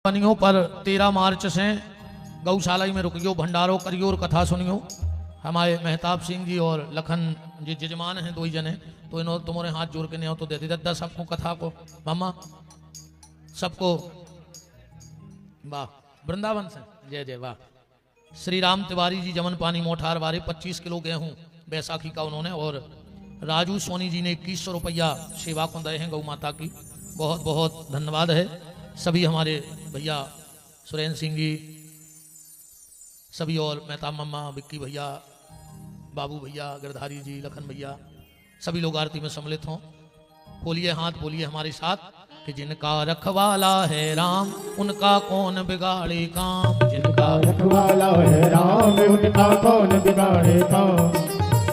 बनियो पर 13 मार्च से गौशाला में रुकियो भंडारो करियो और कथा सुनियो। हमारे मेहताब सिंह जी और लखन जी जजमान हैं 2 ही जने तो इन्होंने तुम्हारे हाथ जोड़ के नहीं हो तो दे दी दद्दा सबको कथा को मामा सबको वाह वृंदावन से जय जय वाह। श्री राम तिवारी जी जमन पानी मोठार वाले 25 किलो गेहूं बैसाखी का उन्होंने और राजू सोनी जी ने 2100 रुपया सेवा को दे हैं गौ माता की। बहुत बहुत धन्यवाद है। सभी हमारे भैया सुरेंद्र सिंह जी, सभी और मेहताब मम्मा, विक्की भैया, बाबू भैया, गिरधारी जी, लखन भैया, सभी लोग आरती में सम्मिलित हों। बोलिए हाथ, बोलिए हमारे साथ कि जिनका रखवाला है राम, उनका कौन बिगाड़े काम। जिनका रखवाला है राम, उनका कौन बिगाड़े काम।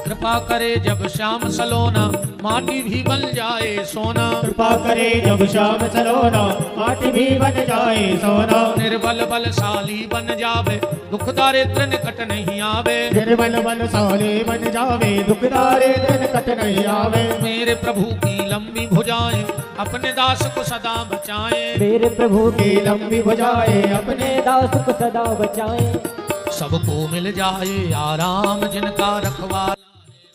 कृपा करे जब श्याम सलोना, माटी भी बन जाए सोना। कृपा करे जब श्याम सलोना, माटी भी बन जाए सोना। निर्बल बलशाली बन जावे, दुख दारिद्र निकट नहीं आवे। निर्बल बलशाली बन जावे, दुख दारिद्र निकट नहीं आवे। मेरे प्रभु की लंबी भुजाएं, अपने दास को सदा बचाए। मेरे प्रभु की लंबी भुजाएं, अपने दास को सदा बचाए। सबको मिल जाए आराम, जिनका रखवाला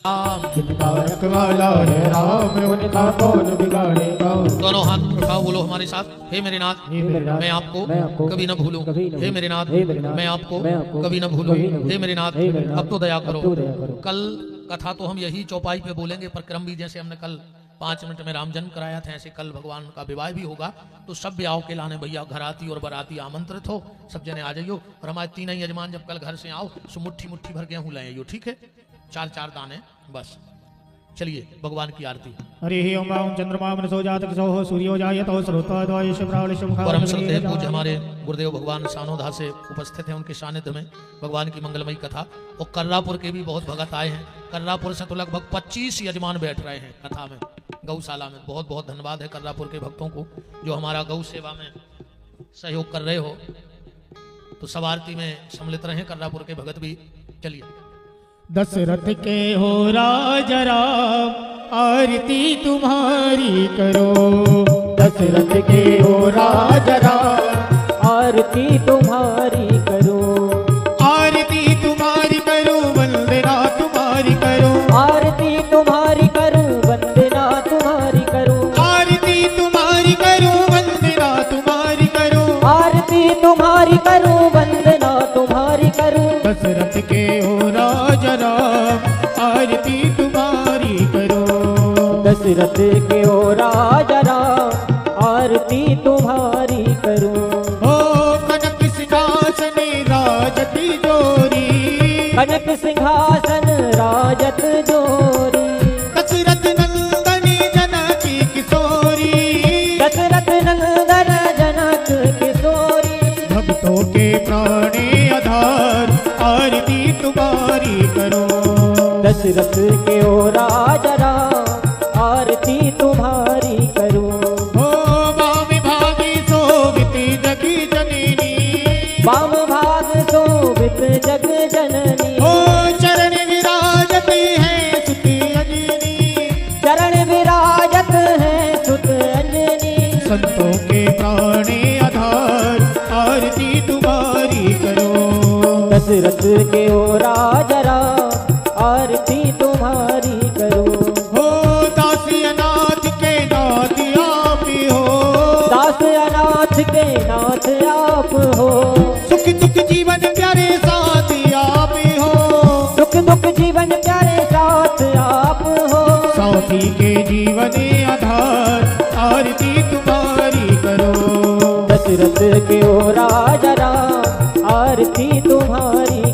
राम। जिनका रखवाला है राम, उनका कौन बिगाड़े काम। दोनों हाथ उठाओ, बोलो हमारे साथ, हे मेरे नाथ हे मेरे नाथ, मैं आपको मैं आपको कभी न भूलूं। कभी न हे मेरे नाथ हे मेरे नाथ, मैं आपको मैं आपको कभी न भूलूं। कभी न भूलूं। हे मेरे नाथ हे मेरे नाथ, अब तो दया करो। अब तो दया करो। कल कथा तो हम यही चौपाई पे बोलेंगे, पर क्रम भी जैसे हमने कल 5 मिनट में राम जन्म कराया था, ऐसे कल भगवान का विवाह भी होगा। तो सब ब्याह के लाने भैया, घराती और बराती आमंत्रित हो, सब जने आ जाइयो। और हमारे तीन ही यजमान जब कल घर से आओ, सो मुट्ठी मुट्ठी भर गेहूं लाइयो, ठीक है, 4-4 दाने बस। चलिए भगवान की आरती। हरि ओम ओम चंद्रमा मनसो जातक सो सूर्यो जायतो श्रोताद्वाय शुभ्रावल शुभखा। परम श्रद्धेय पूज्य हमारे गुरुदेव भगवान सानोधा से उपस्थित हैं, उनके सानिध्य में भगवान की मंगलमयी कथा। और कर्रापुर के भी बहुत भगत आए हैं। कर्रापुर से तो लगभग 25 यजमान बैठ रहे हैं कथा में, गौशाला में। बहुत बहुत धन्यवाद है कर्रापुर के भक्तों को, जो हमारा गौ सेवा में सहयोग कर रहे हो। तो सब आरती में सम्मिलित रहे कर्रापुर के भगत भी। चलिए। दशरथ के हो राजा राम, आरती तुम्हारी करो। दशरथ के हो राजा राम, आरती तुम्हारी करो। आरती तुम्हारी करो, वंदना तुम्हारी करो। आरती तुम्हारी करो, वंदना तुम्हारी करो। आरती तुम्हारी करो, वंदना तुम्हारी करो। आरती तुम्हारी करो, वंदना तुम्हारी करो। दशरथ के हो राजा राम, आरती तुम्हारी करो। दशरथ के हो राजा राम, आरती तुम्हारी करो। हो कनक सिंहासन राजती जोरी, कनक सिंहासन राजत जोरी। दशरथ नंदनी जनकी किशोरी। दशरथ नंदन जनक किशोरी। भक्तों के प्राणे आधार, आरती तुम्हारी करो। दशरथ के ओ राजा राम, आरती तुम्हारी करो। हो वाम भागी शोभित जगी जननी। वाम भाग शोभित जग जननी। हो चरण विराजत है सुत अंजनी। चरण विराजत है सुत अंजनी। संतों के प्राणे आधार, आरती तुम्हारी करो। दशरथ के ओ राजा राम, आरती तुम्हारी करो। हो दास अनाथ के नाथ आप हो। दास अनाथ के नाथ आप हो। सुख दुख जीवन प्यारे साथ आप हो। सुख दुख जीवन प्यारे साथ आप हो। साथी के जीवन आधार, आरती तुम्हारी करो। दशरथ के ओ राजा राम, आरती